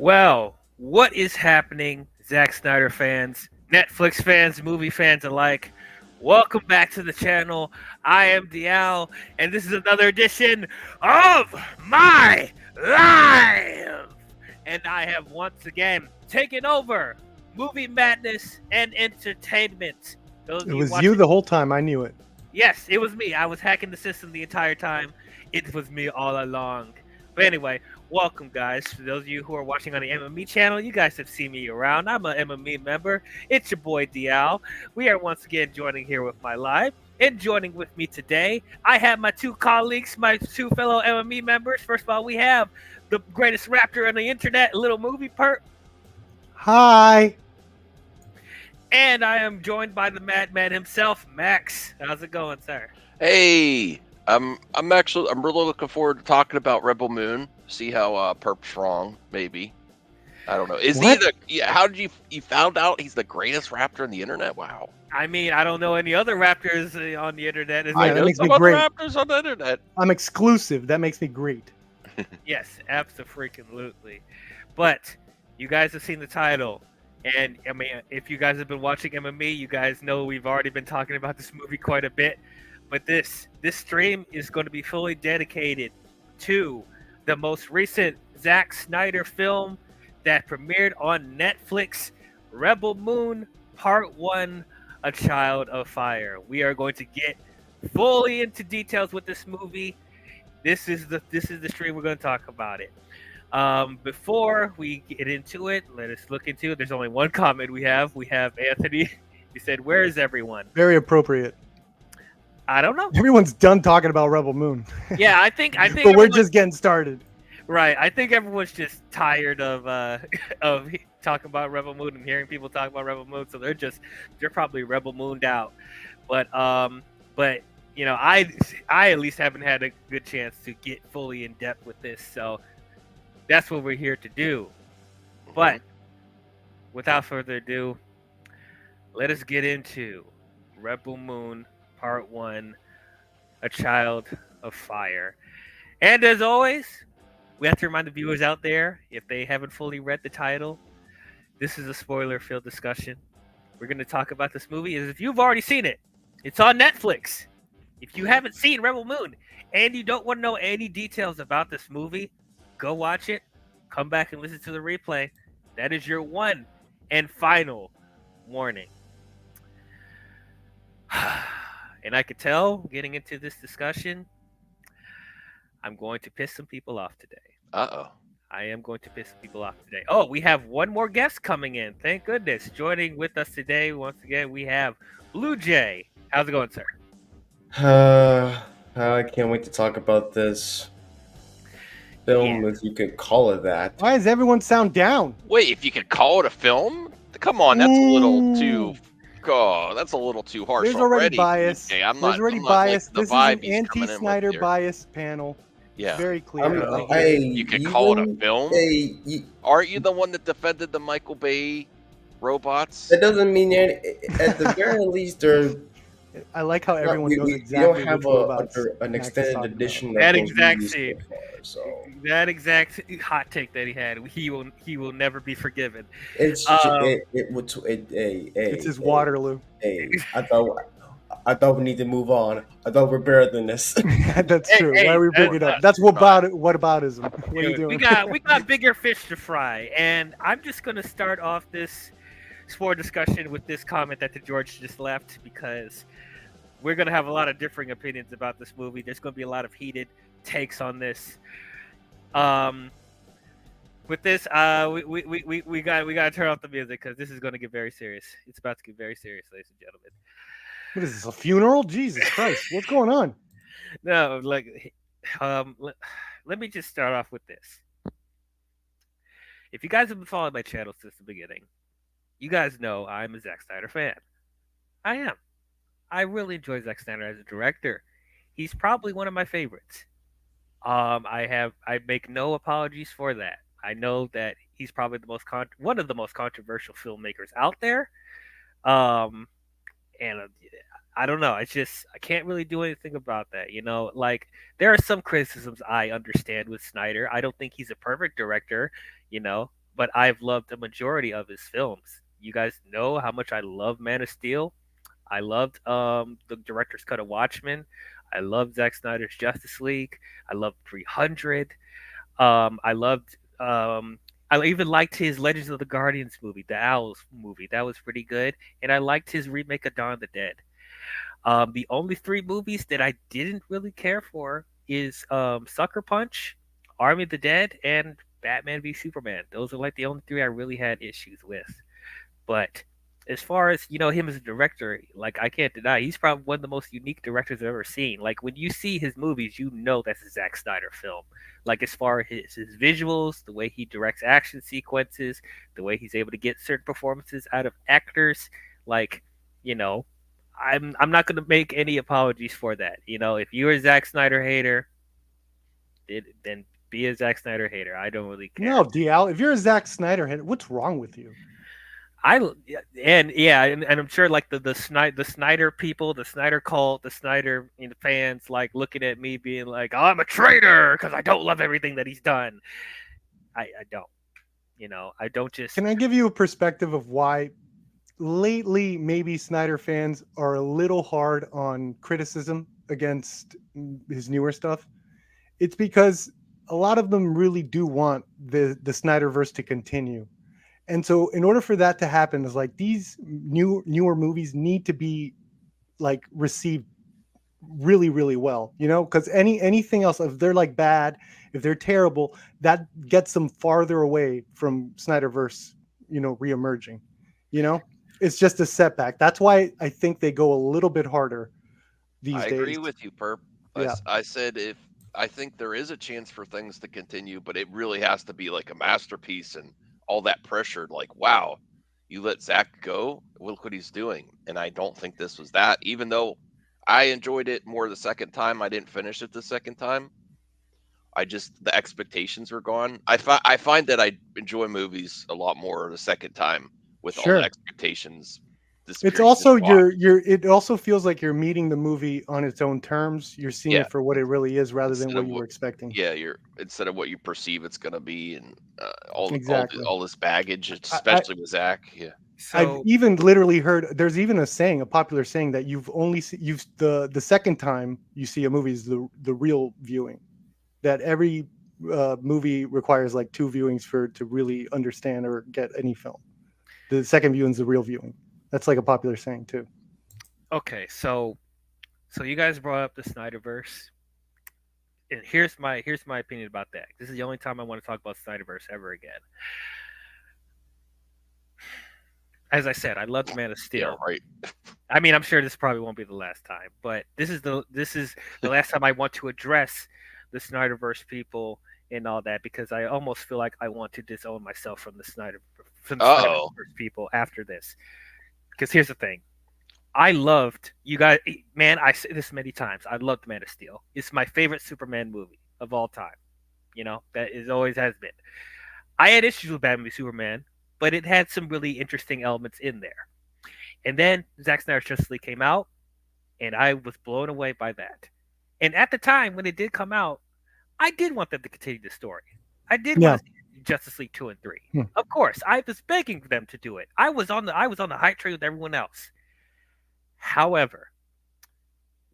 Well, what is happening, Zack Snyder fans, Netflix fans, movie fans alike? Welcome back to the channel. I am Dial, and this is another edition of My Life. And I have once again taken over movie madness and entertainment. Those It of you was you watching, the whole time. I knew it. yes, it was me. I was hacking the system the entire time. It was me all along. But anyway, welcome, guys. For those of you who are watching on the MME channel, you guys have seen me around. I'm an MME member. It's your boy Dial. We are once again joining here with my live. And joining with me today, I have my two colleagues, my two fellow MME members. First of all, we have the greatest raptor on the internet, Little Movie Perp. Hi. And I am joined by the madman himself, Max. How's it going, sir? Hey, I'm really looking forward to talking about Rebel Moon. See how Perp's wrong, maybe. I don't know. Is What? he the? Yeah. How did you found out he's the greatest raptor on the internet? Wow. I mean, I don't know any other raptors on the internet. Yeah, I that know makes me some other great. raptors on the internet. I'm exclusive. That makes me great. Yes, absolutely. But you guys have seen the title, and I mean, if you guys have been watching MMA, you guys know we've already been talking about this movie quite a bit. But this stream is going to be fully dedicated to the most recent Zack Snyder film that premiered on Netflix, Rebel Moon Part 1, A Child of Fire. We are going to get fully into details with this movie. This is the stream we're going to talk about it. Before we get into it, let us look into it. There's only one comment we have. We have Anthony. He said, "Where is everyone?" Very appropriate. I don't know. Everyone's done talking about Rebel Moon. Yeah, I think. But we're everyone- just getting started. right. I think everyone's just tired of of talking about Rebel Moon and hearing people talk about Rebel Moon. So they're probably Rebel Mooned out. But you know, I at least haven't had a good chance to get fully in depth with this. So that's what we're here to do. But without further ado, let us get into Rebel Moon Part 1, A Child of Fire. And as always, we have to remind the viewers out there, if they haven't fully read the title, this is a spoiler-filled discussion. We're going to talk about this movie as if you've already seen it. It's on Netflix. If you haven't seen Rebel Moon and you don't want to know any details about this movie, go watch it, come back and listen to the replay. That is your one and final warning. And I could tell, getting into this discussion, I'm going to piss some people off today. Uh-oh. I am going to piss some people off today. Oh, we have one more guest coming in. Thank goodness. Joining with us today, once again, we have Blue Jay. How's it going, sir? I can't wait to talk about this film, if you could call it that. Why does everyone sound down? Wait, if you could call it a film? Come on, that's a little too. Oh, that's a little too harsh. There's already bias. Okay, There's already bias. This is an anti-Snyder bias panel. Yeah. Very clear. You could call it a film? Aren't you the one that defended the Michael Bay robots? That doesn't mean at the very least they're. I like how everyone knows we exactly don't have which robots an Max is extended talking edition. about. That of those exact movies scene. so far, so. That exact hot take that he had, he will never be forgiven. It's It's his Waterloo. I thought we need to move on. I thought we're better than this. That's true. Hey, Why are we bringing it up? That's what aboutism. What are you doing? We got bigger fish to fry, and I'm just gonna start off this sport discussion with this comment that the George just left, because we're gonna have a lot of differing opinions about this movie. There's gonna be a lot of heated takes on this. With this, we got to turn off the music because this is gonna get very serious. It's about to get very serious, ladies and gentlemen. What is this, a funeral? Jesus Christ. What's going on? No, like, let me just start off with this. If you guys have been following my channel since the beginning, you guys know I'm a Zack Snyder fan. I am. I really enjoy Zack Snyder as a director. He's probably one of my favorites. I make no apologies for that. I know that he's probably one of the most controversial filmmakers out there. And I don't know. It's just I can't really do anything about that. You know, like there are some criticisms I understand with Snyder. I don't think he's a perfect director. You know, but I've loved the majority of his films. You guys know how much I love Man of Steel. I loved the director's cut of Watchmen. I loved Zack Snyder's Justice League. I loved 300. I loved. I even liked his Legends of the Guardians movie, the Owls movie. That was pretty good, and I liked his remake of Dawn of the Dead. The only three movies that I didn't really care for is Sucker Punch, Army of the Dead, and Batman v Superman. Those are like the only three I really had issues with. But as far as him as a director, like I can't deny he's probably one of the most unique directors I've ever seen. Like when you see his movies, that's a Zack Snyder film. Like as far as his visuals, the way he directs action sequences, the way he's able to get certain performances out of actors, like you know, I'm not gonna make any apologies for that. If you're a Zack Snyder hater, then be a Zack Snyder hater. I don't really care. No, DL, if you're a Zack Snyder hater, what's wrong with you? And I'm sure like the Snyder people, the Snyder cult, the Snyder fans like looking at me being like, oh, I'm a traitor because I don't love everything that he's done. I don't. I don't just. Can I give you a perspective of why lately maybe Snyder fans are a little hard on criticism against his newer stuff? It's because a lot of them really do want the Snyderverse to continue. And so in order for that to happen, is like these newer movies need to be like received really, really well, because anything else, if they're like bad, if they're terrible, that gets them farther away from Snyderverse, reemerging. It's just a setback. That's why I think they go a little bit harder these days. I agree with you, Perp. Yeah. I said I think there is a chance for things to continue, but it really has to be like a masterpiece and all that pressure. Like, wow, you let Zach go? Look what he's doing. And I don't think this was that, even though I enjoyed it more the second time. I didn't finish it the second time. The expectations were gone. I find that I enjoy movies a lot more the second time with all the expectations. It's also it also feels like you're meeting the movie on its own terms. You're seeing it for what it really is rather than what you were expecting. Yeah, instead of what you perceive it's going to be, and all this baggage, especially with Zach. Yeah. So, I've even literally heard there's even a popular saying that the second time you see a movie is the real viewing. That every movie requires like 2 viewings to really understand or get any film. The second viewing is the real viewing. That's like a popular saying too. Okay, so you guys brought up the Snyderverse. And here's my opinion about that. This is the only time I want to talk about Snyderverse ever again. As I said, I love Man of Steel. Yeah, right. I mean, I'm sure this probably won't be the last time, but this is the last time I want to address the Snyderverse people and all that, because I almost feel like I want to disown myself from the Snyderverse people after this. Because here's the thing. I loved, you guys, man, I say this many times. I loved Man of Steel. It's my favorite Superman movie of all time. That is always has been. I had issues with Batman v Superman, but it had some really interesting elements in there. And then Zack Snyder's Justice League came out, and I was blown away by that. And at the time when it did come out, I did want them to continue the story. I did want to see Justice League 2 and 3. Of course, I was begging for them to do it. I was on the hype train with everyone else. However,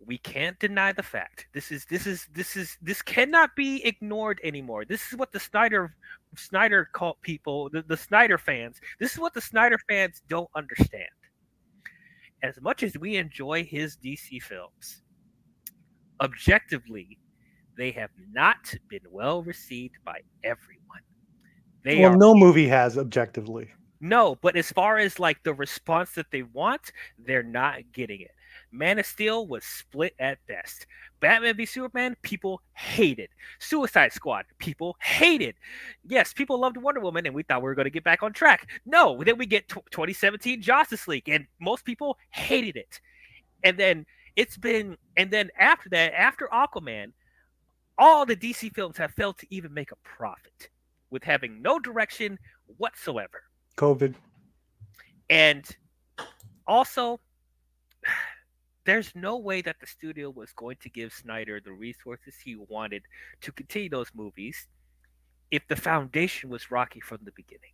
we can't deny the fact this cannot be ignored anymore. This is what the Snyder cult people, the Snyder fans. This is what the Snyder fans don't understand. As much as we enjoy his DC films, objectively, they have not been well received by everyone. No movie has objectively. No, but as far as like the response that they want, they're not getting it. Man of Steel was split at best. Batman v Superman, people hated. Suicide Squad, people hated. Yes, people loved Wonder Woman, and we thought we were going to get back on track. No, then we get 2017 Justice League, and most people hated it. And then after that, after Aquaman, all the DC films have failed to even make a profit, with having no direction whatsoever. COVID. And also, there's no way that the studio was going to give Snyder the resources he wanted to continue those movies if the foundation was rocky from the beginning.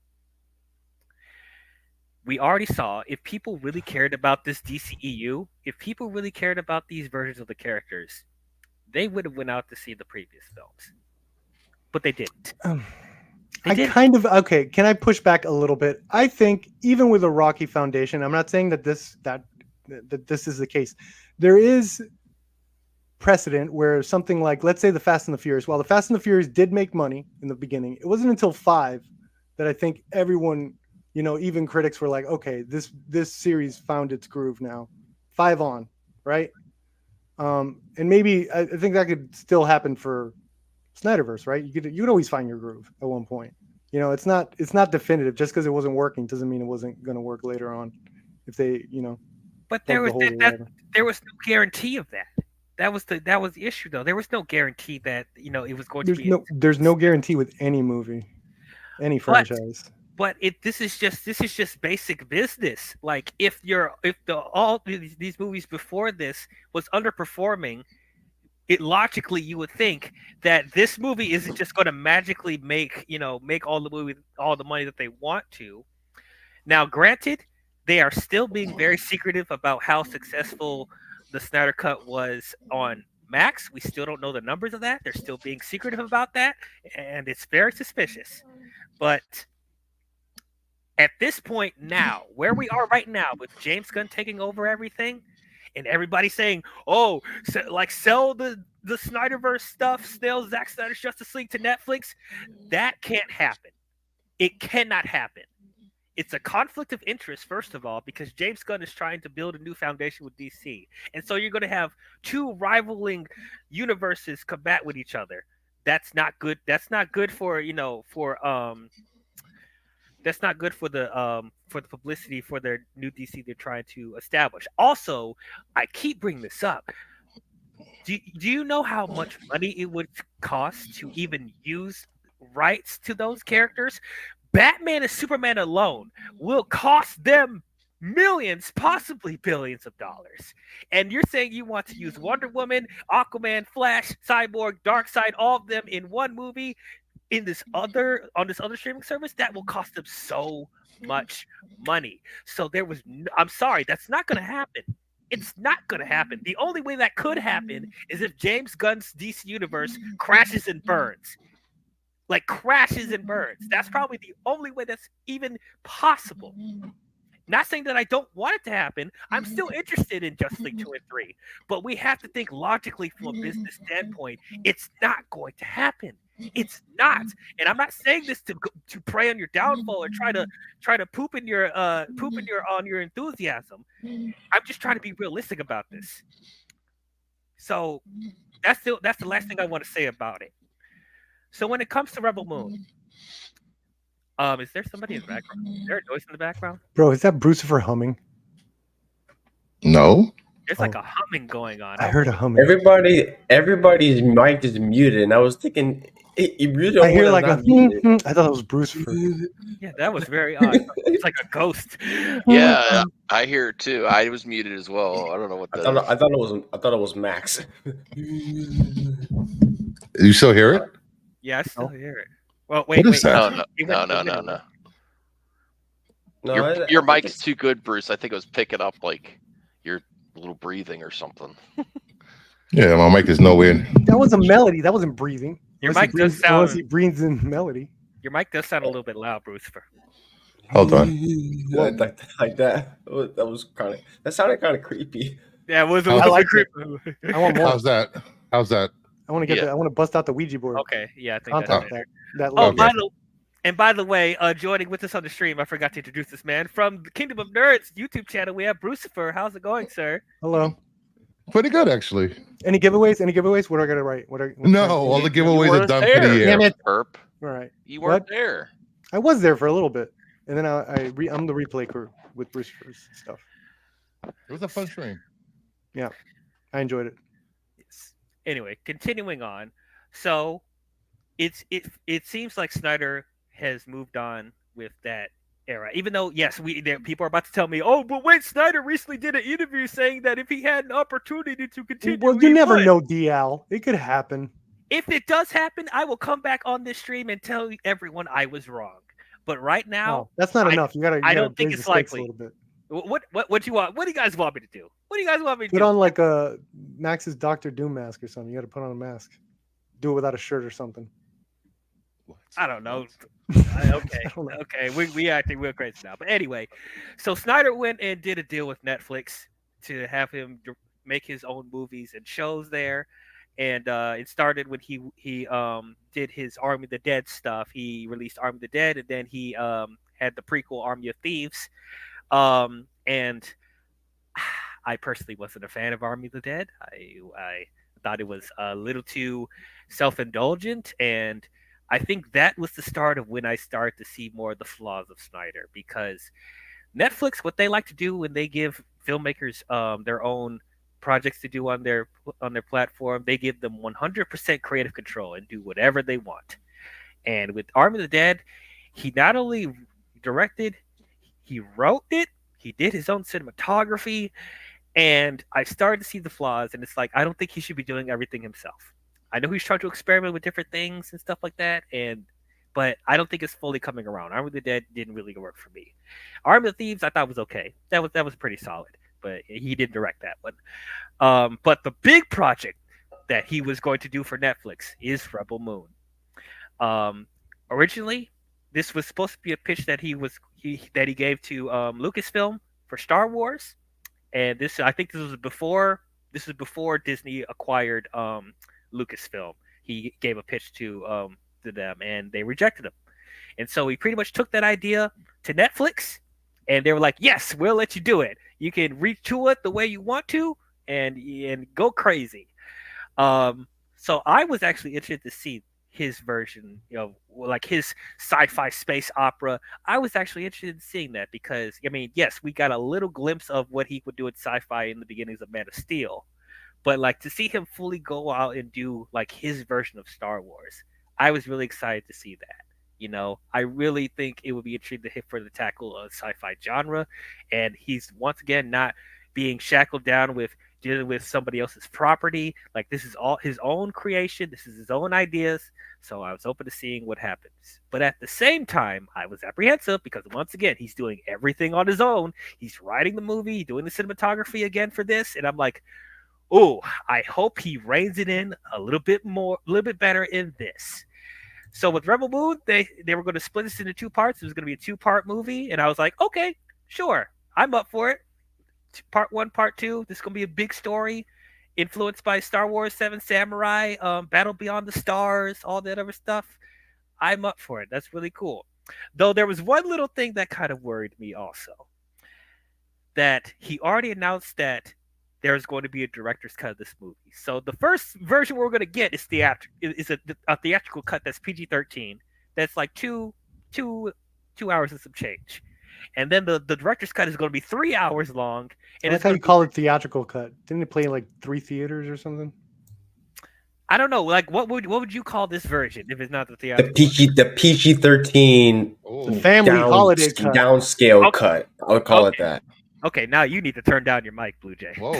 We already saw if people really cared about this DCEU, if people really cared about these versions of the characters, they would have went out to see the previous films. But they didn't. I kind of okay. Can I push back a little bit? I think even with a rocky foundation, I'm not saying that this is the case. There is precedent where something like, let's say, the Fast and the Furious. While the Fast and the Furious did make money in the beginning, it wasn't until 5 that I think everyone, even critics were like, okay, this series found its groove now. 5 on, right? And maybe I think that could still happen for Snyderverse, right? You could always find your groove at one point. It's not definitive. Just because it wasn't working doesn't mean it wasn't going to work later on. If they, But there was no guarantee of that. That was the issue, though. There was no guarantee that it was going to be. There's no guarantee with any movie, any franchise. But this is just basic business. Like if all these movies before this was underperforming, logically you would think that this movie isn't just going to magically make all the money that they want to. Now, granted, they are still being very secretive about how successful the Snyder Cut was on Max. We still don't know the numbers of that. They're still being secretive about that, and it's very suspicious. But at this point now, where we are right now, with James Gunn taking over everything, and everybody saying, "Oh, sell the Snyderverse stuff, sell Zack Snyder's Justice League to Netflix," that can't happen. It cannot happen. It's a conflict of interest, first of all, because James Gunn is trying to build a new foundation with DC, and so you're going to have two rivaling universes combat with each other. That's not good. That's not good for that's not good for the publicity for their new DC they're trying to establish. Also, I keep bringing this up. Do you know how much money it would cost to even use rights to those characters? Batman and Superman alone will cost them millions, possibly billions of dollars. And you're saying you want to use Wonder Woman, Aquaman, Flash, Cyborg, Darkseid, all of them in one movie on this other streaming service? That will cost them so much money. So I'm sorry, that's not going to happen. It's not going to happen. The only way that could happen is if James Gunn's DC universe crashes and burns. Like crashes and burns. That's probably the only way that's even possible. Not saying that I don't want it to happen. I'm still interested in Justice League 2 and 3. But we have to think logically from a business standpoint. It's not going to happen. It's not. And I'm not saying this to prey on your downfall or try to poop on your enthusiasm. I'm just trying to be realistic about this. So that's the last thing I want to say about it. So when it comes to Rebel Moon, is there somebody in the background? Is there a noise in the background? Bro, is that Brucifer humming? No. There's like a humming going on. I heard a humming. Everybody's mic is muted, and I was thinking, you muted. I hear like a. I thought it was Brucifer. Yeah, that was very odd. It's like a ghost. Yeah, I hear it too. I was muted as well. I don't know what that is. I thought it was Max. You still hear it? Yeah, I still hear it. Well, wait. What is that? No. Your mic's too good, Bruce. I think it was picking up like your little breathing or something. Yeah, my mic is nowhere. That was a melody. That wasn't breathing. Your mic does sound. Unless he breathes in melody. Your mic does sound a little bit loud, Brucifer. Hold on. Like that. That sounded kind of creepy. Yeah, it was. I like creepy. I want more. How's that? I want to get I want to bust out the Ouija board. Okay, yeah, I think that's it. By the way, joining with us on the stream, I forgot to introduce this man from the Kingdom of Nerds YouTube channel. We have Brucifer. How's it going, sir? Hello. Pretty good, actually. Any giveaways? What are I gonna write? All the giveaways are done for the year. Damn it. Perp. All right. You weren't there. I was there for a little bit, and then I'm the replay crew with Brucifer's stuff. It was a fun stream. Yeah, I enjoyed it. Yes. Anyway, continuing on. So, it seems like Snyder has moved on with that era. Even though, yes, people are about to tell me, "Oh, but wait, Snyder recently did an interview saying that if he had an opportunity to continue." Well, you never know, DL. It could happen. if it does happen, I will come back on this stream and tell everyone I was wrong. But right now, No, that's not I- enough. You gotta I don't think raise the it's stakes a likely. little bit. What do you want? What do you guys want me to do? What do you guys want me to Put do? on like a Max's Doctor Doom mask or something. You got to put on a mask. Do it without a shirt or something. I don't know. I Okay, don't know. okay, we acting real crazy now. But anyway, so Snyder went and did a deal with Netflix to have him make his own movies and shows there, and it started when he did his Army of the Dead stuff. He released Army of the Dead, and then he had the prequel Army of Thieves, and I personally wasn't a fan of Army of the Dead. I thought it was a little too self-indulgent, and I think that was the start of when I started to see more of the flaws of Snyder, because Netflix, what they like to do when they give filmmakers their own projects to do on their platform, they give them 100% creative control and do whatever they want. And with Army of the Dead, he not only directed, he wrote it, he did his own cinematography, and I started to see the flaws, and it's like I don't think he should be doing everything himself. I know he's trying to experiment with different things and stuff like that, but I don't think it's fully coming around. Army of the Dead didn't really work for me. Army of Thieves I thought was okay. That was pretty solid, but he didn't direct that one. But the big project that he was going to do for Netflix is Rebel Moon. Originally, this was supposed to be a pitch that he gave to Lucasfilm for Star Wars, and I think this was before Disney acquired Lucasfilm. He gave a pitch to them, and they rejected him. And so he pretty much took that idea to Netflix, and they were like, "Yes, we'll let you do it. You can retool it the way you want to, and go crazy." So I was actually interested to see his version, like his sci-fi space opera. I was actually interested in seeing that because, I mean, yes, we got a little glimpse of what he would do in sci-fi in the beginnings of Man of Steel, but like to see him fully go out and do like his version of Star Wars, I was really excited to see that. I really think it would be intriguing to hit for the tackle of sci-fi genre, and he's once again not being shackled down with dealing with somebody else's property. Like this is all his own creation. This is his own ideas. So I was open to seeing what happens. But at the same time, I was apprehensive because once again, he's doing everything on his own. He's writing the movie, doing the cinematography again for this, and I'm like, oh, I hope he reins it in a little bit better in this. So with Rebel Moon, they were going to split this into two parts. It was going to be a 2-part movie, and I was like, okay, sure, I'm up for it. Part 1, part 2. This is going to be a big story, influenced by Star Wars 7 Samurai, Battle Beyond the Stars, all that other stuff. I'm up for it. That's really cool. Though there was one little thing that kind of worried me also. That he already announced that there's going to be a director's cut of this movie. So the first version we're going to get is a theatrical cut that's PG-13. That's like two hours and some change. And then the director's cut is going to be 3 hours long. And That's how you call it theatrical cut. Didn't it play in like 3 theaters or something? I don't know. Like, what would you call this version if it's not the theatrical? The PG-13 The family holiday cut. Downscale cut. I would call it that. Okay, now you need to turn down your mic, Blue Jay. Whoa.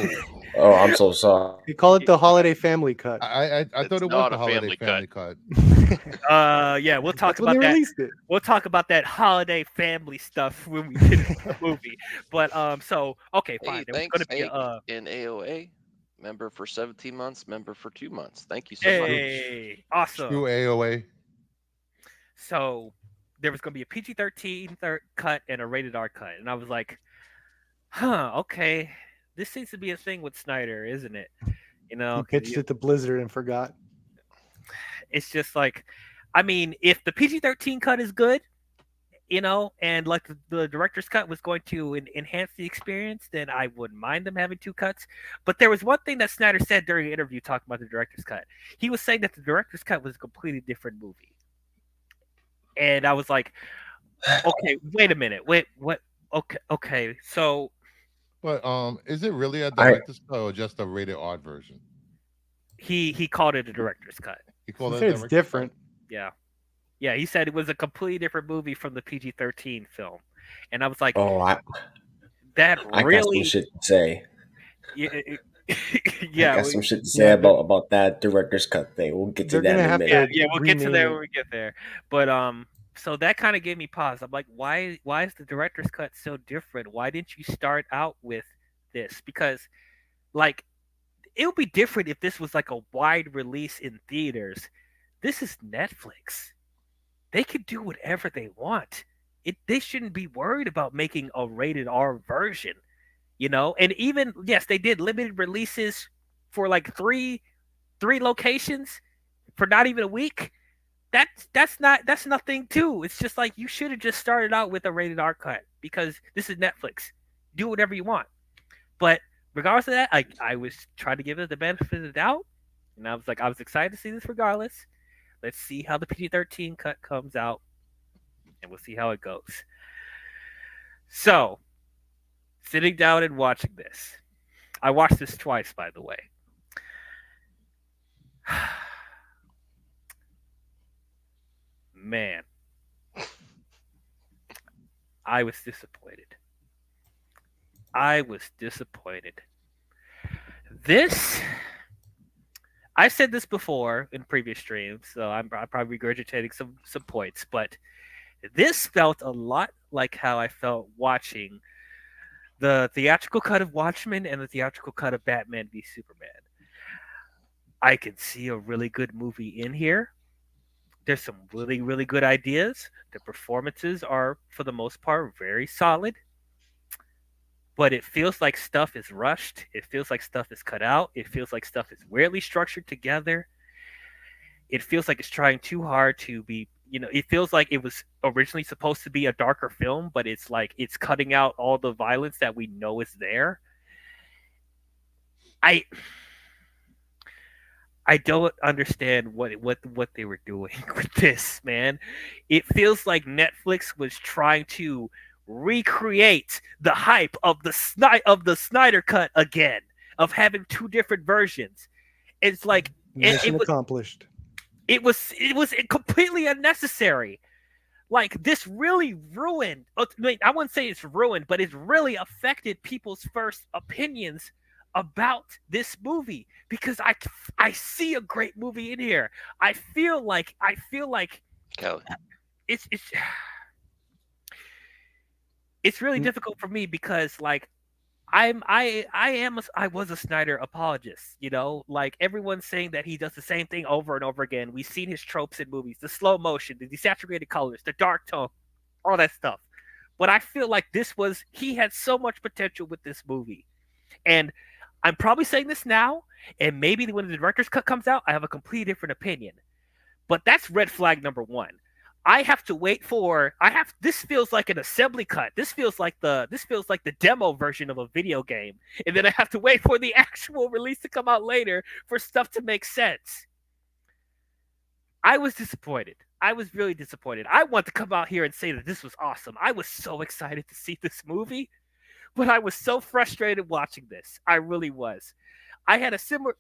Oh, I'm so sorry. They call it the holiday family cut. I thought it was not the a holiday family cut. Yeah, we'll talk That's when about they that. released it. We'll talk about that holiday family stuff when we finish the movie. But so okay, fine. Hey, There's thanks, going to be Hank, in AOA. Member for 17 months, member for 2 months. Thank you so much. hey, awesome. Screw AOA. So there was going to be a PG-13 cut and a rated R cut, and I was like, okay, this seems to be a thing with Snyder, isn't it? He pitched it to Blizzard and forgot. It's just like, I mean, if the PG-13 cut is good, and like the director's cut was going to enhance the experience, then I wouldn't mind them having 2 cuts. But there was one thing that Snyder said during an interview talking about the director's cut. He was saying that the director's cut was a completely different movie. And I was like, okay, wait a minute. Wait, what? Okay. So, But is it really a director's cut or just a rated R version? he called it a director's cut. He called He it said a it's director's different. Yeah, he said it was a completely different movie from the PG-13 film. And I was like, Oh, that I got really some shit to say. I Yeah, got some shit to say Yeah, about that director's cut thing. We'll get to they're that gonna in a have minute. to yeah, we'll get to rename there it. when we get there. But so that kind of gave me pause. I'm like, why is the director's cut so different? Why didn't you start out with this? Because like it would be different if this was like a wide release in theaters. This is Netflix. They can do whatever they want. They shouldn't be worried about making a rated R version, you know? And even yes, they did limited releases for like three locations for not even a week. That's nothing too. It's just like you should have just started out with a rated R cut because this is Netflix. Do whatever you want. But regardless of that, I was trying to give it the benefit of the doubt, and I was excited to see this regardless. Let's see how the PG-13 cut comes out, and we'll see how it goes. So, sitting down and watching this, I watched this twice, by the way. Man, I was disappointed. I was disappointed. This, I've said this before in previous streams, so I'm probably regurgitating some points, but this felt a lot like how I felt watching the theatrical cut of Watchmen and the theatrical cut of Batman v Superman. I can see a really good movie in here. There's some really, really good ideas. The performances are, for the most part, very solid. But it feels like stuff is rushed. It feels like stuff is cut out. It feels like stuff is weirdly structured together. It feels like it's trying too hard to be, it feels like it was originally supposed to be a darker film, but it's like it's cutting out all the violence that we know is there. I don't understand what they were doing with this, man. It feels like Netflix was trying to recreate the hype of the Snyder cut again, of having two different versions. It's like Mission accomplished. It was completely unnecessary. Like this really ruined. I mean, I wouldn't say it's ruined, but it's really affected people's first opinions about this movie because I see a great movie in here. I feel like Kelly. It's really difficult for me because like I was a Snyder apologist, like everyone's saying that he does the same thing over and over again. We've seen his tropes in movies, the slow motion, the desaturated colors, the dark tone, all that stuff. But I feel like he had so much potential with this movie. And I'm probably saying this now, and maybe when the director's cut comes out, I have a completely different opinion. But that's red flag number one. I have to wait for this feels like an assembly cut. This feels like the demo version of a video game. And then I have to wait for the actual release to come out later for stuff to make sense. I was disappointed. I was really disappointed. I want to come out here and say that this was awesome. I was so excited to see this movie, but I was so frustrated watching this. I really was. I had a similar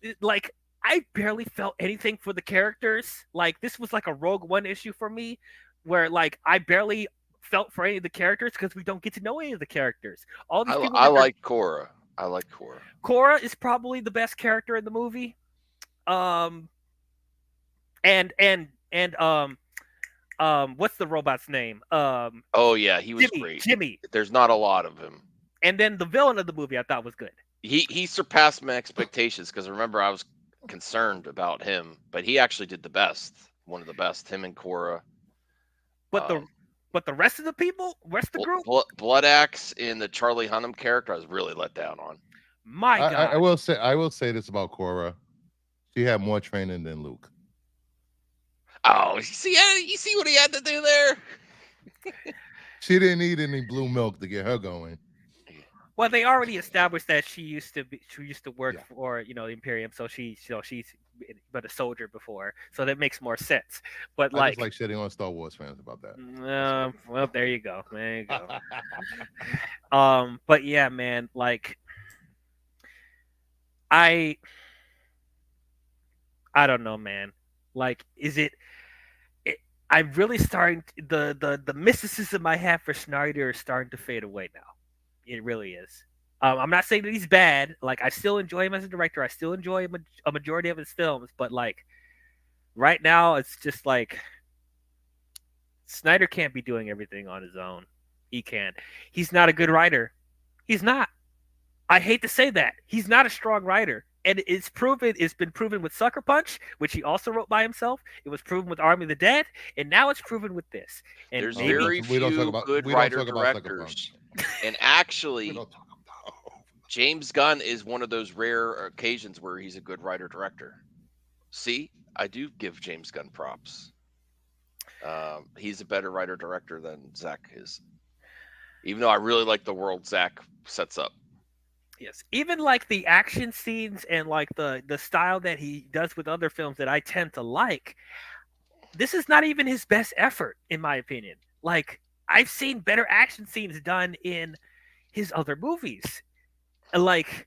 I barely felt anything for the characters. Like this was like a Rogue One issue for me, where like I barely felt for any of the characters because we don't get to know any of the characters. All these people. I like Cora. I like Cora. Cora is probably the best character in the movie. And what's the robot's name? Oh yeah, he was great. Jimmy. There's not a lot of him. And then the villain of the movie I thought was good. He surpassed my expectations because remember I was concerned about him, but he actually did the best. One of the best. Him and Cora. But the rest of the people, rest of the group, Blood Axe in the Charlie Hunnam character, I was really let down on. My God, I will say this about Cora: she had more training than Luke. Oh, you see what he had to do there? She didn't need any blue milk to get her going. Well, they already established that she used to work for the Imperium, so she's but a soldier before, so that makes more sense. But I just like shitting on Star Wars fans about that. Well, there you go. But yeah, man, like I don't know, man. Like, I'm really starting the mysticism I have for Snyder is starting to fade away now. It really is. I'm not saying that he's bad. Like I still enjoy him as a director. I still enjoy a majority of his films. But like right now, it's just like Snyder can't be doing everything on his own. He can't. He's not a good writer. He's not. I hate to say that. He's not a strong writer. And it's proven, it's been proven with Sucker Punch, which he also wrote by himself. It was proven with Army of the Dead, and now it's proven with this. And There's maybe very we don't talk few about good we don't writer talk about Sucker directors. Punch. And We actually, don't talk about. James Gunn is one of those rare occasions where he's a good writer director. See, I do give James Gunn props. He's a better writer director than Zach is, even though I really like the world Zach sets up. yes, even like the action scenes and like the style that he does with other films that I tend to like, this is not even his best effort, in my opinion. Like I've seen better action scenes done in his other movies. Like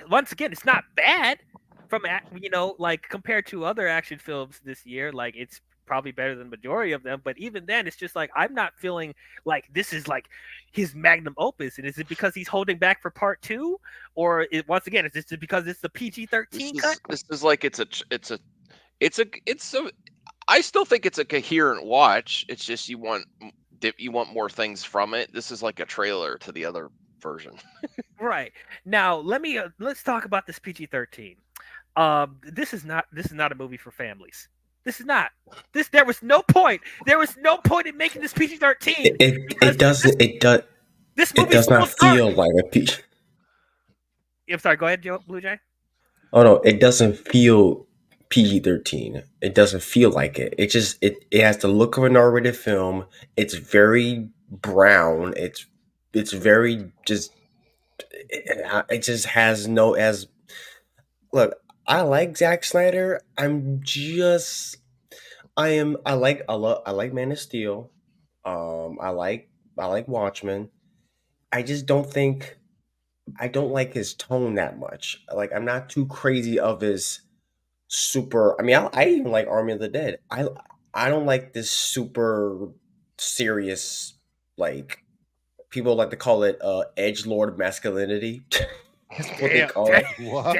once again, it's not bad from like compared to other action films this year. Like it's probably better than the majority of them. But even then, it's just like I'm not feeling like this is like his magnum opus. And is it because he's holding back for part two, or once again, is this because it's the PG-13 cut? This is like it's a I still think it's a coherent watch. It's just you want more things from it. This is like a trailer to the other version. Right. Now, let's talk about this PG-13. This is not a movie for families. This is not. There was no point. There was no point in making this PG-13. It doesn't. This It movie does not still dark. feel like a PG. I'm sorry. Go ahead, Blue Jay. Oh no, it doesn't feel PG-13. It doesn't feel like it. It has the look of an R-rated film. It's very brown. It's very just. It just has no as. Look, I like Zack Snyder. I like Man of Steel. I like Watchmen. I just don't think I don't like his tone that much. Like I'm not too crazy of his super. I mean, I even like Army of the Dead. I don't like this super serious, like people like to call it edge lord masculinity. That's what they call it. What?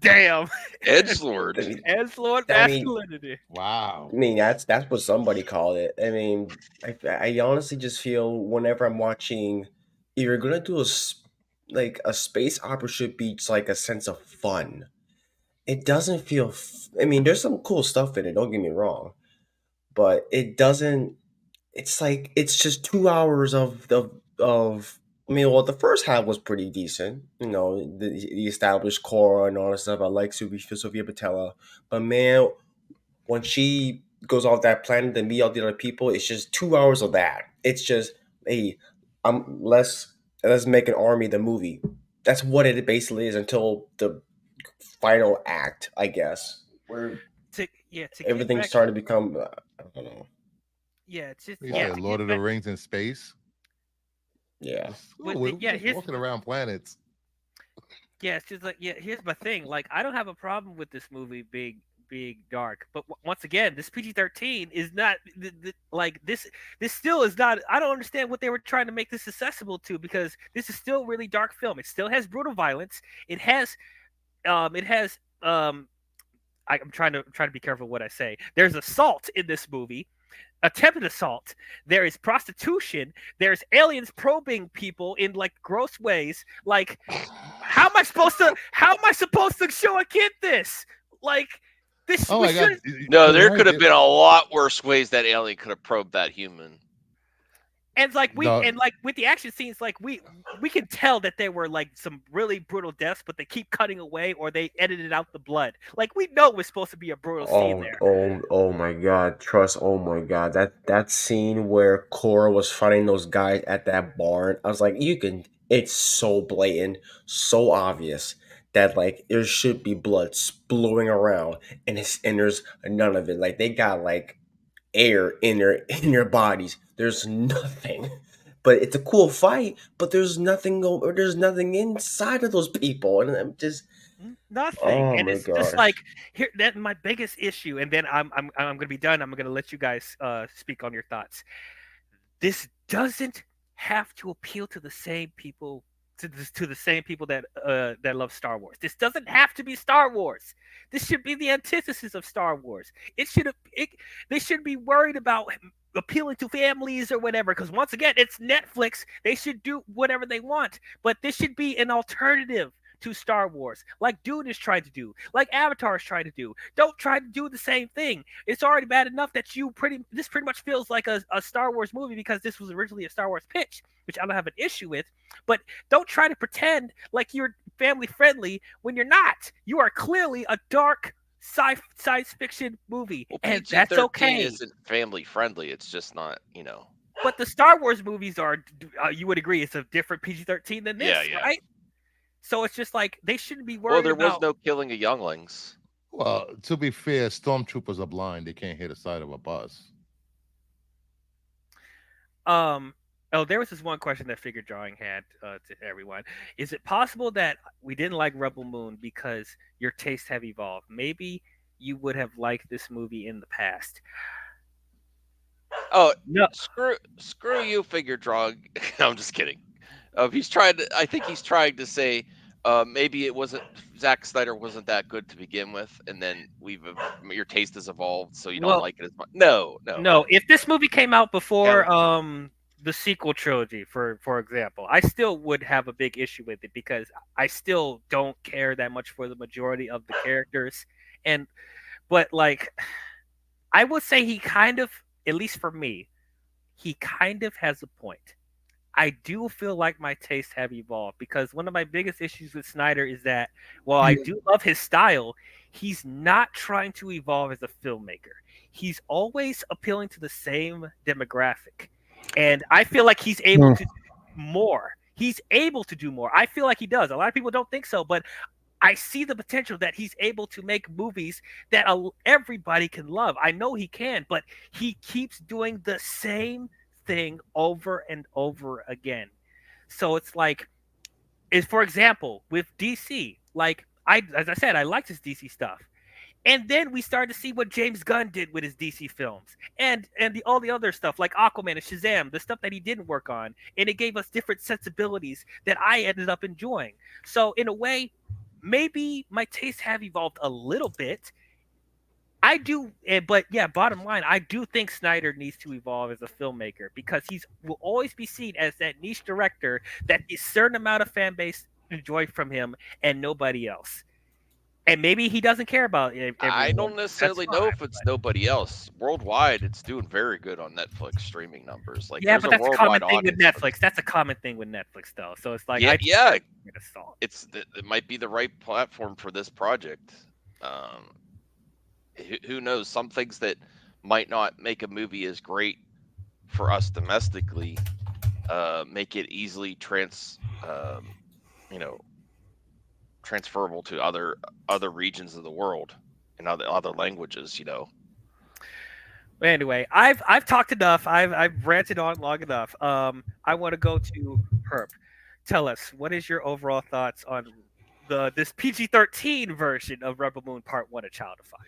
Damn. Edgelord. I mean, Edgelord I mean- masculinity. Wow. I mean, that's what somebody called it. I mean, I honestly just feel whenever I'm watching, if you're gonna do like a space opera should be just like a sense of fun. It doesn't feel. I mean, there's some cool stuff in it. Don't get me wrong, but it doesn't. It's like it's just 2 hours of. I mean, well, the first half was pretty decent. You know, the established core and all that stuff. I like Sophia Patella, but man, when she goes off that planet and meet all the other people, it's just 2 hours of that. It's just, hey, let's make an army the movie. That's what it basically is until the final act, I guess, where To everything's get back, starting to become. I don't know. yeah, it's just You yeah. said to Lord get of the back- Rings in space. Yeah. We're just here's- walking around planets. Yeah, it's just like here's my thing. Like I don't have a problem with this movie being dark, but once again, this PG-13 is not like this. This still is not. I don't understand what they were trying to make this accessible to because this is still really dark film. It still has brutal violence. It has. I'm trying to be careful what I say. There's assault in this movie. Attempted assault. There is prostitution. There's aliens probing people in like gross ways. Like, how am I supposed to show a kid this? Like, this. Oh we my god! shouldn't- No, You're there right, could have it- been a lot worse ways that alien could have probed that human. And like No. and like with the action scenes, like we can tell that there were like some really brutal deaths, but they keep cutting away or they edited out the blood. Like we know it was supposed to be a brutal scene there. Oh my God! Trust. Oh my God! That scene where Cora was fighting those guys at that barn. I was like, you can. It's so blatant, so obvious that like there should be blood splewing around, and there's none of it. Like they got like air in their bodies. There's nothing. But it's a cool fight, but there's nothing there's nothing inside of those people. And I'm just Nothing. oh And my it's gosh. just like here that my biggest issue, and then I'm gonna be done. I'm gonna let you guys speak on your thoughts. This doesn't have to appeal to the same people to the same people that love Star Wars. This doesn't have to be Star Wars. This should be the antithesis of Star Wars. They should be worried about appealing to families or whatever. Because once again, it's Netflix. They should do whatever they want. But this should be an alternative to Star Wars, like Dune is trying to do, like Avatar is trying to do. Don't try to do the same thing. It's already bad enough that this pretty much feels like a Star Wars movie because this was originally a Star Wars pitch, which I don't have an issue with. But don't try to pretend like you're family friendly when you're not. You are clearly a dark science fiction movie, Well, and PG-13 that's okay. isn't family friendly. It's just not, But the Star Wars movies are, you would agree, it's a different PG-13 than this, Yeah. right? So it's just like they shouldn't be Well, worried there was about. no killing of younglings. Well, to be fair, stormtroopers are blind; they can't hit the side of a bus. There was this one question that Figure Drawing had to everyone. Is it possible that we didn't like Rebel Moon because your tastes have evolved? Maybe you would have liked this movie in the past. Oh, No, screw you, figure drawing. I'm just kidding. I think he's trying to say, maybe it wasn't Zack Snyder wasn't that good to begin with, and then your taste has evolved, so you don't well, like it as much. No. no. If this movie came out before the sequel trilogy, for example, I still would have a big issue with it because I still don't care that much for the majority of the characters, but like I would say he kind of, at least for me, he kind of has a point. I do feel like my tastes have evolved because one of my biggest issues with Snyder is that while I do love his style, he's not trying to evolve as a filmmaker. He's always appealing to the same demographic. And I feel like he's able to do more. He's able to do more. I feel like he does. A lot of people don't think so, but I see the potential that he's able to make movies that everybody can love. I know he can, but he keeps doing the same thing over and over again. So it's like, for example, with DC, like as I said, I liked his DC stuff. And then we started to see what James Gunn did with his DC films, and all the other stuff like Aquaman and Shazam, the stuff that he didn't work on, and it gave us different sensibilities that I ended up enjoying. So in a way, maybe my tastes have evolved a little bit. I do, but yeah, bottom line, I do think Snyder needs to evolve as a filmmaker because will always be seen as that niche director that a certain amount of fan base enjoy from him and nobody else. And maybe he doesn't care about everyone. I don't necessarily know if it's nobody else. Worldwide, it's doing very good on Netflix streaming numbers. Like, yeah, there's but that's a common thing with audience. Netflix. That's a common thing with Netflix, though. So it's like, yeah, it might be the right platform for this project. Who knows? Some things that might not make a movie as great for us domestically make it easily transferable to other regions of the world and other languages. But anyway, I've talked enough. I've ranted on long enough. I want to go to Herb. Tell us, what is your overall thoughts on this PG-13 version of Rebel Moon Part 1: A Child of Fire?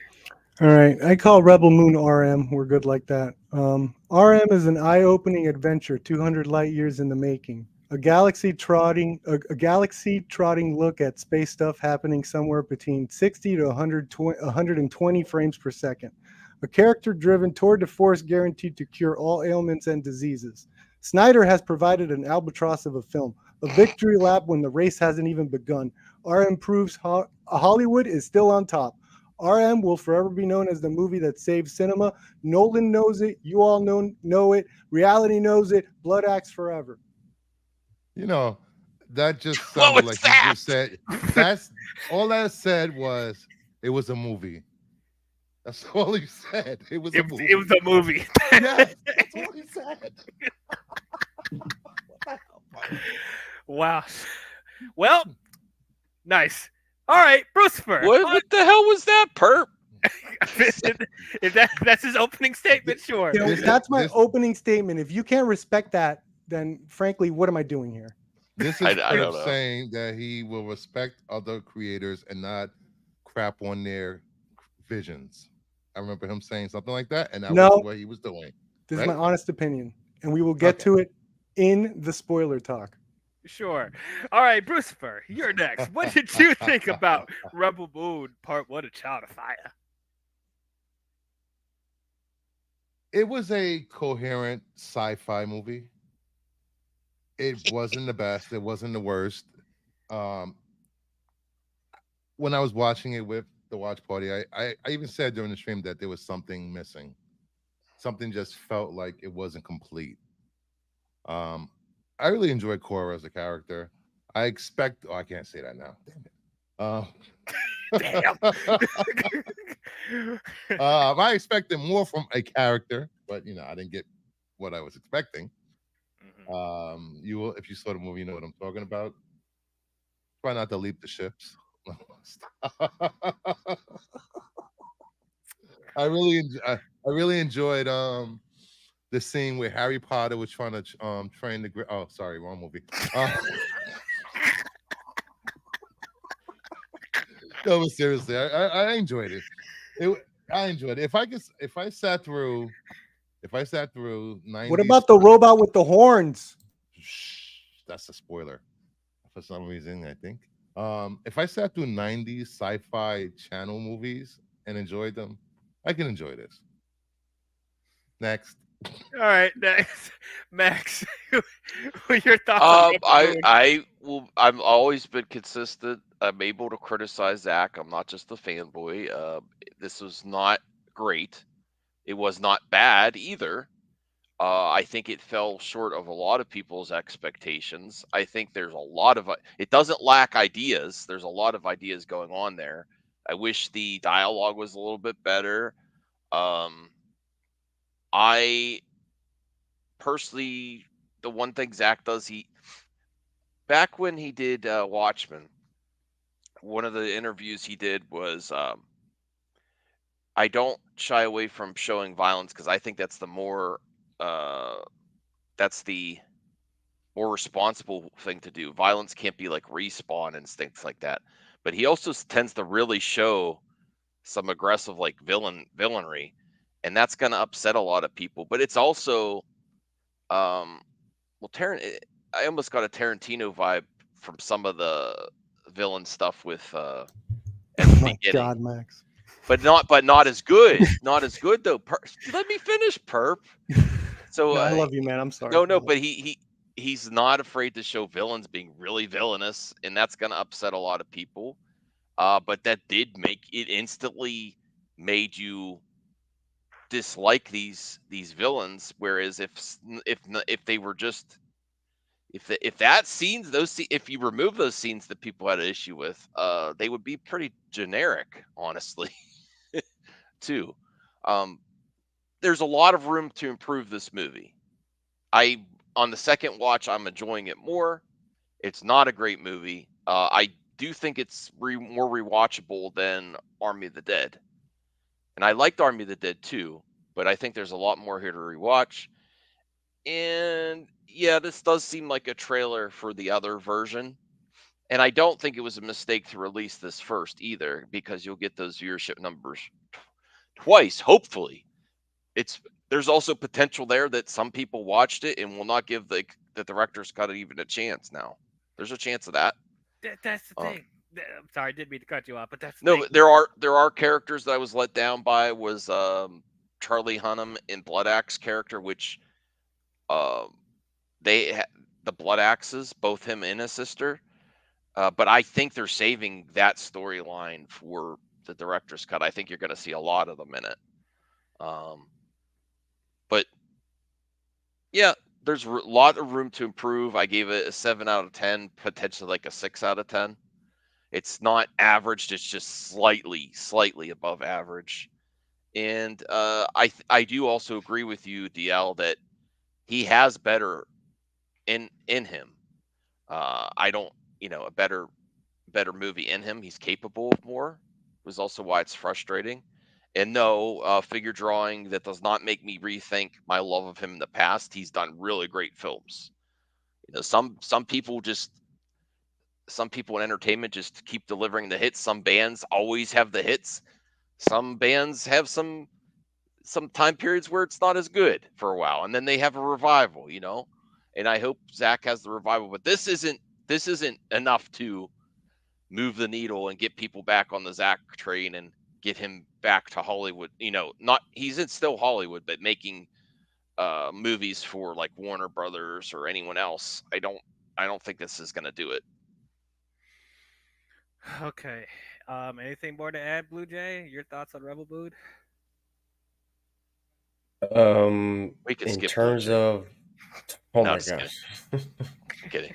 All right, I call Rebel Moon RM. We're good like that. RM is an eye-opening adventure, 200 light years in the making. A galaxy trotting look at space stuff happening somewhere between 60 to 120 frames per second. A character driven toward the force guaranteed to cure all ailments and diseases. Snyder has provided an albatross of a film, a victory lap when the race hasn't even begun. RM proves Hollywood is still on top. RM will forever be known as the movie that saved cinema. Nolan knows it. You all know it. Reality knows it. Blood acts forever. That just sounded like you just said. That's all that said was it was a movie. That's all he said. It was a movie. It was a movie. Yes, that's all he said. Wow. Well, nice. All right, Brucifer. What the hell was that, perp? If that's his opening statement, sure. That's my opening statement. If you can't respect that, then frankly, what am I doing here? This is Perp saying that he will respect other creators and not crap on their visions. I remember him saying something like that, and that was what he was doing. This is my honest opinion, and we will get to it in the spoiler talk. Sure. All right, Brucifer, you're next. What did you think about Rebel Moon Part 1 of Child of Fire? It was a coherent sci-fi movie. It wasn't the best. It wasn't the worst. Um, when I was watching it with the watch party, I even said during the stream that there was something missing. Something just felt like it wasn't complete. Um, I really enjoyed Cora as a character. I expect. Oh, I can't say that now. Damn it. Damn. I expected more from a character, but I didn't get what I was expecting. You will, if you saw the movie, you know what I'm talking about. Try not to leap the ships. I really enjoyed the scene where Harry Potter was trying to train the. Oh, sorry, wrong movie. No, but seriously, I enjoyed it. I enjoyed it. If I sat through 90s. What about the robot with the horns? That's a spoiler for some reason, I think. If I sat through 90s sci-fi channel movies and enjoyed them, I can enjoy this. Next. All right, next, Max. Your thoughts on Rebel Moon? I've always been consistent. I'm able to criticize Zach. I'm not just a fanboy. This was not great. It was not bad either. I think it fell short of a lot of people's expectations. I think there's a lot of it doesn't lack ideas. There's a lot of ideas going on there. I wish the dialogue was a little bit better. I personally, the one thing Zach does, back when he did Watchmen, one of the interviews he did was, I don't shy away from showing violence because I think that's the more responsible thing to do. Violence can't be like Respawn and things like that. But he also tends to really show some aggressive like villainry, and that's going to upset a lot of people. But it's also, I almost got a Tarantino vibe from some of the villain stuff with at the beginning. God, Max. But not as good. Not as good though. Let me finish, perp. So No, I love you, man. I'm sorry. No, but he's not afraid to show villains being really villainous, and that's going to upset a lot of people. But that did make it instantly made you dislike these villains. Whereas if they were just if that scenes if you remove those scenes that people had an issue with, they would be pretty generic, honestly. Too. There's a lot of room to improve this movie. On the second watch, I'm enjoying it more. It's not a great movie. I do think it's more rewatchable than Army of the Dead. And I liked Army of the Dead too, but I think there's a lot more here to rewatch. And yeah, this does seem like a trailer for the other version. And I don't think it was a mistake to release this first either, because you'll get those viewership numbers twice, hopefully. There's also potential there that some people watched it and will not give the director's cut even a chance now. There's a chance of that. That's the thing. I'm sorry, I didn't mean to cut you off, but that's the no. thing. There are characters that I was let down by. Was Charlie Hunnam in Blood Axe character, which the Blood Axes, both him and his sister. But I think they're saving that storyline for the director's cut. I think you're going to see a lot of them in it. But yeah, there's a lot of room to improve. I gave it a 7 out of 10, potentially like a 6 out of 10. It's not averaged; it's just slightly above average. And I do also agree with you, DL, that he has better in him. I don't, a better movie in him. He's capable of more. Was also why it's frustrating. And no, figure drawing, that does not make me rethink my love of him in the past. He's done really great films. Some people in entertainment just keep delivering the hits. Some bands always have the hits. Some bands have some time periods where it's not as good for a while, and then they have a revival, and I hope Zach has the revival. But this isn't enough to move the needle and get people back on the Zach train and get him back to Hollywood. Not he's in still Hollywood, but making movies for like Warner Brothers or anyone else. I don't think this is going to do it. Okay. Anything more to add, Blue Jay? Your thoughts on Rebel Moon? We could In skip terms Blue Jay. of, oh No, my I'm just gosh. Kidding.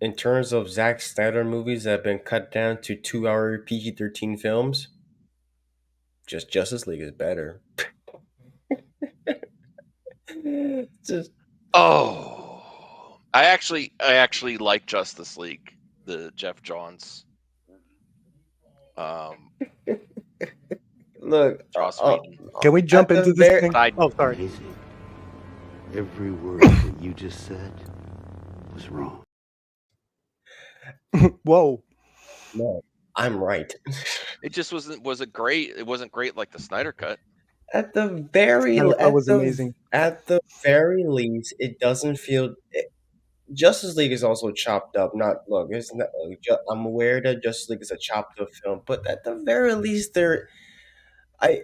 In terms of Zack Snyder movies that have been cut down to 2-hour PG-13 films, just Justice League is better. Just Oh, I actually like Justice League, the Jeff Johns. look. Joss Whedon. Can we jump At the into this very- thing? I- Oh, sorry. Amazing. Every word that you just said was wrong. Whoa. No, I'm right. It just wasn't great. It wasn't great like the Snyder cut. At the very Snyder Cut at was the amazing. at the very least, it doesn't feel. Justice League is also chopped up. Not look, it's not. I'm aware that Justice League is a chopped up film, but at the very least, I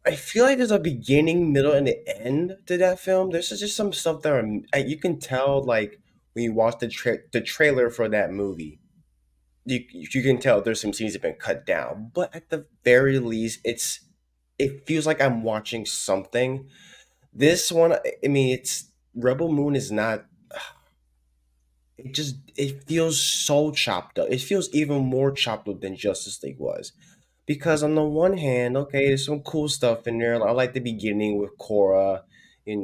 I feel like there's a beginning, middle, and the end to that film. There's just some stuff that you can tell, like when you watch the trailer for that movie. You can tell there's some scenes that have been cut down, but at the very least, it feels like I'm watching something. This one, I mean, it's Rebel Moon is not. It feels so chopped up. It feels even more chopped up than Justice League was. Because on the one hand, okay, there's some cool stuff in there. I like the beginning with Korra, in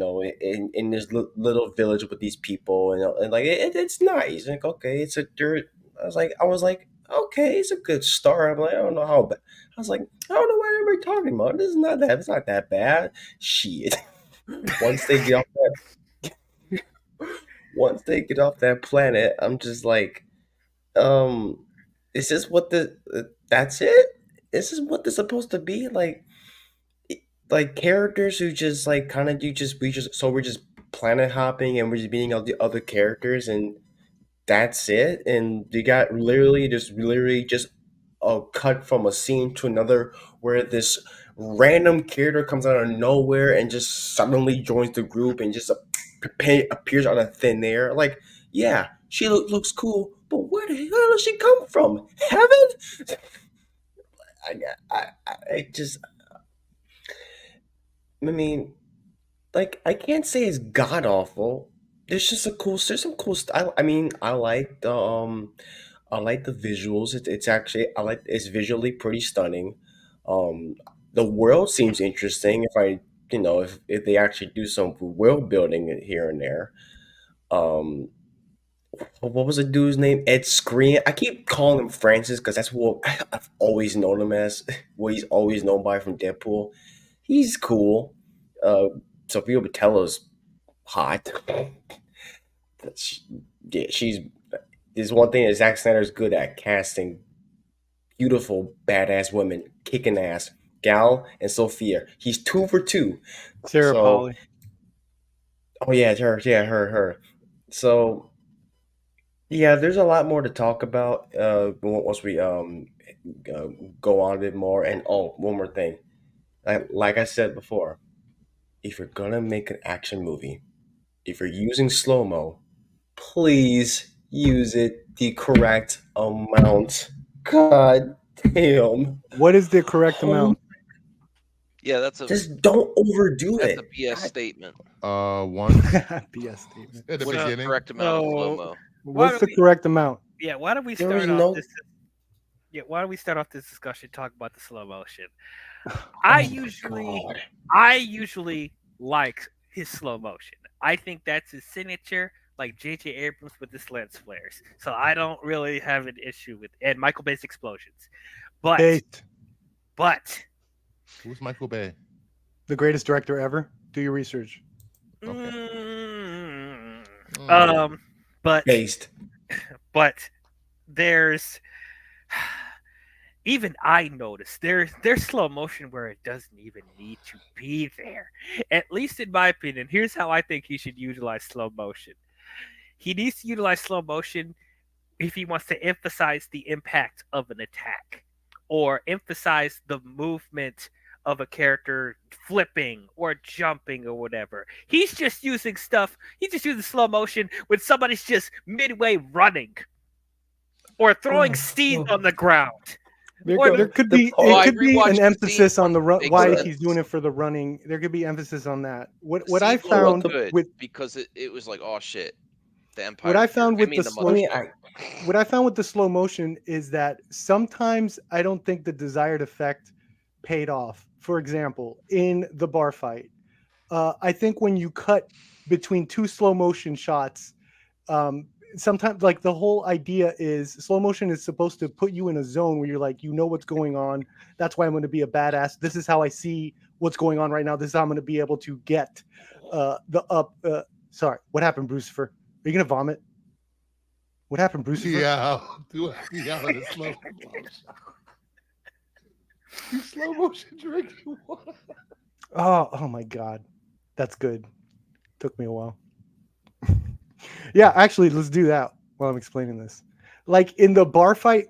this little village with these people, and like it's nice. Like okay, it's a dirt. I was like, okay, it's a good start. I'm like, I don't know how bad. I was like, I don't know what everybody talking about. This is not that. It's not that bad. Shit. Once they get off once they get off that planet, I'm just like, is this what that's it? Is this what they're supposed to be? Like characters who just like kind of do just we're just planet hopping and we're just beating out the other characters and that's it. And you got literally just a cut from a scene to another where this random character comes out of nowhere and just suddenly joins the group and just appears out of thin air. Like, yeah, she looks cool, but where the hell does she come from? Heaven? I just, I mean, like, I can't say it's god awful. There's some cool stuff. I mean, I like the visuals. It's actually it's visually pretty stunning. Um, the world seems interesting. If they actually do some world building here and there. Um, what was the dude's name? Ed Screen. I keep calling him Francis because that's what I've always known him as. What he's always known by from Deadpool. He's cool. Sophia Boutell's hot. That's, yeah, she's. There's one thing that Zack Snyder's good at casting beautiful, badass women, kicking ass. Gal and Sophia. He's 2 for 2. Sarah So- Polly. Oh yeah, it's her. Yeah, her. So yeah, there's a lot more to talk about once we go on a bit more. And oh, one more thing. Like I said before, if you're gonna make an action movie, if you're using slow mo, please use it the correct amount. God damn. What is the correct amount? Yeah, that's a Just don't overdo that's it. a BS God, statement. Once BS statement. at the What's the beginning. correct amount of So- slow mo? Why What's do the we- correct amount? Yeah, why don't we There start was off no- this? Yeah, why don't we start off this discussion talking about the slow motion? I usually like his slow motion. I think that's his signature, like J.J. Abrams with his lens flares. So I don't really have an issue with and Michael Bay's explosions. But Based. Who's Michael Bay? The greatest director ever. Do your research. Okay. But based. there's even I noticed there's slow motion where it doesn't even need to be there. At least in my opinion, here's how I think he should utilize slow motion. He needs to utilize slow motion if he wants to emphasize the impact of an attack or emphasize the movement of a character flipping or jumping or whatever. He's just using slow motion when somebody's just midway running or throwing seeds on the ground. There could be Oh, I it could be rewatched an the emphasis scene on the once. Makes why sense. he's doing it for the running. There could be emphasis on that. What The I scene found was good with because it was like, oh shit, the Empire. what I found with the the slow mothership. what I found with the slow motion is that sometimes I don't think the desired effect paid off. For example, in the bar fight, I think when you cut between two slow motion shots, sometimes like the whole idea is slow motion is supposed to put you in a zone where you're like, you know what's going on. That's why I'm going to be a badass. This is how I see what's going on right now. This is how I'm going to be able to get the up. Sorry, what happened, Brucifer? Are you going to vomit? What happened, Brucifer? Yeah, do it. Yeah, the slow motion. You slow motion drinking water. Oh my God, that's good. Took me a while. Yeah, actually, let's do that while I'm explaining this. Like in the bar fight,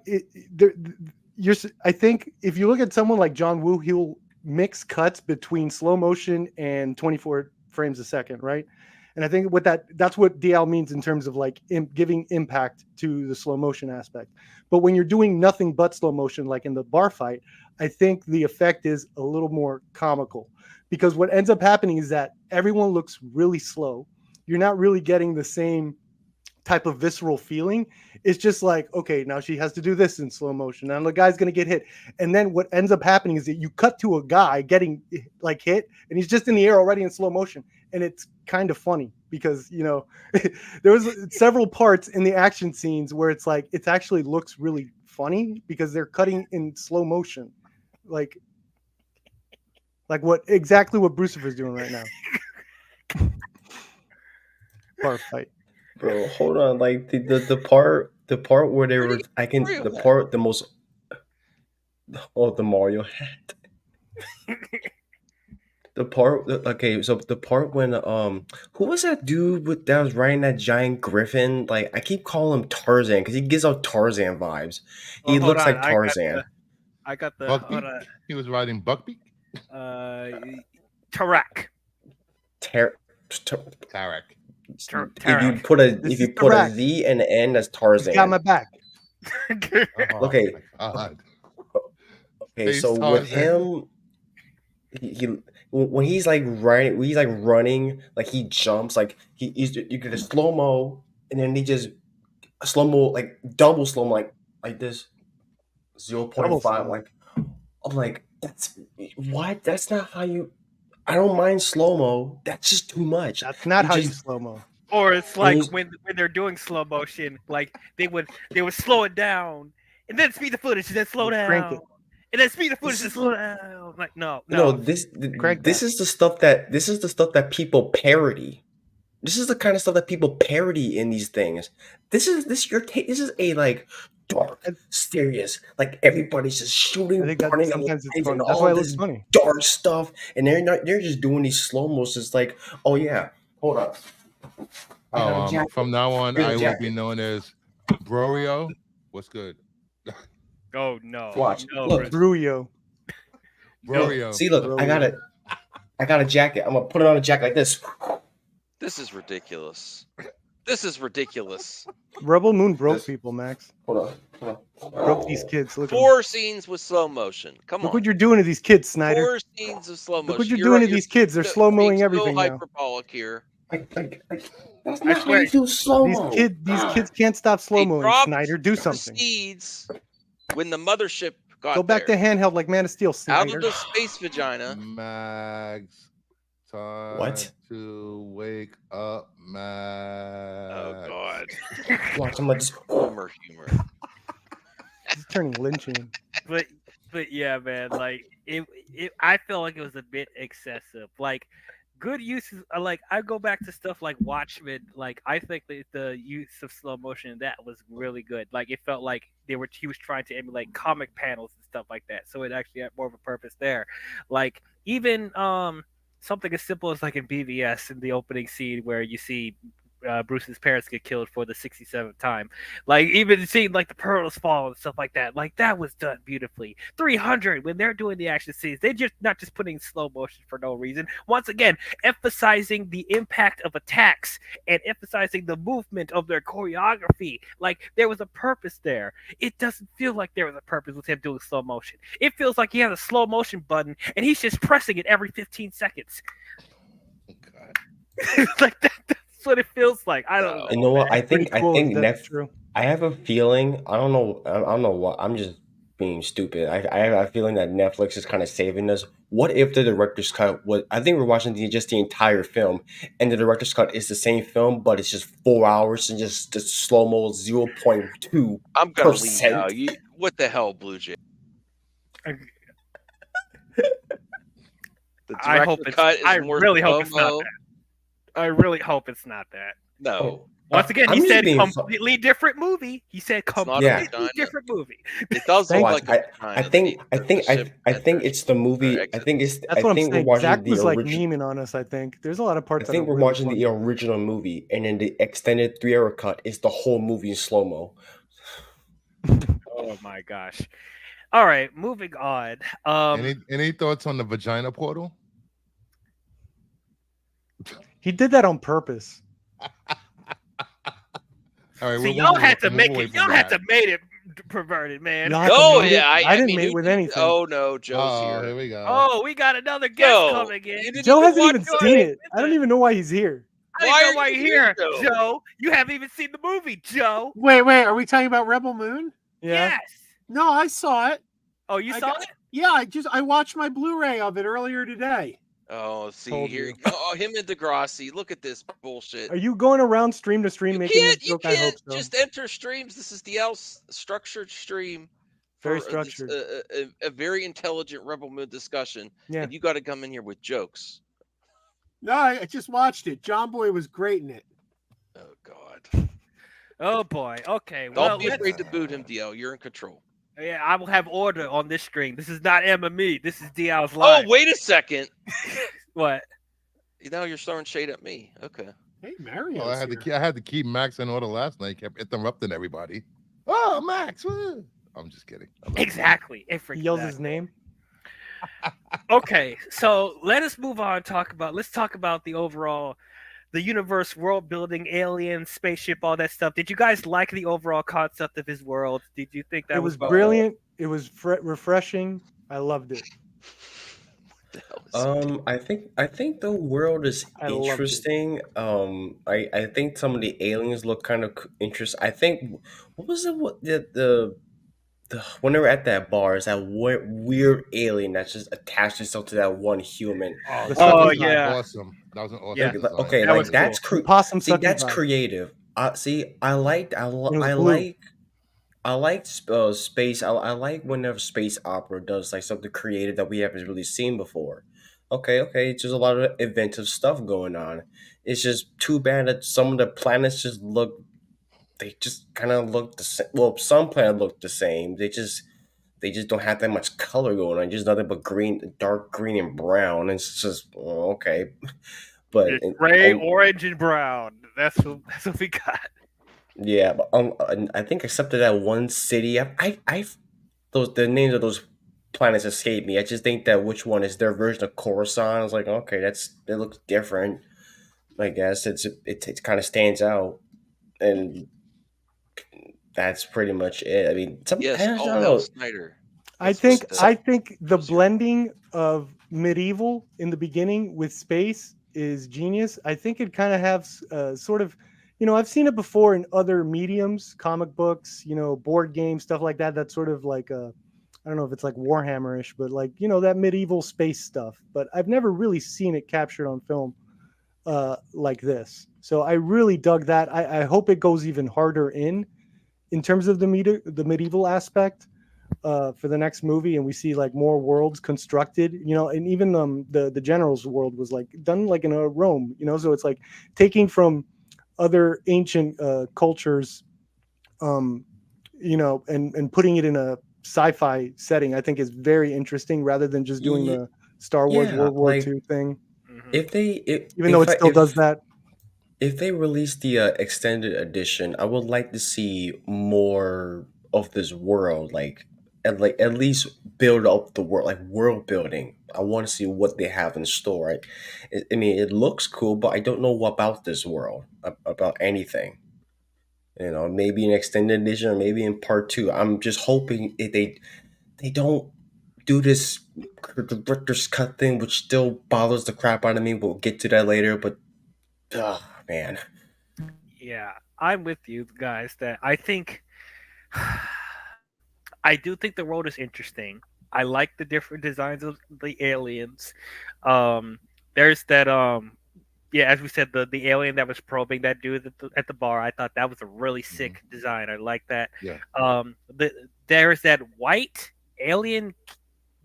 I think if you look at someone like John Woo, he'll mix cuts between slow motion and 24 frames a second, right? And I think that's what DL means in terms of like giving impact to the slow motion aspect. But when you're doing nothing but slow motion, like in the bar fight, I think the effect is a little more comical because what ends up happening is that everyone looks really slow. You're not really getting the same type of visceral feeling. It's just like, okay, now she has to do this in slow motion. Now the guy's going to get hit. And then what ends up happening is that you cut to a guy getting like hit and he's just in the air already in slow motion. And it's kind of funny because, you know, there was several parts in the action scenes where it's like, it actually looks really funny because they're cutting in slow motion. Like exactly what Brucifer's doing right now. Bar fight. Bro, hold on. Like the part where they were, the most, the Mario hat. Okay, so the part when who was that dude that was riding that giant griffin? Like I keep calling him Tarzan because he gives out Tarzan vibes. He Hold looks on, like Tarzan. I got the Buckbeak? He was riding Buckbeak? Tarak. Tarek. If you put a Z and an N, that's Tarzan. He's got my back. Oh, Okay. my God. Okay, Face so with Tarzan. him, he when he's like running, like he jumps, like you get a slow mo, and then he just slow mo, like double slow mo, like this 0.5, like I'm like, that's what? That's not how you. I don't mind slow mo. That's just too much. That's not how you slow mo. Or it's like when they're doing slow motion, like they would slow it down and then speed the footage and then slow down. And then speed the footage and slow down. Like no. This is the stuff that people parody. This is the kind of stuff that people parody in these things. This is a like dark, serious, like everybody's just shooting, burning, sometimes it's funny. and That's all why it this looks funny. dark stuff, and they're just doing these slow mo's. It's like, oh yeah, hold up. From now on, I will be known as Brorio. What's good? Oh no! Watch, no, look, Bruyo. Brorio. See, look, I got a jacket. I'm gonna put it on a jacket like this. This is ridiculous. This is ridiculous. Rebel Moon broke people, Max. Hold on. Broke these kids. Look 4 scenes with slow motion. Come on. Look what you're doing to these kids, Snyder. 4 scenes of slow motion. Look what you're doing to these kids. They're slow moing everything so now. hyperbolic here. That's not how you do slow mo. These kids can't stop slow moing. Snyder, do something. Seeds when the mothership got Go back to handheld like Man of Steel, Snyder. out of the space vagina. Mags. Time What? to wake up, Mags. Oh God. Watch him like this. Humor. He's turning lynching. But yeah, man, like it I felt like it was a bit excessive. Like good uses, like I go back to stuff like Watchmen. Like I think that the use of slow motion in that was really good. Like it felt like he was trying to emulate comic panels and stuff like that. So it actually had more of a purpose there. Like even something as simple as like in BVS in the opening scene where you see Bruce's parents get killed for the 67th time. Like even seeing like the pearls fall and stuff like that. Like that was done beautifully. 300 when they're doing the action scenes, they're just not just putting slow motion for no reason. Once again, emphasizing the impact of attacks and emphasizing the movement of their choreography. Like there was a purpose there. It doesn't feel like there was a purpose with him doing slow motion. It feels like he has a slow motion button and he's just pressing it every 15 seconds. God. Like that's what it feels like. I don't know. You know what? I Pretty think cool if that's Netflix. true. I have a feeling. I don't know. I don't know what. I'm just being stupid. I have a feeling that Netflix is kind of saving us. What if the director's cut was? I think we're watching just the entire film, and the director's cut is the same film, but it's just 4 hours and just the slow mo 0.2%. I'm gonna leave now. What the hell, Blue Jay? The I hope director it's. cut is I more really hope it's not slow-mo. that. I really hope it's not that. No, Once again, I'm he just said being fu- completely different movie. He said not a completely vagina. different movie. it does look Thank- like I think it's the movie. I think it's. That's I what I'm think we're saying. watching Zach the was like original. memeing on us. I think there's a lot of I parts. think that are we're really watching funny. the original movie, and then the extended 3 hour cut is the whole movie in slow mo. Oh my gosh! All right, moving on. Any thoughts on the vagina portal? He did that on purpose. All right, See, we'll y'all move had away- to move make away it. from Y'all had that. to made it perverted, man. Y'all had to Oh mate yeah, it. I didn't mean, mate who with did- anything. Oh no, Joe's Oh, here. here we go. Oh, we got another guest Joe, coming in. you didn't Joe even hasn't watch even it. seen it. I don't even know why he's here. I don't Why even are know why you you're here, here, Joe? Joe. You haven't even seen the movie, Joe. Wait, are we talking about Rebel Moon? Yeah. Yes. No, I saw it. Oh, you I saw got- it? Yeah, I watched my Blu-ray of it earlier today. Oh, see Told here. you. Oh, him and Degrassi. Look at this bullshit. Are you going around stream to stream You making this can't. You joke? I hope can't so. just enter streams. This is the structured stream. Very for structured. a very intelligent Rebel Moon discussion, Yeah. and you got to come in here with jokes. No, I just watched it. John Boy was great in it. Oh God! Oh boy. Okay. Don't Well, be afraid to boot him, DL. You're in control. yeah, I will have order on this stream. This is not MME. This is DL's Oh, live. wait a second. What? Now you're throwing shade at me. Okay. Hey, Mario. Well, I had to keep Max in order last night. He kept interrupting everybody. Oh, Max! Woo. I'm just kidding. I love you. Exactly. He yells his name. Okay, so let us move on. Let's talk about the overall, the universe, world building, aliens, spaceship, all that stuff. Did you guys like the overall concept of his world? Did you think that It was fun? brilliant. It was refreshing. I loved it. I think the world is I loved it. interesting. I think some of the aliens look kind of interesting. I think what was it? What the when they were at that bar, is that weird alien that's just attached itself to that one human. Oh, The that sucky was yeah. awesome. That was an awesome Yeah. design. Okay, That like was that's The possum sucky that's vibe. creative. See, I like blue. space. I like whenever space opera does like something creative that we haven't really seen before. Okay, it's just a lot of inventive stuff going on. It's just too bad that some of the planets just look. They just kind of look the same. Well, some planets look the same. They just don't have that much color going on. Just nothing but green, dark green, and brown. It's just okay, but It's gray, orange, and brown. That's what we got. yeah, but I think except for that one city, the names of those planets escape me. I just think that which one is their version of Coruscant. I was like, okay, it looks different. I guess it kind of stands out, and that's pretty much it. I mean, Yes. I Oh don't hell, know. Snyder. I That's think what I think the was your- blending of medieval in the beginning with space is genius. I think it kind of has sort of, I've seen it before in other mediums, comic books, board games, stuff like that. That's sort of like I don't know if it's like Warhammerish, but like that medieval space stuff. But I've never really seen it captured on film like this. So I really dug that. I hope it goes even harder in terms of the medieval aspect for the next movie, and we see like more worlds constructed, and even the general's world was like done like in a Rome, so it's like taking from other ancient cultures, and putting it in a sci-fi setting. I think is very interesting rather than just doing the Star Wars Yeah, World War like, II thing, Mhm. If they, even though it still does that. If they release the extended edition, I would like to see more of this world, like at least build up the world, like world building. I want to see what they have in store. I mean, it looks cool, but I don't know about this world, about anything. Maybe an extended edition, or maybe in part two. I'm just hoping they don't do this director's cut thing, which still bothers the crap out of me. We'll get to that later, but man. Yeah, I'm with you guys that I think I do think the world is interesting. I like the different designs of the aliens. There's that yeah, as we said, the alien that was probing that dude at the bar. I thought that was a really Mhm. sick design. I like that. Yeah. There's that white alien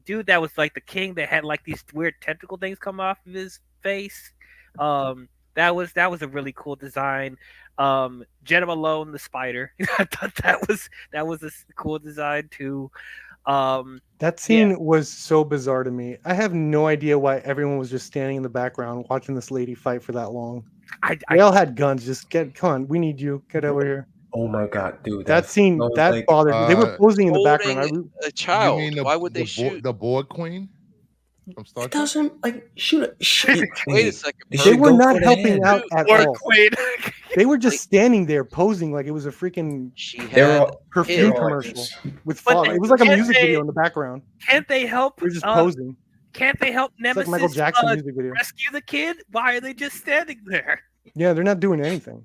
dude that was like the king that had like these weird tentacle things come off of his face. That was a really cool design. Jenna Malone, the spider. I thought that was a cool design too. That Yeah, scene was so bizarre to me. I have no idea why everyone was just standing in the background watching this lady fight for that long. They I all had guns. Just come on, we need you. Get over here. Oh my god, dude, That scene was that like, bothered me. They were posing in the background. Holding a You child. mean Why would they the shoot? the board queen from Star it Trek? doesn't like shoot. Wait a second. They They should were go not for the helping head. out Dude, at or all. Quaid. They were just Like- standing there posing like it was a freaking She They're had all perfume they're all like commercial this. with But fog. they- It was like a can't music they- video in the background. Can't they help? They were just posing. Can't they help It's like Nemesis Michael Jackson music video. rescue the kid? Why are they just standing there? Yeah, they're not doing anything.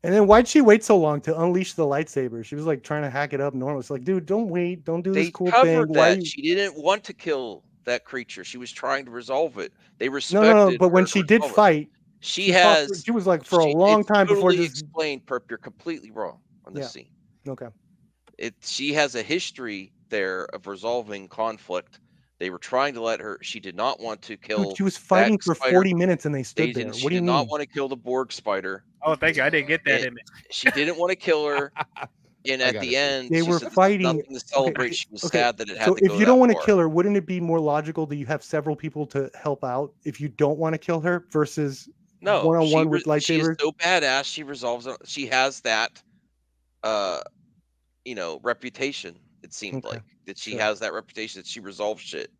And then why'd she wait so long to unleash the lightsaber? She was like trying to hack it up normal. It's like, dude, don't wait. Don't do this They cool covered thing. Why? that. She didn't want to kill that creature. She was trying to resolve it. They No, respected. no, no. But when her she did resolve it. fight, she fought has. she was like for a long it's time before totally just. explained. Perp, you're completely wrong on this scene. Okay. She has a history there of resolving conflict. They were trying to let her. She did not want to kill. Dude, she was fighting that for spider. 40 minutes and they They stood there. didn't. She What do you did mean? not want to kill the Borg spider. Oh, thank you. I didn't get that It- in it. She didn't want to kill her. And I at got the it. end, They she were said, "This is fighting. nothing to celebrate." She was okay, sad that it had So to if go you that don't want to far. kill her, wouldn't it be more logical that you have several people to help out if you don't want to kill her versus No, one-on-one with she is lightsabers? so badass. She resolves. She has that, uh, reputation. It seemed Okay, like that she sure. has that reputation that she resolves shit.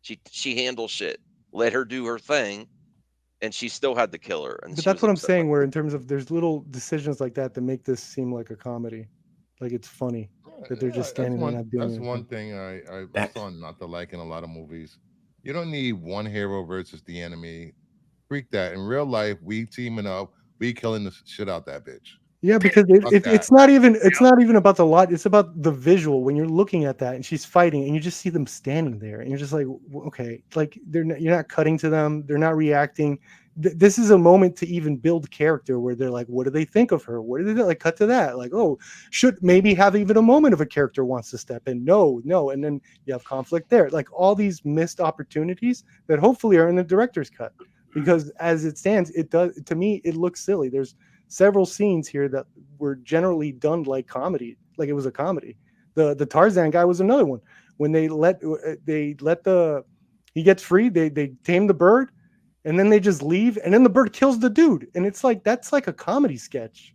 She handles shit. Let her do her thing, and she still had to kill her. And But she that's was what I'm upset saying. about Where in terms of there's little decisions like that make this seem like a comedy, like it's funny that they're just standing there not doing That's anything. one thing I That- saw not to like in a lot of movies. You don't need one hero versus the enemy. Freak that. In real life, we teaming up, we killing the shit out that bitch. Yeah, because Fuck it's not even about the lot. It's about the visual. When you're looking at that and she's fighting, and you just see them standing there, and you're just like, okay, like you're not cutting to them. They're not reacting. This is a moment to even build character where they're like, what do they think of her? What do they like? Cut to that. Like, oh, should maybe have even a moment of a character wants to step in. No, and then you have conflict there. Like all these missed opportunities that hopefully are in the director's cut. Because as it stands, it does to me, it looks silly. There's several scenes here that were generally done like comedy, like it was a comedy. The Tarzan guy was another one. When they let the he gets free, they tame the bird, and then they just leave, and then the bird kills the dude, and it's like that's like a comedy sketch,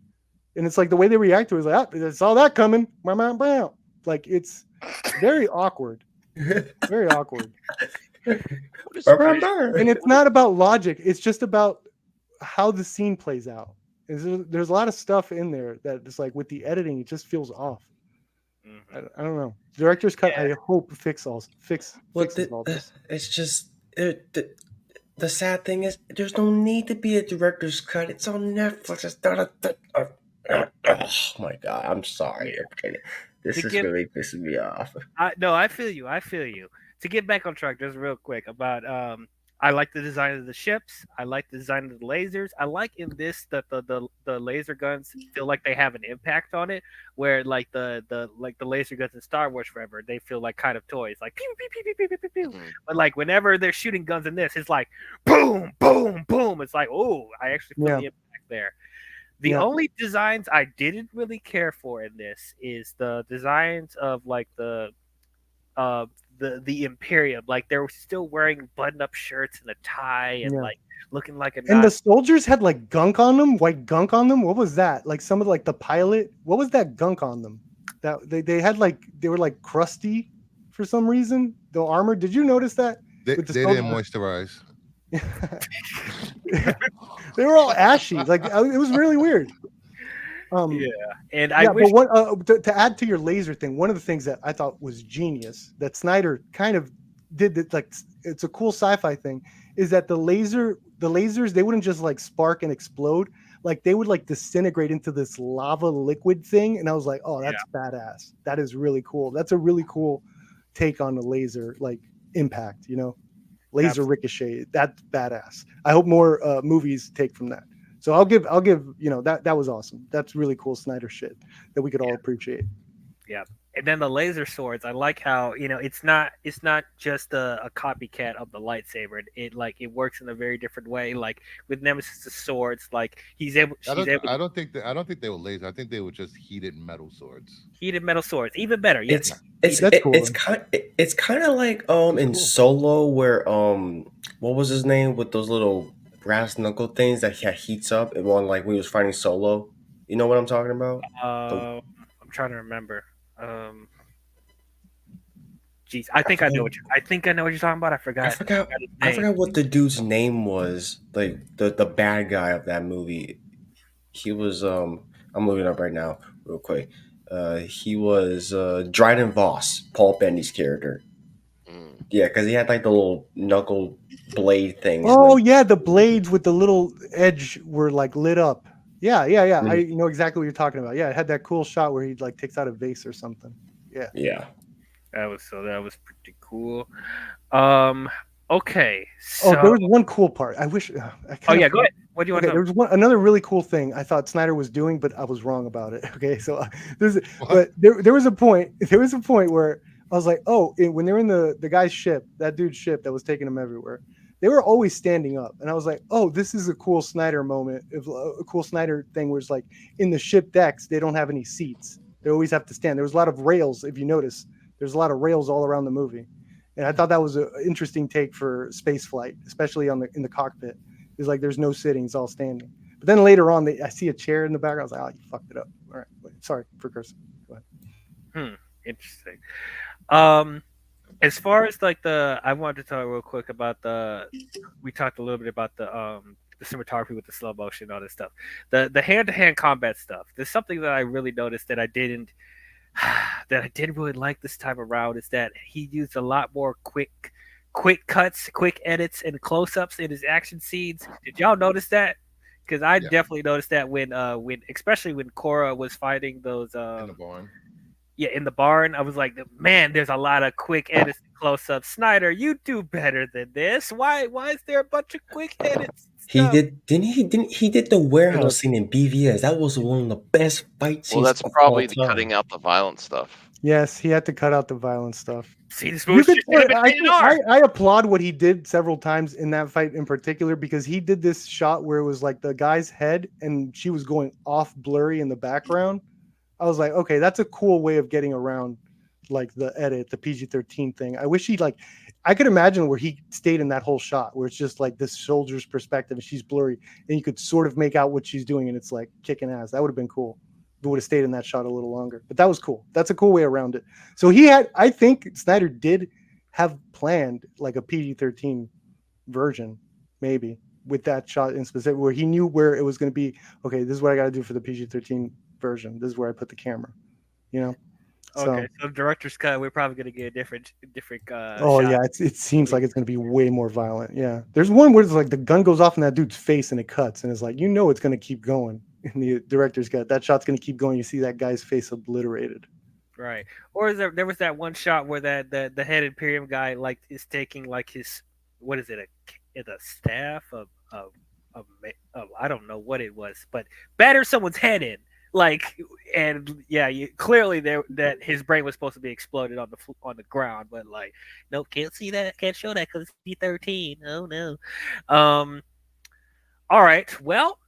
and it's like the way they react to it is like, I saw that coming, like it's very awkward, very awkward. What is And it's not about logic. It's just about how the scene plays out. There's a lot of stuff in there that it's like with the editing, it just feels off. I don't know. Director's cut, I hope fixes all this. It's just the sad thing is there's no need to be a director's cut. It's on Netflix. It's not oh my god, I'm sorry. This is really pissing me off. I feel you. To get back on track, just real quick about I like the design of the ships. I like the design of the lasers. I like in this that the laser guns feel like they have an impact on it, where like the laser guns in Star Wars Forever, they feel like kind of toys, like pew pew pew pew pew pew pew pew. But like whenever they're shooting guns in this, it's like boom boom boom. It's like, oh, I actually feel the impact there. The only designs I didn't really care for in this is the designs of like the the Imperium. Like they were still wearing button up shirts and a tie and Yeah. like looking like a And the Nazi. soldiers had like gunk on them, white gunk on them. What was that? Like some of like the pilot, what was that gunk on them? That they had like they were like crusty for some reason. The armor. Did you notice that They, with the they didn't moisturize. they were all ashy. Like it was really weird. Yeah, and I Yeah, wish but what to add to your laser thing, one of the things that I thought was genius that Snyder kind of did that, like it's a cool sci-fi thing, is that the lasers they wouldn't just like spark and explode, like they would like disintegrate into this lava liquid thing, and I was like, oh, that's badass. That is really cool. That's a really cool take on the laser like impact. Laser ricochet. That's badass. I hope more movies take from that. So I'll give that was awesome. That's really cool Snyder shit that we could all appreciate. Yeah. And then the laser swords, I like how it's not just a copycat of the lightsaber. It works in a very different way. Like with Nemesis' swords, like she's able I don't think they were laser. I think they were just heated metal swords. heated metal swords, even better. Yes, That's cool. It's kind of like in Solo where what was his name with those little brass knuckle things that heats up and one like when he was fighting Solo. You know what I'm talking about? I'm trying to remember. Jeez, I think I know what you're talking about. I forgot. I forgot what the dude's name was. Like the bad guy of that movie. He was I'm looking it up right now real quick. He was Dryden Voss, Paul Bendy's character. Yeah, because he had like the little knuckle blade things. Oh yeah, the blades with the little edge were like lit up. Yeah. I know exactly what you're talking about. Yeah, it had that cool shot where he like takes out a vase or something. Yeah. Yeah. That was pretty cool. Okay. Oh, So there was one cool part. I wish. go ahead. What do you want Okay, to there was another really cool thing I thought Snyder was doing, but I was wrong about it. Okay, so there was a point. There was a point where I was like, oh, when they were in the guy's ship, that dude's ship that was taking them everywhere, they were always standing up, and I was like, oh, this is a cool Snyder moment, a cool Snyder thing, where it's like in the ship decks they don't have any seats; they always have to stand. There was a lot of rails, if you notice. There's a lot of rails all around the movie, and I thought that was an interesting take for space flight, especially in the cockpit. It's like there's no sitting, it's all standing. But then later on, I see a chair in the background. I was like, oh, you fucked it up. All right, sorry for cursing. Go ahead. Interesting. As far as like I wanted to talk real quick about we talked a little bit about the cinematography with the slow motion, all this stuff. The hand to hand combat stuff. There's something that I really noticed that I didn't really like this time around, is that he used a lot more quick cuts, quick edits, and close ups in his action scenes. Did y'all notice that? Because I definitely noticed that when especially when Korra was fighting those in the barn. Yeah, in the barn. I was like, man, there's a lot of quick edits and close ups. Snyder, you do better than this. Why is there a bunch of quick edits? He did the warehouse scene in BVS. That was one of the best fight scenes. Well, that's probably cutting out the violent stuff. Yes, he had to cut out the violent stuff. See, this movie I applaud what he did several times in that fight in particular, because he did this shot where it was like the guy's head and she was going off blurry in the background. I was like, okay, that's a cool way of getting around like the edit, the PG-13 thing. I wish I could imagine where he stayed in that whole shot where it's just like this soldier's perspective and she's blurry and you could sort of make out what she's doing and it's like kicking ass. That would have been cool. It would have stayed in that shot a little longer, but that was cool. That's a cool way around it. So I think Snyder did have planned like a PG-13 version, maybe with that shot in specific, where he knew where it was going to be. Okay, this is what I got to do for the PG-13 version. This is where I put the camera, Okay, so director's cut, we're probably going to get a different oh shot. yeah, it seems like it's going to be way more violent. Yeah, there's one where it's like the gun goes off in that dude's face and it cuts, and it's like it's going to keep going. In the director's cut, that shot's going to keep going. You see that guy's face obliterated. Right. Or there was that one shot where the head Imperium guy like is taking like his, what is it, a staff of I don't know what it was, but batter someone's head in. Like, and yeah, clearly that his brain was supposed to be exploded on the ground, but like, nope, can't see that, can't show that because it's P-13. Oh no. All right, well,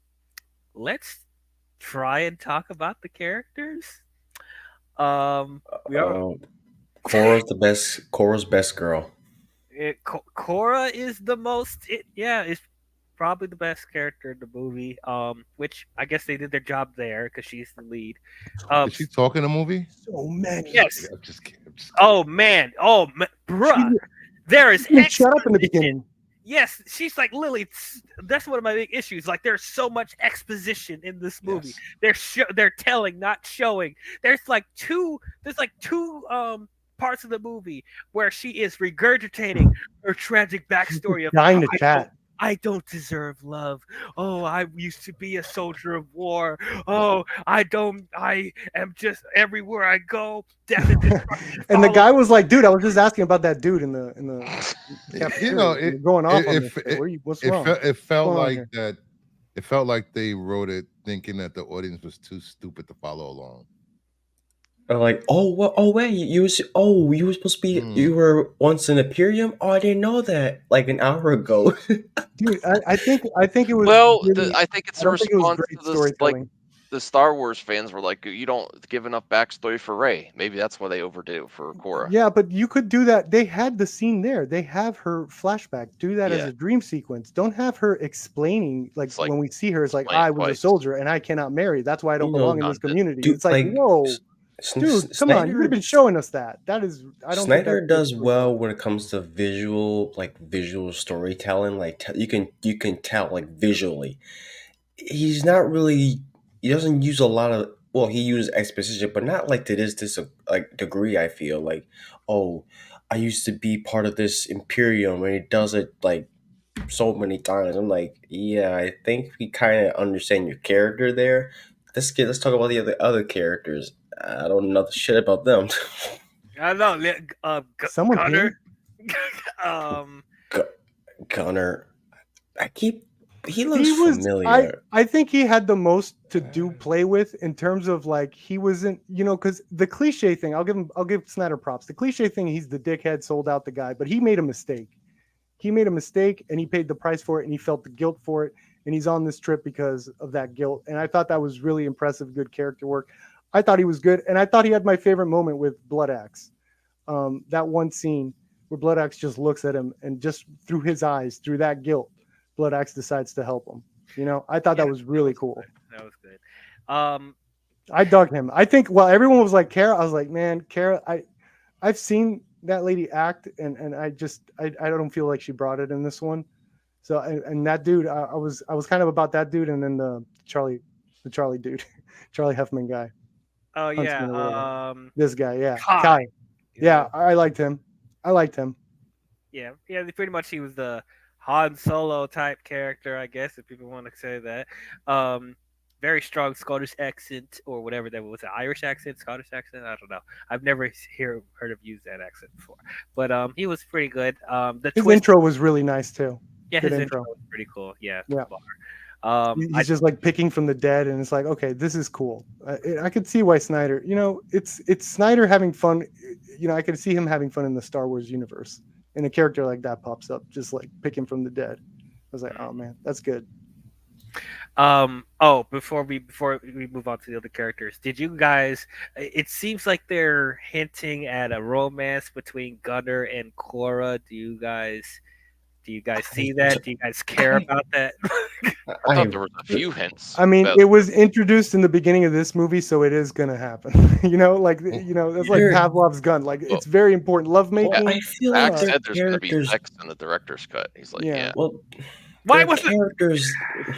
let's try and talk about the characters. We are Korra's best girl. Korra is the most. Is probably the best character in the movie. Which I guess they did their job there because she's the lead. Did she talk in the movie? So many. Yes. I'm just kidding. Oh man. Bruh. She There is didn't shut up in the exposition. beginning. Yes, she's like Lily. That's one of my big issues. Like, there's so much exposition in this movie. Yes. They're telling, not showing. There's like two parts of the movie where she is regurgitating her tragic backstory of Dying to chat. I don't deserve love. Oh, I used to be a soldier of war. Oh, I am just everywhere I go. Death and destruction. And the follow guy was like, "Dude, I was just asking about that dude in the cafeteria. You're going off on this shit. What's wrong?" It felt What's going on like here? that. It felt like they wrote it thinking that the audience was too stupid to follow along. Or like, oh wait, you were supposed to be, you were once in Imperium. Oh, I didn't know that. Like an hour ago. Dude, I think it was. Well, really, I think it's I a don't think it was response great to this. storytelling. Like, the Star Wars fans were like, "You don't give enough backstory for Rey." Maybe that's why they overdo for Korra. Yeah, but you could do that. They had the scene there. They have her flashback. Do that as Yeah. a dream sequence. Don't have her explaining like It's like when we see her. It's like explain I was a twice. soldier and I cannot marry. That's why I don't You know, belong in this Done. community. Dude, It's like, like, whoa, dude, come on! You would have been Snyder- showing us that. That is, I don't. think Snyder that's does good. well when it comes to visual storytelling. Like you can tell like visually. He's not really. He doesn't use a lot of. Well, he uses exposition, but not like to this like degree. I feel like, oh, I used to be part of this Imperium, and he does it like so many times. I'm like, yeah, I think we kind of understand your character there. Let's talk about the other characters. I don't know shit about them. I don't know. Someone Gunner. Gunner, he looks He was. familiar. I think he had the most to do play with in terms of like he wasn't, because the cliche thing. I'll give Snyder props. The cliche thing. He's the dickhead, sold out the guy, but he made a mistake. He made a mistake and he paid the price for it and he felt the guilt for it. And he's on this trip because of that guilt. And I thought that was really impressive, good character work. I thought he was good. And I thought he had my favorite moment with Blood Axe. That one scene where Blood Axe just looks at him and just through his eyes, through that guilt, Blood Axe decides to help him. I thought that was really cool. That was good. I dug him. I think, everyone was like, Kara. I was like, man, Kara, I've seen that lady act and I don't feel like she brought it in this one. So and that dude, I was kind of about that dude, and then the Charlie dude, Charlie Huffman guy. Oh Huntsman or yeah. whatever. This guy, yeah, Kai. Kai. Yeah, I liked him. Yeah. Pretty much he was the Han Solo type character, I guess, if people want to say that. Very strong Scottish accent or whatever that was, an Irish accent, Scottish accent. I don't know. I've never heard of use that accent before, but he was pretty good. His intro was really nice too. Yeah, good his intro was pretty cool. Yeah. He's just like picking from the dead, and it's like, okay, this is cool. I could see why Snyder. It's Snyder having fun. I could see him having fun in the Star Wars universe, and a character like that pops up, just like picking from the dead. I was like, oh man, that's good. Before we move on to the other characters, did you guys? It seems like they're hinting at a romance between Gunner and Korra. Do you guys see that? Do you guys care about that? I thought there was a few hints. I mean, about- it was introduced in the beginning of this movie, so it is gonna happen. That's like Pavlov's gun. Like it's very important. Lovemaking. I feel Zach like said there's going to be characters. sex in the director's cut. He's like, yeah. Well, Why their was it? characters?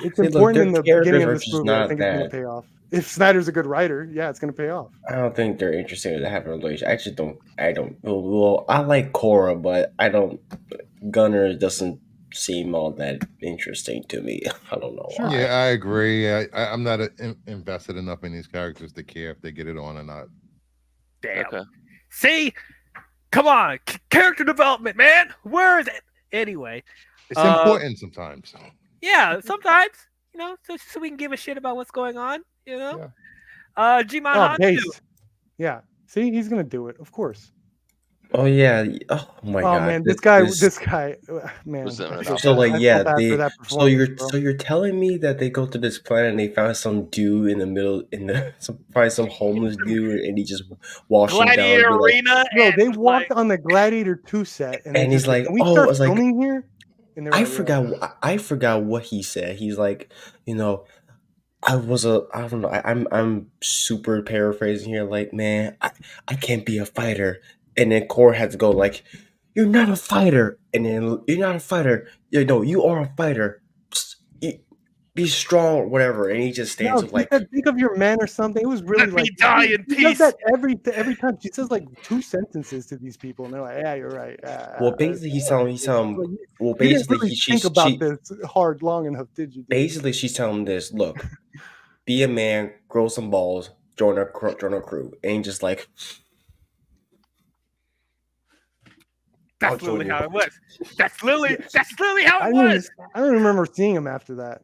It's important in the beginning of are this just movie. I not think it's gonna that. pay off. If Snyder's a good writer, yeah, it's gonna pay off. I don't think they're interested in having a relationship. I just don't. I don't. Well, I like Korra, but I don't. Gunner doesn't seem all that interesting to me. I don't know why. Yeah, I agree. I'm not invested enough in these characters to care if they get it on or not. Damn. Okay. See, come on, character development, man. Where is it? Anyway, It's important sometimes. yeah, sometimes so we can give a shit about what's going on. Gman Oh, Hansu. Base. Yeah. See, he's gonna do it, of course. Oh yeah. Oh my Oh god. man, this guy, man. Was that I an feel So bad. like I yeah, feel bad for they that so you're performance, bro. so you're telling me that they go to this planet and they found some dude in the middle find some homeless dude and he just wash him down and Gladiator be like Arena, Bro, they and walked on the Gladiator 2 set, and they and he's just like, like, "Can we oh, start it's like filming here?" And they're like, "Yeah." I forgot what he said. He's like, you know, I don't know, I'm super paraphrasing here, like, man, I can't be a fighter. And then Core had to go like, you're not a fighter. And then you're not a fighter. You know, you are a fighter. Be strong or whatever. And he just stands No, up he like, said, "Think of your men" or something. It was really let me like die in he does peace. that every time. She says like 2 sentences to these people, and they're like, "Yeah, you're right." well, basically he's telling Like, well, you didn't basically really think about this hard long enough, did you? Dude? basically she's telling him this, look, be a man, grow some balls, join our crew. And just like, I'll That's join literally you. how it was. That's literally how I it don't even, was. I don't remember seeing him after that.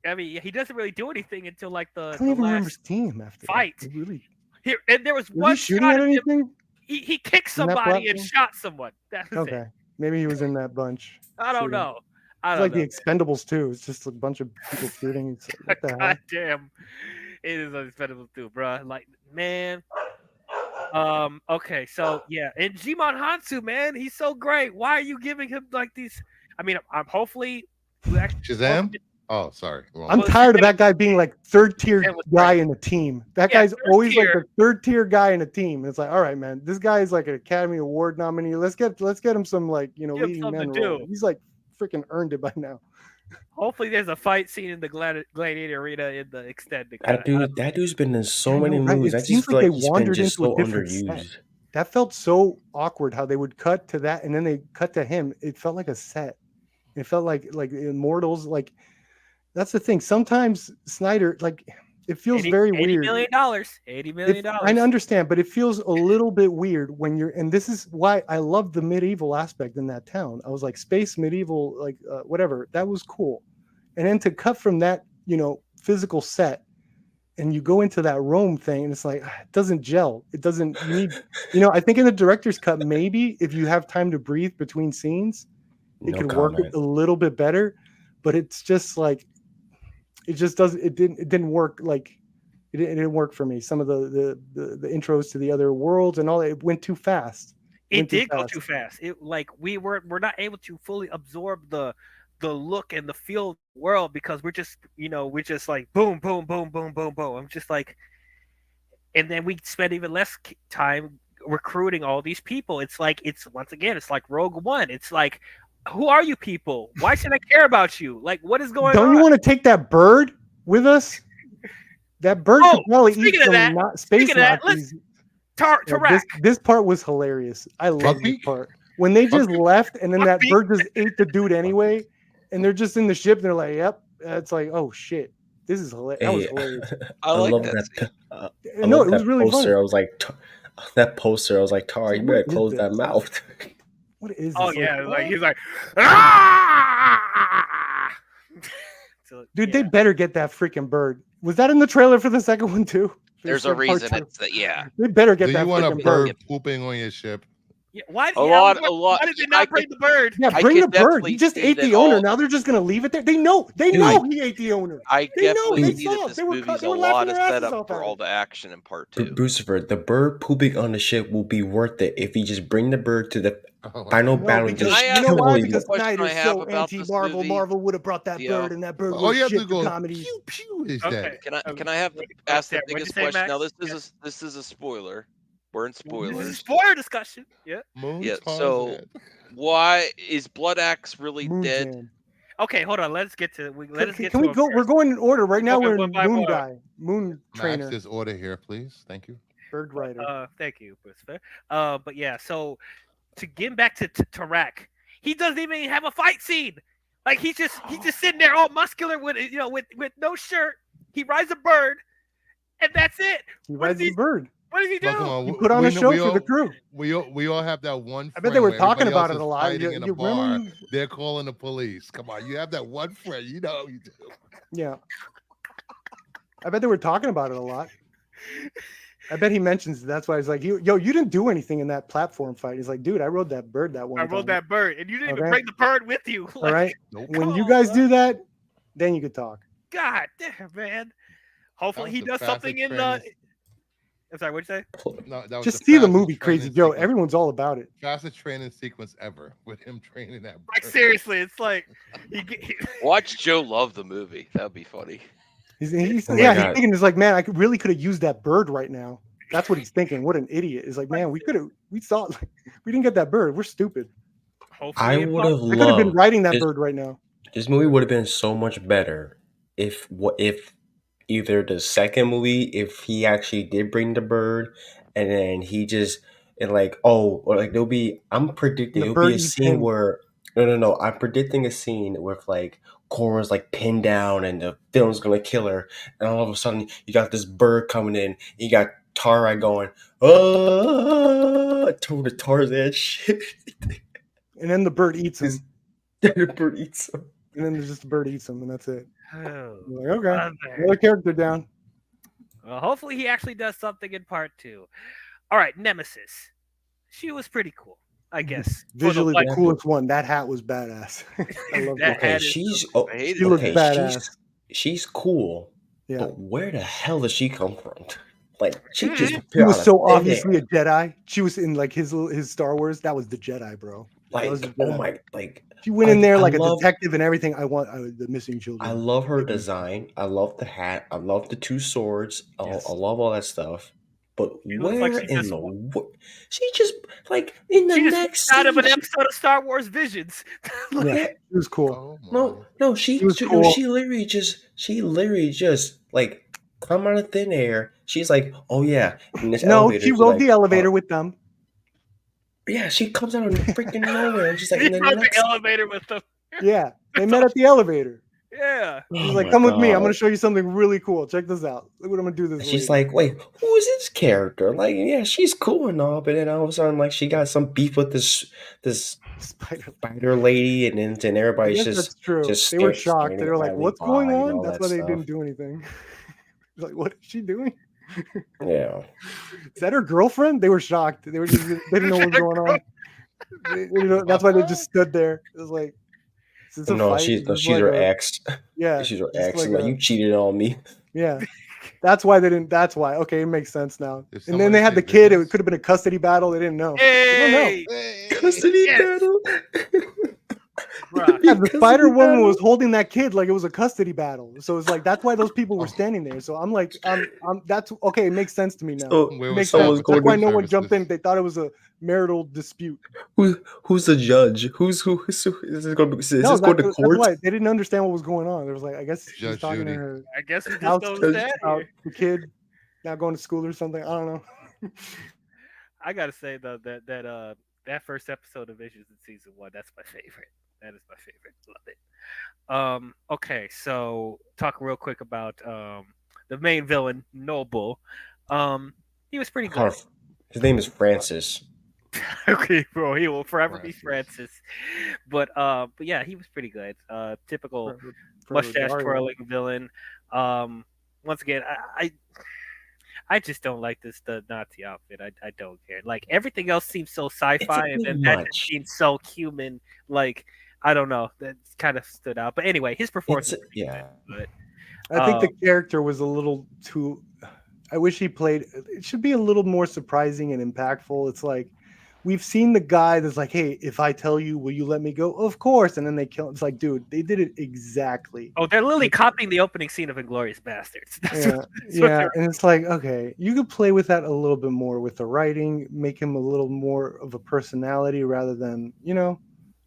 I mean, he doesn't really do anything until like I the don't even remember last seeing him after fight. that. Really? Here, and there was Was one he shooting shot at of him. anything? He kicked In that somebody and platform? shot someone. That was Okay, it. maybe he was in that bunch. I don't shooting. know. I It's don't like know. the Expendables too. It's just a bunch of people shooting. It's like, what the hell? God damn, it is unexpectable too, bro. Like, man. Okay, so yeah, and Jimon Hansu, man, he's so great. Why are you giving him like these? I mean, I'm hopefully we actually Shazam? Oh, sorry. Wrong. I'm Well, tired of Shazam- that guy being like third tier Shazam was guy great. in a team. That Yeah, guy's third always like tier. the third tier guy in a team. And it's like, all right, man, this guy is like an Academy Award nominee. Let's get him some like Give him leading something men to role. do. He's like freaking earned it by now. Hopefully, there's a fight scene in the Gladiator Arena in the extended cut. That dude's been in so I many know, right? movies. It I just seems feel like they like he's been wandered just into a so different set. underused. That felt so awkward how they would cut to that and then they cut to him. It felt like a set. It felt like Immortals. Like that's the thing. Sometimes Snyder, like, it feels very weird. $80 million. $80 million. I understand, but it feels a little bit weird when you're, and this is why I love the medieval aspect in that town. I was like, space, medieval, like whatever. That was cool. And then to cut from that, physical set, and you go into that Rome thing, and it's like, it doesn't gel. It doesn't, you need, I think in the director's cut, maybe if you have time to breathe between scenes, it No could work comment. a little bit better. But it's just like, it just doesn't, it didn't work. Like, it didn't work for me. Some of the intros to the other worlds and all that, it went too fast. It did go too fast. It like we're not able to fully absorb the look and the feel of the world because we're just like boom, boom, boom, boom, boom, boom. I'm just like, and then we spend even less time recruiting all these people. It's like once again, it's like Rogue One. It's like, who are you people? Why should I care about you? Like, what is going on? Don't you want to take that bird with us? That bird could probably eat some space Nazis. Tarak. This part was hilarious. I love this part. When they just left and then that bird just ate the dude anyway, and they're just in the ship and they're like, yep. It's like, oh shit. This is hilarious. That was hilarious. I love that. No, it was really poster. funny. I was like, that poster. I was like, Tar, you better close that mouth. What is this? Oh yeah, like he's like, ah! So, dude, they better get that freaking bird. Was that in the trailer for the second one too? There's a reason it's that. Yeah, they better get that. Do you want a bird bird pooping on your ship? Yeah, why? A lot. Why did they not bring the bird? Yeah, bring the bird. He just ate the owner. Now they're just gonna leave it there. They know he ate the owner. I definitely see that this movie's a lot of setup for all the action in part 2. Brucifer, the bird pooping on the ship will be worth it if you just bring the bird to the final battle and just kill why? him. Because Snyder's so anti-Marvel. Marvel would have brought that bird, and that bird would have shit the comedy. Pew pew is that? Can I have ask the biggest question? Now this is a spoiler. We're in spoilers. This is spoiler discussion. Yeah. Yeah. So, why is Blood Axe really dead? Okay, hold on. Let's get to. Can we go? We're going in order right now. We're in Moon one. Guy, Moon Trainer. Max this order here, please. Thank you. Bird Rider. Thank you, Christopher. But yeah. So to get back to Tarak, he doesn't even have a fight scene. Like he's just sitting there all muscular with with no shirt. He rides a bird, and that's it. He rides a bird. What does he do? He put on a show for the crew. We all have that one. I bet they were talking about it a lot. In a bar, they're calling the police. Come on, you have that one friend. You know you do. Yeah. I bet they were talking about it a lot. I bet he mentions it. That's why he's like, yo, you didn't do anything in that platform fight. He's like, dude, I rode that bird that one I rode time. that bird, and you didn't even Okay. bring the bird with you. All right. Nope. When come you on, guys bro. do that, then you could talk. God damn, man. Hopefully was he the does something fastest in training- the. I'm sorry, what'd you say? No, that was Just the see the fastest movie Crazy training Joe. sequence- Everyone's all about it. fastest training sequence ever with him training that. Like bird. seriously, it's like Watch Joe love the movie. That'd be funny. He's Oh my he's God. thinking, it's like, man, I really could have used that bird right now. That's what he's thinking. What an idiot! Is like, man, we saw it. We didn't get that bird. We're stupid. hopefully I it would have I could have been loved riding that this, bird right now. this movie would have been so much better if either the second movie, if he actually did bring the bird, and then he just and like, oh, or like there'll be, I'm predicting The it'll bird be a eats scene him. where no, I'm predicting a scene with like Cora's like pinned down and the villain's gonna kill her, and all of a sudden you got this bird coming in, you got Tara going, to the Tarzan shit. And then the bird eats him. The bird eats him. And then just the bird eats him, and that's it. Oh, You're like, okay, brother. another character down. Well, hopefully he actually does something in part 2. All right, Nemesis. She was pretty cool, I guess. for Visually, the white- coolest one. That hat was badass. I love That that. Okay, hat is she's so- I hated She looked that. badass. she's cool, Yeah, but where the hell does she come from? Like she just Mhm. appeared she was out of so thin obviously air. a Jedi. She was in like his Star Wars. That was the Jedi, bro. That was the Like, oh Jedi. my, like She went in there I like a love- detective and everything. I want the missing children. I love her design. I love the hat. I love the two swords. Yes. I love all that stuff. But She looks like where she in just- the she just like in the She just next out of an scene, episode of Star Wars Visions. Yeah, it was cool. Oh my. No, she She was no, cool. she literally just like come out of thin air. She's like, oh yeah, in this No, elevator. she she's rode like, the elevator with them. yeah, she comes out of freaking nowhere. And she's like, He in the rode next. the elevator with them. Yeah, they met at the elevator. Yeah. She's Oh like, my "Come with me. I'm God. gonna show you something really cool. Check this out. Look what I'm gonna do this." And she's lady." like, wait, who is this character? Like, yeah, she's cool and all, but then all of a sudden, like, she got some beef with this Spider. spider lady, and then I everybody's guess that's just true. just They were staring shocked. They were like, idly "What's going by and on?" all That's that why they stuff. didn't do anything. Like, what is she doing? Yeah. Is that her girlfriend? They were shocked. They didn't know what was going on. That's why they just stood there. It was like, is this a No, fight? she's Is this she's like her a- ex. Yeah, She's her just ex. like Like, a- you cheated on me. yeah. That's why they didn't. That's why. Okay, it makes sense now. Did And then they somebody had say the kid. It Visions? could have been a custody battle. They didn't know. They don't know. Hey, Hey. Custody Yes. battle. bruh. Yeah, the Custody spider woman battle. was holding that kid like it was a custody battle. So it's like that's why those people were standing there. So I'm like, that's okay. It makes sense to me now. So Where It was makes someone's sense. going That's why to no one jumped in. services? They thought it was a marital dispute. who's the judge? Who's is this going to is No, this going to that's court? why they didn't understand what was going on. There was like, I guess she was Judge talking Judy. to her I guess we just house don't Judge- stand about here. the kid not going to school or something. I don't know. I gotta say though that first episode of Visions in season 1, that's my favorite. That is my favorite. Love it. Okay, so talk real quick about the main villain, Noble. He was pretty good. His name is Francis. Okay, bro, he will forever be Francis. Francis. But yeah, he was pretty good. Typical For mustache Dario. twirling villain. Once again, I just don't like the Nazi outfit. I don't care. Like everything else seems so sci-fi, and bit then that much. just seems so human. Like I don't know, that kind of stood out. But anyway, his performance. It's was pretty yeah. good, I think the character was a little too. I wish he played. It should be a little more surprising and impactful. It's like we've seen the guy that's like, "Hey, if I tell you, will you let me go?" Of course. And then they kill him. It's like, dude, they did it exactly. oh, they're literally copying the opening scene of *Inglourious Bastards*. That's Yeah, what yeah. they're- And it's like, okay, you could play with that a little bit more with the writing, make him a little more of a personality rather than, I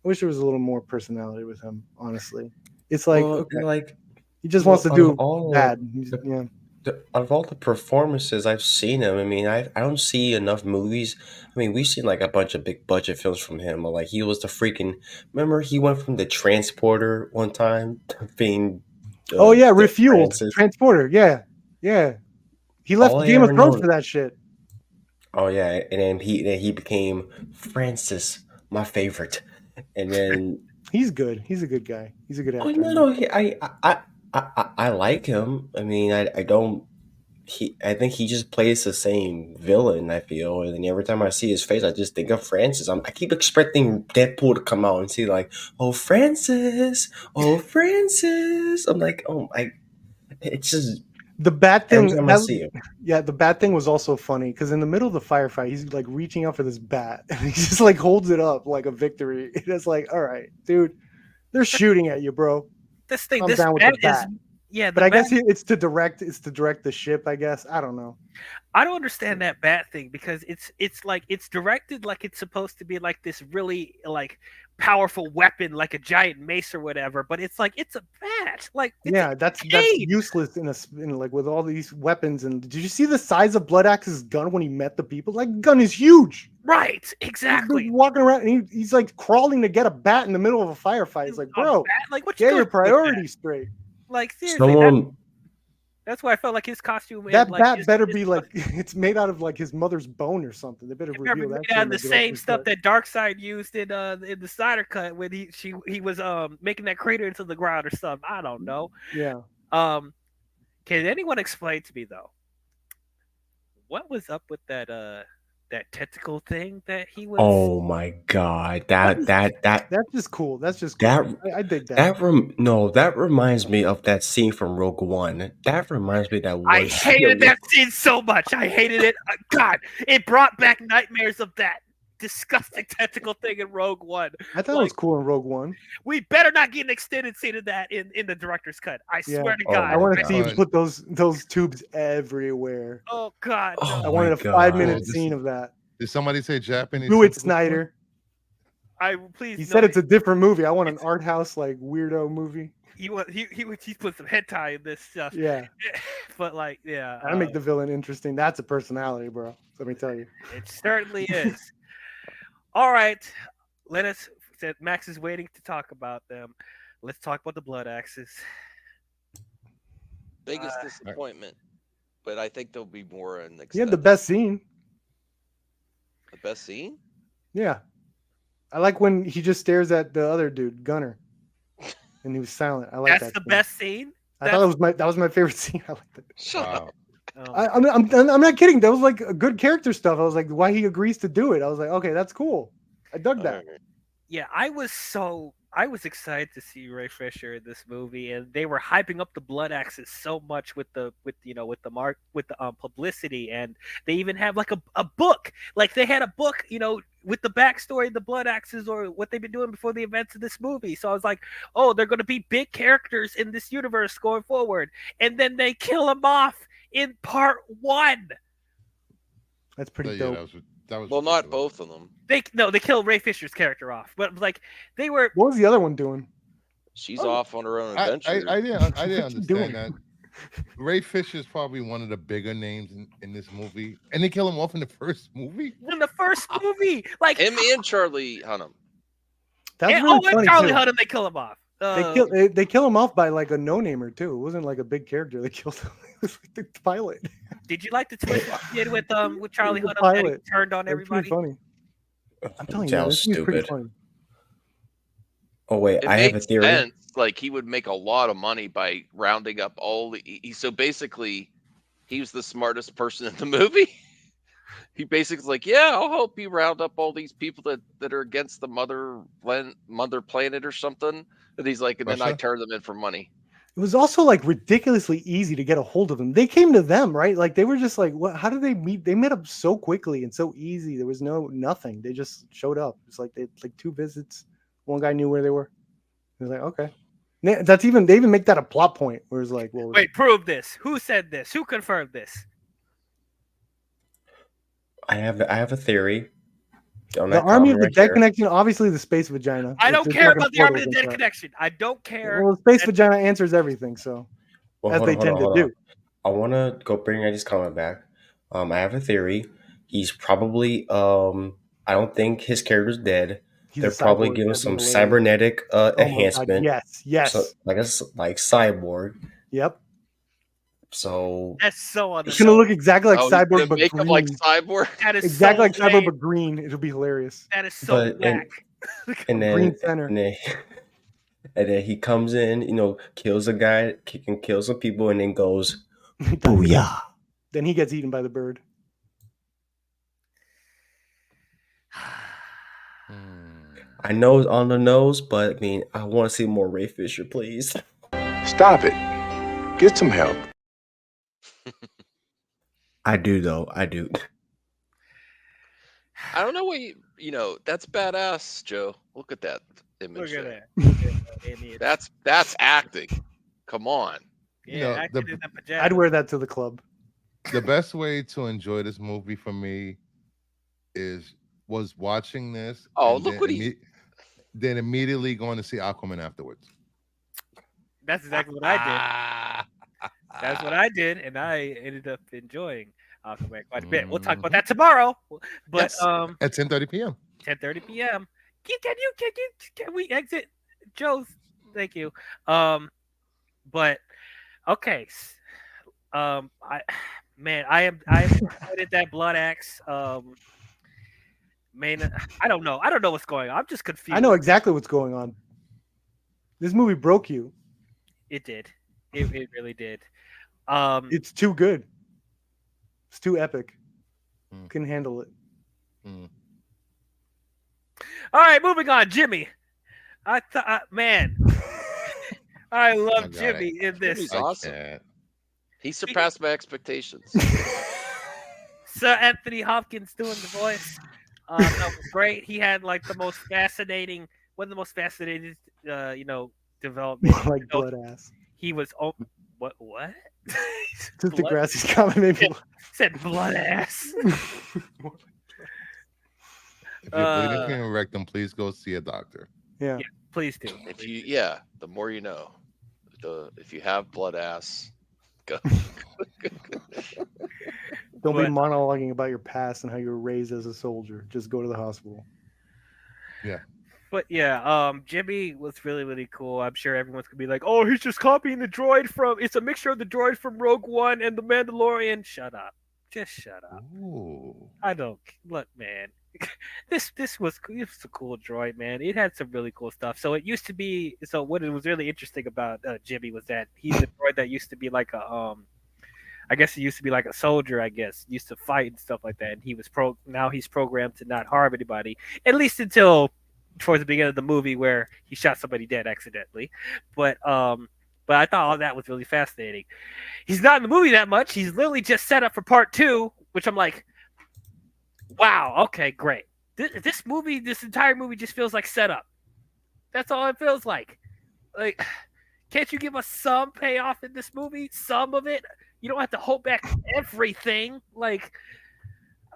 wish there was a little more personality with him. Honestly, it's like, Well, okay, like he just wants to out do of all bad. the- Yeah. out of all the performances I've seen him, I mean, I don't see enough movies. I mean, we've seen like a bunch of big budget films from him. Like he was the freaking. Remember, he went from the Transporter one time to being. Oh yeah, the refueled Francis. transporter. Yeah, yeah. He left All I Game of ever Thrones known- for that shit. Oh yeah, and then he became Francis, my favorite, and then He's good. He's a good guy. He's a good actor. oh no, I like him. I mean, I don't I think he just plays the same villain. I feel, and then every time I see his face, I just think of Francis. I keep expecting Deadpool to come out and see like, "Oh Francis, oh Francis." I'm like, oh, it's just The bad every thing, time I see him. yeah, the bad thing was also funny because in the middle of the firefight, he's like reaching out for this bat, and he just like holds it up like a victory. It's like, all right, dude, they're shooting at you, bro. This thing, Calm this down with bat the bat. yeah. But I guess it's to direct the ship. I guess I don't know. I don't understand that bat thing because it's like it's directed like it's supposed to be like this really like powerful weapon, like a giant mace or whatever. But it's like it's a bat. Like it's Yeah, that's useless in like with all these weapons. And did you see the size of Blood Axe's gun when he met the people? Like, gun is huge. Right, exactly. He's walking around and he's like crawling to get a bat in the middle of a firefight. It's like, bro, like what get your priorities straight. Like seriously, Someone, that's why I felt like his costume. that like, bat better be like it's made out of like his mother's bone or something. They better reveal that. Made out of the same stuff that Darkseid used in the Snyder cut when he was making that crater into the ground or something. I don't know. Yeah. Can anyone explain to me though what was up with that tentacle thing that he was? Oh my god, that's just cool. That's just cool. I dig that. That reminds me of that scene from Rogue One. That reminds me that I hated that scene so much. I hated it. God, it brought back nightmares of that disgusting tentacle thing in Rogue One. I thought it was cool in Rogue One. We better not get an extended scene of that in the director's cut. I swear to God. I want to see him put those tubes everywhere. Oh God. No. I wanted a 5-minute scene of that. Did somebody say Japanese? Do it, Snyder. Please. He said it's a different movie. I want an art house like weirdo movie. He put some hentai in this stuff. Yeah. But like, yeah. I make the villain interesting. That's a personality, bro. Let me tell you. It certainly is. All right, Max is waiting to talk about them. Let's talk about the Blood Axes. Biggest disappointment, but I think there'll be more in He had the best scene. The best scene? Yeah. I like when he just stares at the other dude, Gunner, and he was silent. I like that. That's the best scene? I thought that was my favorite scene. I liked it. Shut up. I'm not kidding. That was like a good character stuff. I was like, why he agrees to do it. I was like, okay, that's cool. I dug that. Yeah, I was excited to see Ray Fisher in this movie, and they were hyping up the Blood Axes so much with the publicity, and they even have like a book. Like they had a book, with the backstory of the Blood Axes or what they've been doing before the events of this movie. So I was like, oh, they're going to be big characters in this universe going forward, and then they kill them off in part 1. That's pretty dope. That was well, not both of them. They kill Ray Fisher's character off, but like they were. What was the other one doing? She's off on her own adventure. I didn't understand that. Ray Fisher is probably one of the bigger names in this movie, and they kill him off in the first movie. In the first movie, like him and Charlie Hunnam. That's really funny, and Charlie too. Hunnam, they kill him off. They kill him off by like a no-namer too. It wasn't like a big character. They killed him. It was like the pilot. Did you like the twist he did with Charlie Hunnam that he turned on everybody? Funny. I'm telling you, that was stupid. Funny. Oh wait, I have a theory. Sense. Like he would make a lot of money by rounding up all so basically he was the smartest person in the movie. He basically like, yeah, I'll help you round up all these people that are against the mother planet or something. And he's like, and then I turn them in for money. It was also like ridiculously easy to get a hold of them. They came to them, right? Like they were just like, what? How did they meet? They met up so quickly and so easy. There was nothing. They just showed up. It's like they had like 2 visits. One guy knew where they were. He was like, okay. They even make that a plot point where it's like, well, wait, prove this. Who said this? Who confirmed this? I have a theory. The Army of the Dead connection, obviously the space vagina. I don't care about the Army of the Dead connection. I don't care. Well, space vagina answers everything, so as they tend to do. I want to go bring Eddie's comment back. I have a theory. He's probably I don't think his character's dead. They're probably giving some cybernetic enhancement. Yes. So, like cyborg. Yep. So that's so unknown. It's gonna look exactly like Cyborg, but make green. Him like Cyborg. That is exactly like lame. Cyborg, but green. It'll be hilarious. That is so whack. And then, green center. And then he comes in, kills a guy, kills some people, and then goes, "Booyah!" Then he gets eaten by the bird. I know it's on the nose, but I mean, I want to see more Ray Fisher, please. Stop it. Get some help. I do though. I do. I don't know what that's badass, Joe. Look at that image Look at there. that. Look at that. That's acting. Come on. Yeah, know, acting in the pajamas. I'd wear that to the club. The best way to enjoy this movie for me was watching this. Oh, and look then what he. then immediately going to see Aquaman afterwards. That's exactly what I did. That's what I did, and I ended up enjoying Aquaman quite a bit. We'll talk about that tomorrow. But Yes. At 10:30 p.m. 10:30 p.m. Can we exit Joe's? Thank you. But okay. I am excited that Blood Axe. Man, I don't know what's going on. I'm just confused. I know exactly what's going on. This movie broke you. It did. It really did. It's too good. It's too epic. Mm. Couldn't handle it. All right, moving on. Jimmy. I thought, man, I love I got Jimmy in this. Jimmy's I awesome. can't. He surpassed my expectations. Sir Anthony Hopkins doing the voice. That was great. He had like one of the most fascinating, development. Like blood ass. He was what? Just the Blood- grassy comment made me. Said blood ass. If you're bleeding from your rectum, please go see a doctor. Yeah. Please do. The more you know. If you have blood ass, go. Don't be But- monologuing about your past and how you were raised as a soldier. Just go to the hospital. But yeah, Jimmy was really, really cool. I'm sure everyone's gonna be like, "Oh, he's just copying the droid from. It's a mixture of the droid from Rogue One and the Mandalorian." Shut up. Just shut up. Ooh. I don't look, man. This was a cool droid, man. It had some really cool stuff. So it used to be. So what it was really interesting about Jimmy was that he's a droid that used to be like a I guess he used to be like a soldier. I guess used to fight and stuff like that. And he was now he's programmed to not harm anybody, at least until towards the beginning of the movie where he shot somebody dead accidentally. But I thought all that was really fascinating. He's not in the movie that much. He's literally just set up for part 2, which I'm like, wow, okay, great. This entire movie just feels like setup. That's all it feels like. Like, can't you give us some payoff in this movie? Some of it. You don't have to hold back everything. Like,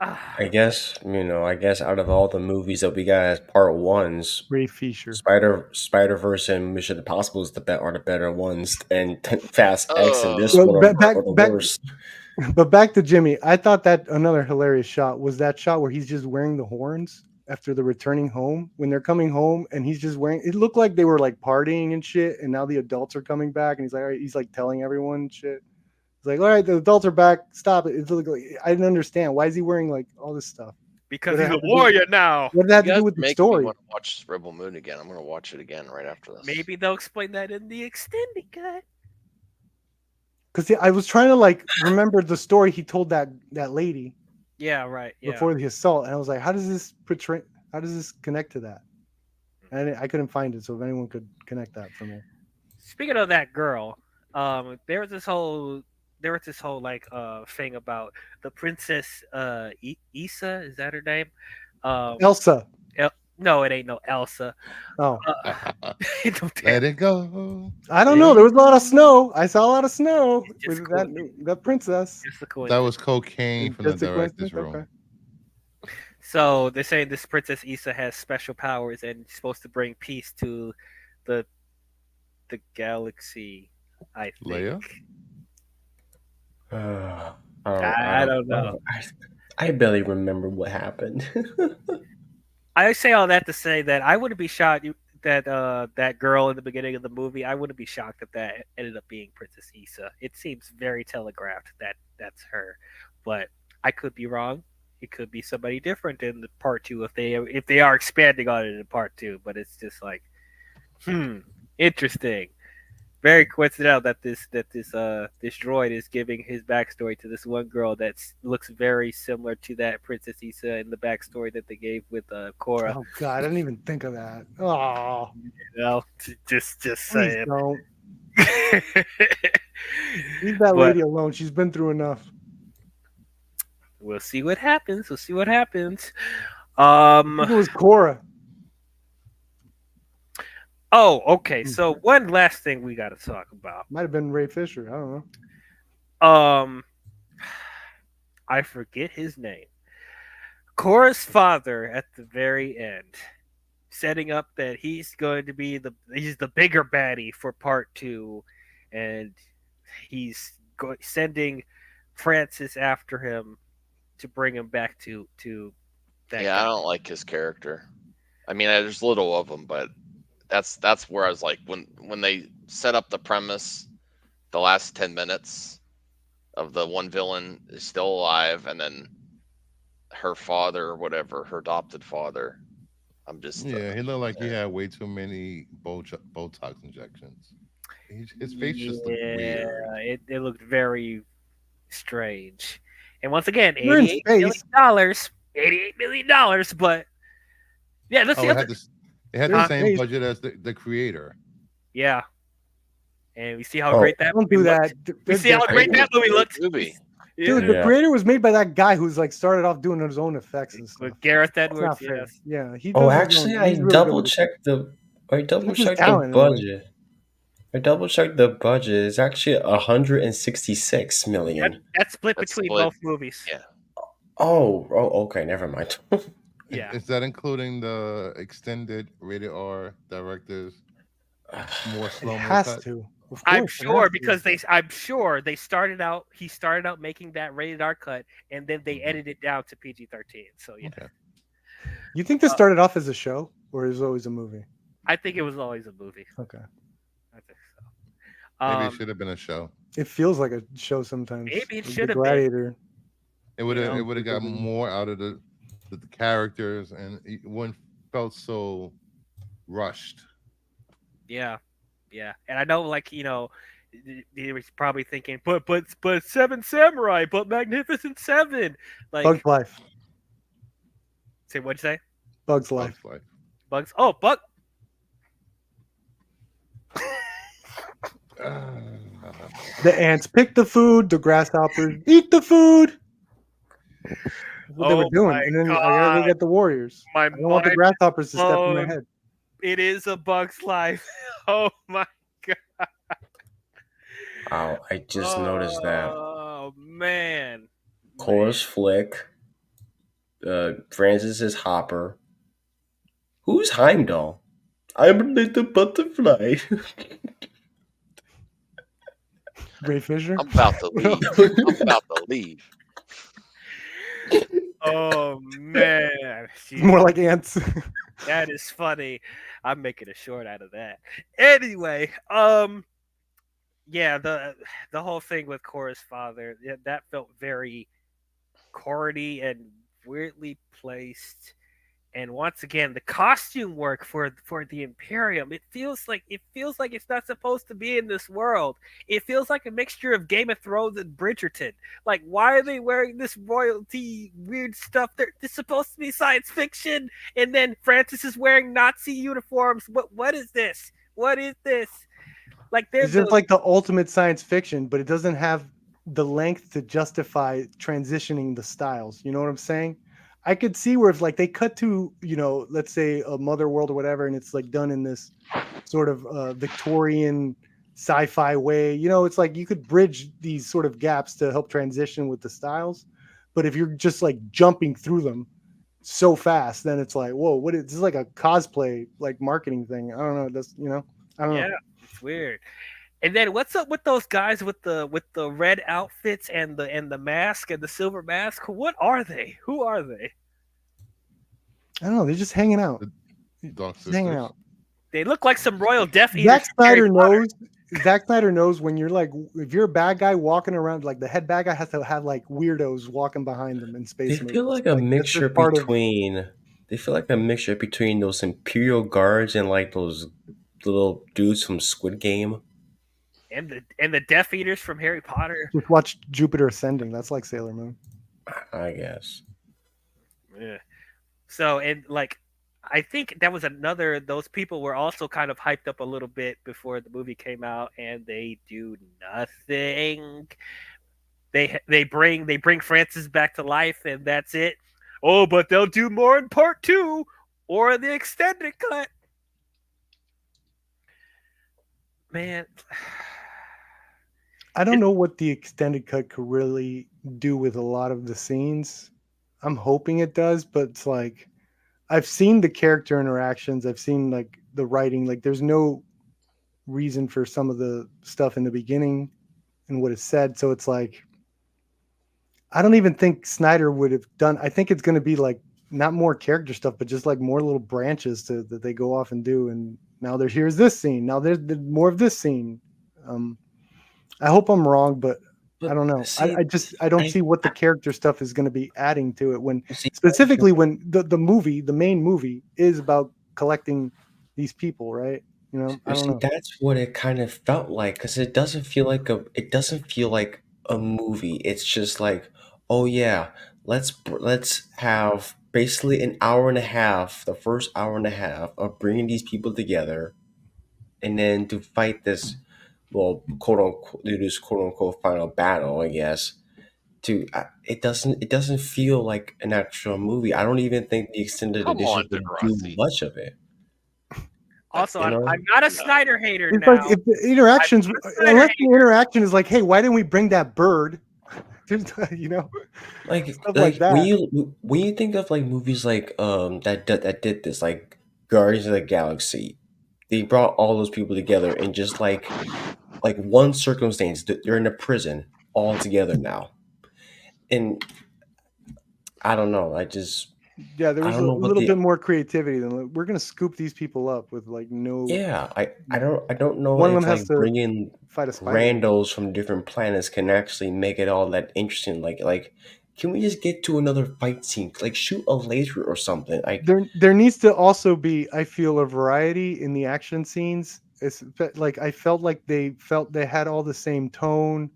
I guess out of all the movies that we got as part ones, Ray Fisher. Spider-Verse and Mission Impossible are the better ones, and Fast X and this Well, one are the worst. But back to Jimmy. I thought that another hilarious shot was that shot where he's just wearing the horns after the returning home. When they're coming home and he's just wearing, it looked like they were like partying and shit. And now the adults are coming back and he's like, all right, he's like telling everyone shit. He's like, all right, the adults are back. Stop it. It's like, I didn't understand. Why is he wearing like all this stuff? because What he's a had to do- warrior now. What did that have You to do guys with the make me story? want to watch Rebel Moon again. I'm going to watch it again right after this. Maybe they'll explain that in the extended cut. Because I was trying to like remember the story he told that lady Yeah, right. Yeah. before the assault, and I was like, how does this connect to that? And I couldn't find it. So if anyone could connect that for me. Speaking of that girl, there was this whole like thing about the princess Issa, is that her name? Elsa. No, it ain't no Elsa. Oh, Let it go. I don't know. There was a lot of snow. I saw a lot of snow It's with just that princess. Just a That was cocaine from the Just a director's coincidence? room. Okay. So they're saying this Princess Issa has special powers and she's supposed to bring peace to the galaxy. I think. Leia? I don't know. I barely remember what happened. I say all that to say that I wouldn't be shocked that that girl in the beginning of the movie. I wouldn't be shocked if that ended up being Princess Issa. It seems very telegraphed that that's her, but I could be wrong. It could be somebody different in the part 2 if they are expanding on it in part 2. But it's just like, interesting. very coincidental that this droid is giving his backstory to this one girl that looks very similar to that Princess Issa in the backstory that they gave with Korra. Oh God, I didn't even think of that. Oh, You know, just please saying. don't leave that But lady alone. She's been through enough. we'll see what happens. We'll see what happens. I think it was Cora. Oh, okay. So one last thing we got to talk about. Might have been Ray Fisher. I don't know. I forget his name. Korra's father at the very end, setting up that he's going to be he's the bigger baddie for part 2, and he's sending Francis after him to bring him back to that. Yeah, guy. I don't like his character. I mean, there's little of him, but that's where I was like, when they set up the premise, the last 10 minutes of the one villain is still alive, and then her father or whatever, her adopted father. I'm just Yeah, he looked like he had way too many Botox injections. His face just looked weird. It looked very strange. And once again, You're in $88 million. space. $88 million, but yeah, let's see. It had the same budget as the creator. Yeah. And we see how great that Don't movie do that. looked. We see how great that movie looked. Movie. Dude, the creator was made by that guy who's like started off doing his own effects and stuff. With Gareth That's Edwards, not fair. yes. Yeah, he. Oh, does his actually, own- I he's really good double with it. checked the. I double That's his checked the talent, in a way. budget. I double checked the budget. It's actually 166 million. That's split between both movies. Yeah. Oh, okay, never mind. Yeah. Is that including the extended rated R directors? More slow mo Has cut? to. Of I'm course, it sure has to. because I'm sure he started out making that rated R cut, and then they edited it down to PG-13. So yeah. Okay. You think this started off as a show or is it always a movie? I think it was always a movie. Okay. I think so. Maybe it should have been a show. It feels like a show sometimes. Maybe it Like should The have been. Gladiator. It would have Yeah. it would have got more out of the characters, and it wouldn't felt so rushed. Yeah, yeah, and I know, like, he was probably thinking, but Seven Samurai, but Magnificent Seven, like Bug's Life. Say what'd you say? Bug's Life. Bugs. Oh, Bug. The ants pick the food. The grasshoppers eat the food. That's what they were doing. And then I gotta go get the warriors. My I don't want the mind grasshoppers to step in my blown. head. It is a Bug's Life. Oh my god. Wow, I just noticed that. Oh man. Cora's Flick. Francis is Hopper. Who's Heimdall? I'm a little butterfly. Ray Fisher. I'm about to leave. I'm about to leave. Oh man. More like ants. That is funny. I'm making a short out of that. Anyway, yeah, the whole thing with Korra's father, that felt very corny and weirdly placed. And once again, the costume work for the Imperium, it feels like it's not supposed to be in this world. It feels like a mixture of Game of Thrones and Bridgerton. Like, why are they wearing this royalty weird stuff? It's supposed to be science fiction, and then Francis is wearing Nazi uniforms. What is this? What is this? Like, It's just like the ultimate science fiction, but it doesn't have the length to justify transitioning the styles. You know what I'm saying? I could see where if like they cut to, let's say a Mother World or whatever, and it's like done in this sort of Victorian sci-fi way. It's like you could bridge these sort of gaps to help transition with the styles. But if you're just like jumping through them so fast, then it's like, whoa, this is like a cosplay like marketing thing. I don't know. That's I don't know. Yeah, it's weird. And then what's up with those guys with the red outfits and the mask and the silver mask? What are they? Who are they? I don't know. They're just hanging out. Just hanging out. They look like some royal Death Eaters. Zack Snyder knows. Zack Snyder knows when you're like, if you're a bad guy walking around, like the head bad guy has to have like weirdos walking behind them in space. They feel like a mixture between. They feel like a mixture between those Imperial guards and like those little dudes from Squid Game. and the Death Eaters from Harry Potter. Just watch Jupiter Ascending. That's like Sailor Moon. I guess. Yeah. So and like I think that was another. Those people were also kind of hyped up a little bit before the movie came out, and they do nothing. They bring Francis back to life, and that's it. Oh, but they'll do more in part 2 or the extended cut. Man, I don't know what the extended cut could really do with a lot of the scenes. I'm hoping it does, but it's like I've seen the character interactions, I've seen like the writing, like there's no reason for some of the stuff in the beginning and what is said. So it's like I don't even think Snyder would have done. I think it's going to be like not more character stuff, but just like more little branches that they go off and do. And now here's this scene. Now there's more of this scene. I hope I'm wrong, but I don't know. See, I don't I, see what the character stuff is going to be adding to it when see, specifically when the main movie is about collecting these people, right? You know, I don't know. that's what it kind of felt like because it doesn't feel like a movie. It's just like, oh yeah, let's have basically an hour and a half, the first hour and a half of bringing these people together, and then to fight this, well, quote unquote, do this quote unquote final battle, I guess. It doesn't feel like an actual movie. I don't even think the extended Come edition on, would do Degrassi. much of it. also, You I'm, know, I'm not a No. Snyder hater It's now. like if the interactions, I'm not a Snyder unless the hater. interaction is like, hey, why didn't we bring that bird? You know, like stuff like that. when you think of like movies like that did this, like Guardians of the Galaxy, they brought all those people together in just like one circumstance. They're in a prison all together now, and I don't know. Yeah, there I was don't a know what little the bit more creativity than like, we're gonna scoop these people up with like no. yeah. I don't know One of if them has like to bringing fight a spider. randos from different planets can actually make it all that interesting. Like can we just get to another fight scene? Like shoot a laser or something. Like There needs to also be, I feel, a variety in the action scenes. It's like I felt like they had all the same tone,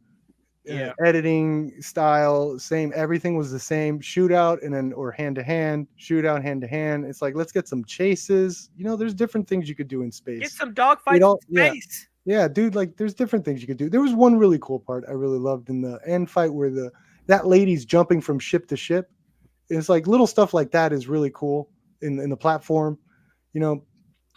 Yeah. editing style, same. Everything was the same. Shootout and then or hand to hand, shootout, hand to hand. It's like let's get some chases. You know, there's different things you could do in space. Get some It dogfights all, in yeah. space. Yeah, dude, like there's different things you could do. There was one really cool part I really loved in the end fight where that lady's jumping from ship to ship. It's like little stuff like that is really cool in the platform. You know,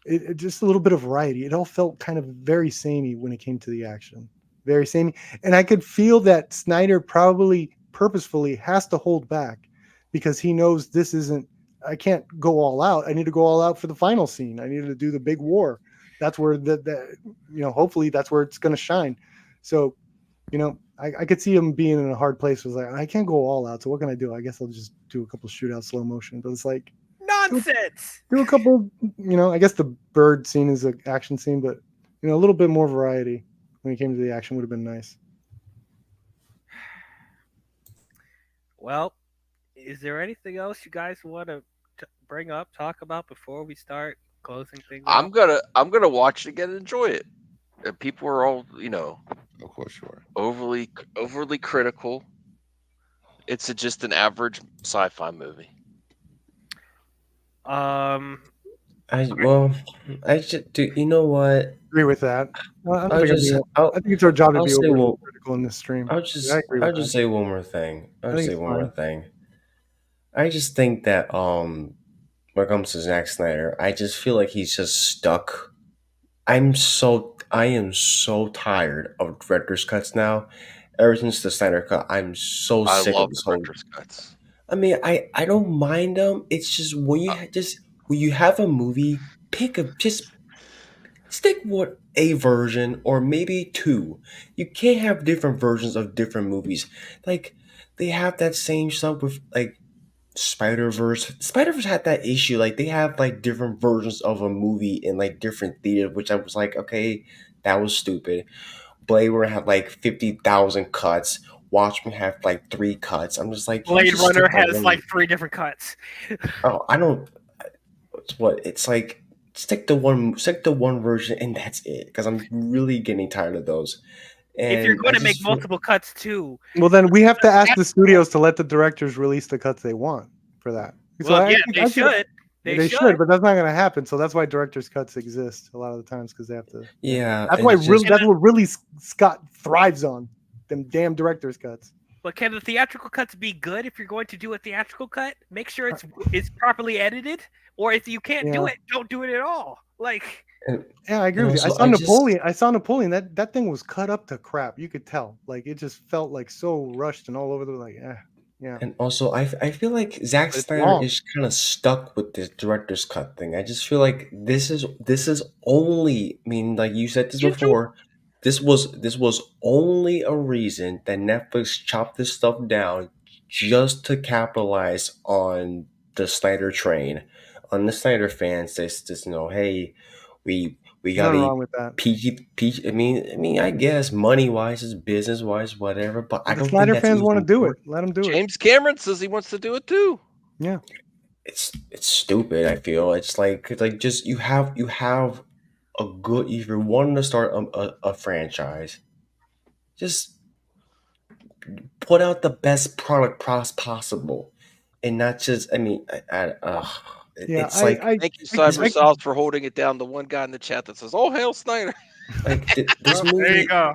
it just a little bit of variety. It all felt kind of very samey when it came to the action. Very samey. And I could feel that Snyder probably purposefully has to hold back because he knows this isn't I can't go all out. I need to go all out for the final scene. I need to do the big war. That's where hopefully that's where it's going to shine. So, I could see him being in a hard place. Was like, I can't go all out. So what can I do? I guess I'll just do a couple shootouts slow motion. But it's like Nonsense. do a couple. I guess the bird scene is an action scene, but a little bit more variety when it came to the action would have been nice. Well, is there anything else you guys want to bring up, talk about before we start closing things out? I'm gonna watch it again and enjoy it. And people are all Of course you are. overly critical. It's just an average sci-fi movie. I just do. You know what? Agree with that. Well, I think it's our job to I'll be say overly one. critical in this stream. I'll just I agree with I'll just say one more thing. I I'll think say it's one more fine. thing. I just think that when it comes to Zack Snyder, I just feel like he's just stuck. I am so tired of director's cuts now. Ever since the Snyder cut, I'm so I sick of love this the whole. director's cuts. I mean, I don't mind them. It's just when you have a movie, just stick with a version or maybe two. You can't have different versions of different movies. Like they have that same stuff with like Spider-Verse. Spider-Verse had that issue. Like they have like different versions of a movie in like different theaters, which I was like, okay, that was stupid. Blade Runner have like 50,000 cuts. Watchmen have like 3 cuts. I'm just like, can you Blade just stick Runner to has one? like 3 different cuts. Oh, I don't. What it's like stick to one version, and that's it. Because I'm really getting tired of those. If you're And going to make multiple cuts too, Well, then we have to ask the studios to let the directors release the cuts they want for that. So well, I yeah, think- they I think- should. They should, but that's not going to happen. So that's why director's cuts exist a lot of the times because they have to. yeah, That's and why it's just- that's what really Scott thrives on them damn director's cuts. But can the theatrical cuts be good if you're going to do a theatrical cut? Make sure it's properly edited, or if you can't do Yeah. it, don't do it at all. Like, Yeah, I agree with you. I also, saw I just- Napoleon. I saw Napoleon. That thing was cut up to crap. You could tell. Like it just felt like so rushed and all over the yeah. And also, I feel like Zack But it's Snyder long. is kind of stuck with this director's cut thing. I just feel like this is only. I mean, like you said this before, this was only a reason that Netflix chopped this stuff down just to capitalize on the Snyder train, on the Snyder fans. This hey, we There's gotta nothing wrong with that. PG. I mean, I guess money wise, is business wise, whatever. But I The don't Snyder think that's fans want to even do worth- it. Let them do it. James Cameron says he wants to do it too. Yeah. It's stupid. I feel it's like just you have a good if you're wanting to start a franchise, just put out the best product possible, and not just. I mean, Yeah, it's like Thank you, Cybersoft, for holding it down. The one guy in the chat that says, "Oh hell, Snyder." like this Oh, movie. there you go.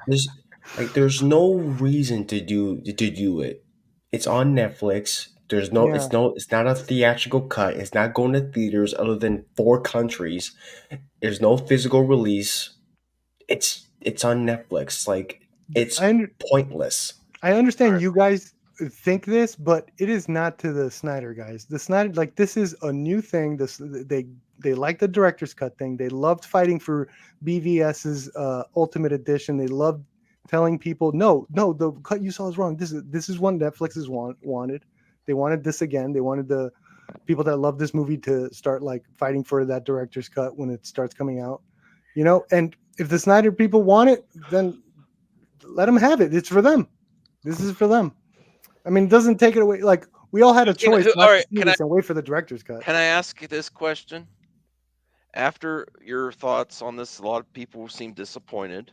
There's no reason to do it. It's on Netflix. There's no. Yeah. It's not a theatrical cut. It's not going to theaters other than 4 countries. There's no physical release. It's on Netflix. Like it's pointless. I understand you guys think this, but it is not to the Snyder guys. The Snyder, like this is a new thing. They like the director's cut thing. They loved fighting for BVS's Ultimate Edition. They loved telling people, no, the cut you saw is wrong. This is what Netflix wanted. They wanted this again. They wanted the people that love this movie to start like fighting for that director's cut when it starts coming out. And if the Snyder people want it, then let them have it. It's for them. This is for them. I mean, it doesn't take it away. Like we all had a choice not to see this and wait for the director's cut. Can I ask you this question? After your thoughts on this, a lot of people seem disappointed.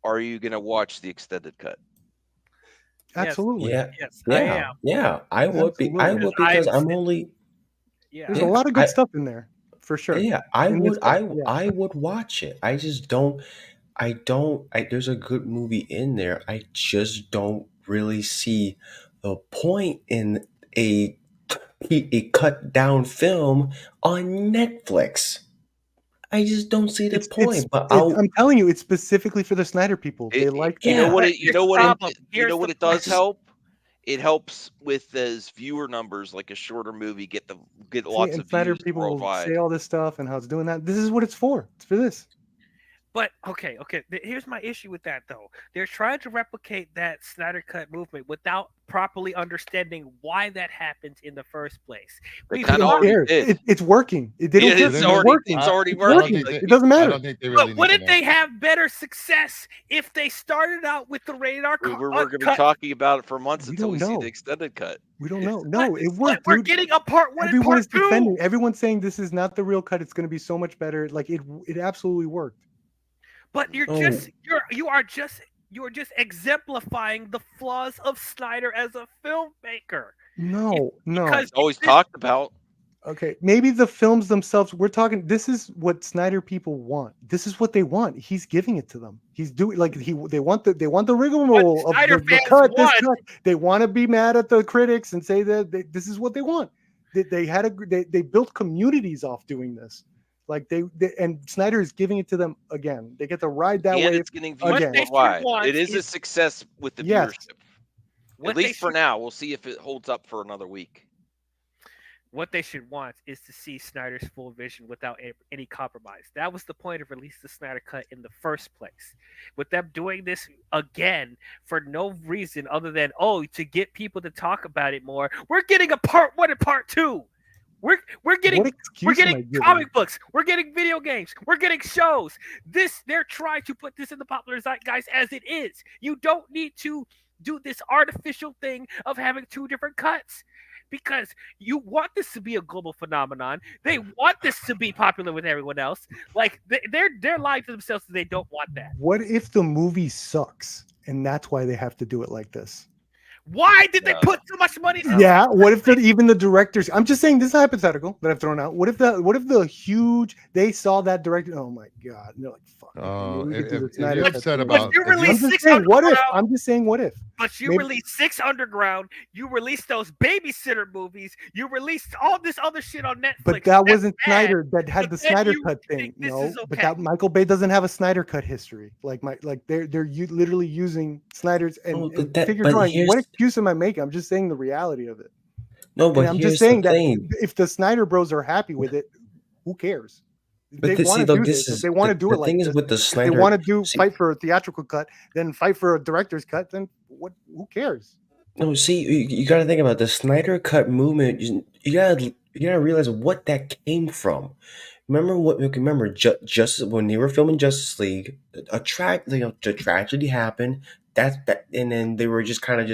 Are you going to watch the extended cut? Absolutely. Yeah. Yes, I am. Yeah. I would be. I would because I'm only. Yeah. There's a lot of good stuff in there, for sure. Yeah, I And would. it's- I would watch it. I just don't. There's a good movie in there. I just don't really see the point in a cut down film on Netflix. I just don't see the point. I'm telling you, it's specifically for the Snyder people. They like. You know what? You know what? Here's You know what the it does problem. help. It helps with those viewer numbers, like a shorter movie, get lots and of Snyder views people will worldwide. say all this stuff and how it's doing that. This is what it's for. It's for this. But okay. Here's my issue with that though. They're trying to replicate that Snyder Cut movement without properly understanding why that happened in the first place. They We've kinda talked- already Here, did. it's working. They don't Yeah, care. it's already working. it's already It's working. working. Like, It doesn't I matter. don't think they really But need wouldn't to they have better success if they started out with the rated R we're going to be cut? talking about it for months We until don't we see know. the extended cut. We don't know. No, it worked, We're dude. getting a part 1 and Everyone part is 2. defending. Everyone's saying this is not the real cut. It's going to be so much better. Like it absolutely worked. But you're Oh. you are just exemplifying the flaws of Snyder as a filmmaker. No. Because It's always talked about. Okay, maybe the films themselves. We're talking. This is what Snyder people want. This is what they want. He's giving it to them. He's doing like they want the rigmarole of Snyder the fans cut. This want- cut. They want to be mad at the critics and say that this is what they want. They built communities off doing this. Like and Snyder is giving it to them again. They get to ride that And wave. it's getting views again. worldwide. want It is a is- success with the Yes. viewership. What At they least for should- now. We'll see if it holds up for another week. What they should want is to see Snyder's full vision without any compromise. That was the point of release the Snyder Cut in the first place. With them doing this again for no reason other than to get people to talk about it more. We're getting a part 1 and part 2. We're getting What excuse am I giving? comic books. We're getting video games. We're getting shows. They're trying to put this in the popular zeitgeist as it is. You don't need to do this artificial thing of having 2 different cuts. because you want this to be a global phenomenon. They want this to be popular with everyone else. Like they're lying to themselves that they don't want that. What if the movie sucks and that's why they have to do it like this? Why did they No. put so much money? into Yeah. What if even the directors? I'm just saying this is hypothetical that I've thrown out. What if the huge they saw that director? Oh my god! And they're like, "Fuck, Oh, we could do the if Snyder you're Cut upset thing." about, you if you- release I'm just Six saying, what if? Underground. I'm just saying, what if? But you Maybe- released 6 Underground. You released those babysitter movies. You released all this other shit on Netflix. But that That's wasn't bad. Snyder that had But the then Snyder you Cut thing. think this No, is but okay. that Michael Bay doesn't have a Snyder Cut history. Like they're literally using Snyder's Oh, and but that- figure but drawing. What here's- excuse am I making? I'm just saying the reality of it. No, And but I'm here's just saying the that thing. if the Snyder Bros are happy with it, who cares? But They see, want to though, do this this. If is they want to do the it like thing this, is with the if they Snyder. want to do see- fight for a theatrical cut, then fight for a director's cut. Then what? Who cares? No, see, you got to think about the Snyder Cut movement. You gotta realize what that came from. Remember just when they were filming Justice League, the tragedy happened. And then they were just kind of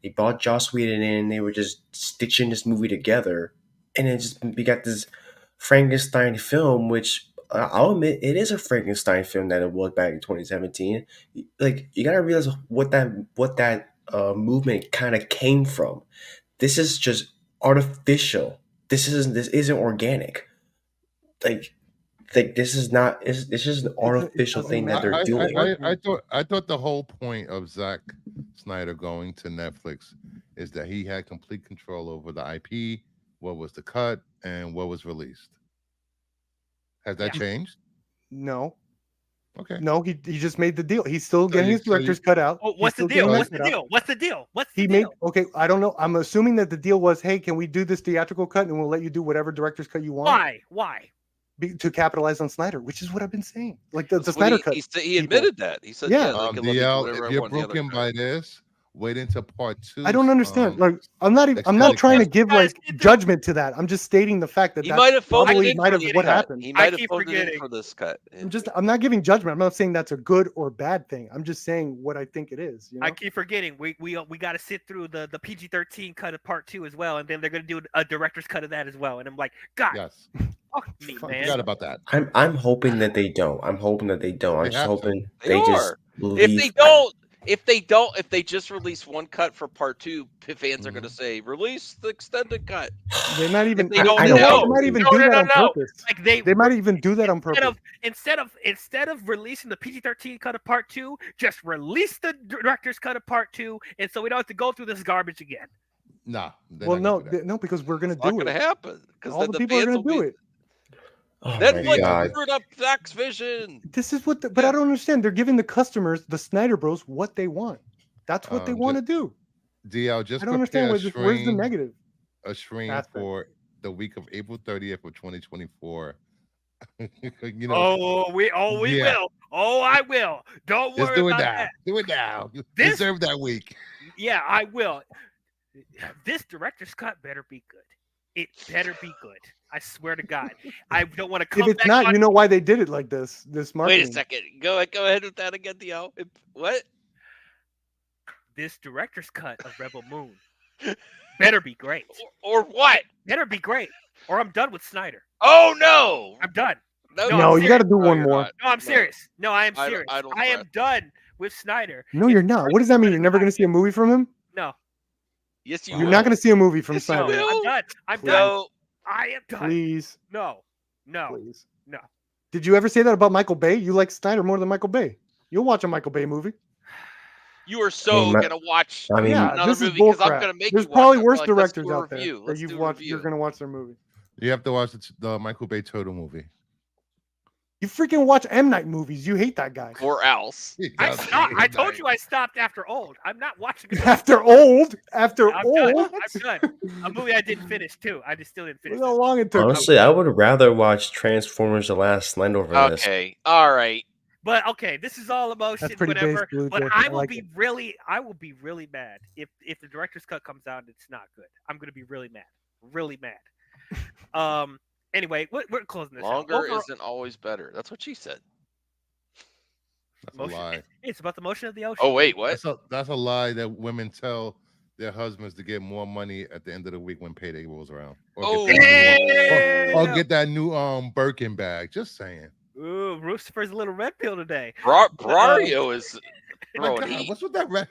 they brought Joss Whedon in, and they were just stitching this movie together, and then we got this Frankenstein film, which I'll admit it is a Frankenstein film that it was back in 2017. Like you gotta realize what that movement kind of came from. This is just artificial. This isn't organic. Like this is not. It's just an artificial doesn't thing that matter. they're doing. I thought the whole point of Zack Snyder going to Netflix is that he had complete control over the IP, what was the cut, and what was released. Has that Yeah. changed? No, Okay. no. He just made the deal. He's still So getting you- his so you- director's cut out. Oh, He's what's the still deal? getting What's that the cut out. deal? What's the deal? What's the He deal? made okay. I don't know. I'm assuming that the deal was, hey, can we do this theatrical cut and we'll let you do whatever director's cut you want Why? Why? to capitalize on Snyder, which is what I've been saying. Like the That's what Snyder cut. He people. admitted that. He said, Yeah. "Yeah, they can let me do DL, whatever if I you're want." in the other broken cut. by this, wait until part 2. I don't understand. Like I'm not extended trying to cut. give Guys, like it's a- judgment to that. I'm just stating the fact that He that's might have phoned it probably in might for have this what cut. happened. He might have keep phoned it in forgetting. for this cut. I'm not giving judgment. I'm not saying that's a good or bad thing. I'm just saying what I think it is. You know? I keep forgetting. We got to sit through the PG-13 cut of part 2 as well, and then they're gonna do a director's cut of that as well. And I'm like, God, Yes. fuck me, Fuck, man. Forgot about that. I'm hoping that they don't. I'm hoping that they don't. I'm They just have to. hoping They they just are. leave. If they just release one cut for part 2, fans are going to say, "Release the extended cut." They might even. they don't you know what? know. They might even No, do no, that no, on no. purpose. Like They might even do that on purpose. instead of releasing the PG-13 cut of part 2, just release the director's cut of part 2, and so we don't have to go through this garbage again. Nah. they're Well, not no, gonna do that. no, because we're gonna It's not do going to it. happen because All then the the people are fans gonna will do be. it. Oh my Netflix god! screwed up Zack's vision. This is what. But I don't understand. They're giving the customers, the Snyder Bros, what they want. That's what they want to do. DL, just I don't understand prepare where's the negative. a stream aspect? for the week of April 30th of 2024. You know, Oh, we Yeah. will. Oh, I will. Don't just worry do it about now. that. Do it now. You This- deserve that week. Yeah, I will. This director's cut better be good. It better be good. I swear to God. I don't want to come If it's back not, on- you know why they did it like this. This marketing. Wait a second. Go ahead with that again, DL. What? This director's cut of Rebel Moon better be great. Or what? Better be great. Or I'm done with Snyder. Oh no! I'm done. No, No, I'm you got to serious. do No, one you're more. not. No, I'm serious. No, I am I don't- serious. I don't I am threat. done with Snyder. No, If you're the not. What does that mean? You're never going to see a director's movie from him? cut- No, Yes, you You're will. not going to see a movie from Yes, you Snyder. will. I'm done. I'm done. No. I am done. Please, No, no, please. no. Did you ever say that about Michael Bay? You like Snyder more than Michael Bay. You'll watch a Michael Bay movie. You are so my- gonna watch I mean- Yeah, another this is movie because I'm bullcrap. gonna make There's you watch probably it. I'm worse like, let's directors do a out there review. that Let's you've do a watched. review. You're going to watch their movie. You have to watch the Michael Bay Turtle movie. You freaking watch M. Night movies. You hate that guy. Or else. I stopped. I told you I stopped after Old. I'm not watching it. After old, after I'm old. done. I'm done. A movie I didn't finish too. I just still didn't finish. Look how it. long it took. Honestly, I would rather watch Transformers: The Last Land over this. Okay. All right. But okay, this is all emotion, That's pretty whatever. base, Blue But Jay. I I will like be it. I will be really mad if the director's cut comes out and it's not good. I'm gonna be really mad. Anyway, we're closing this. out. Longer Overall- isn't always better. That's what she said. That's a motion. lie. It's about the motion of the ocean. Oh wait, what? That's a lie that women tell their husbands to get more money at the end of the week when payday rolls around, or Oh, get that or Damn! get that new Birkin bag. Just saying. Ooh, Rooster's a little red pill today. Brario is My throwing God, heat. what's with that red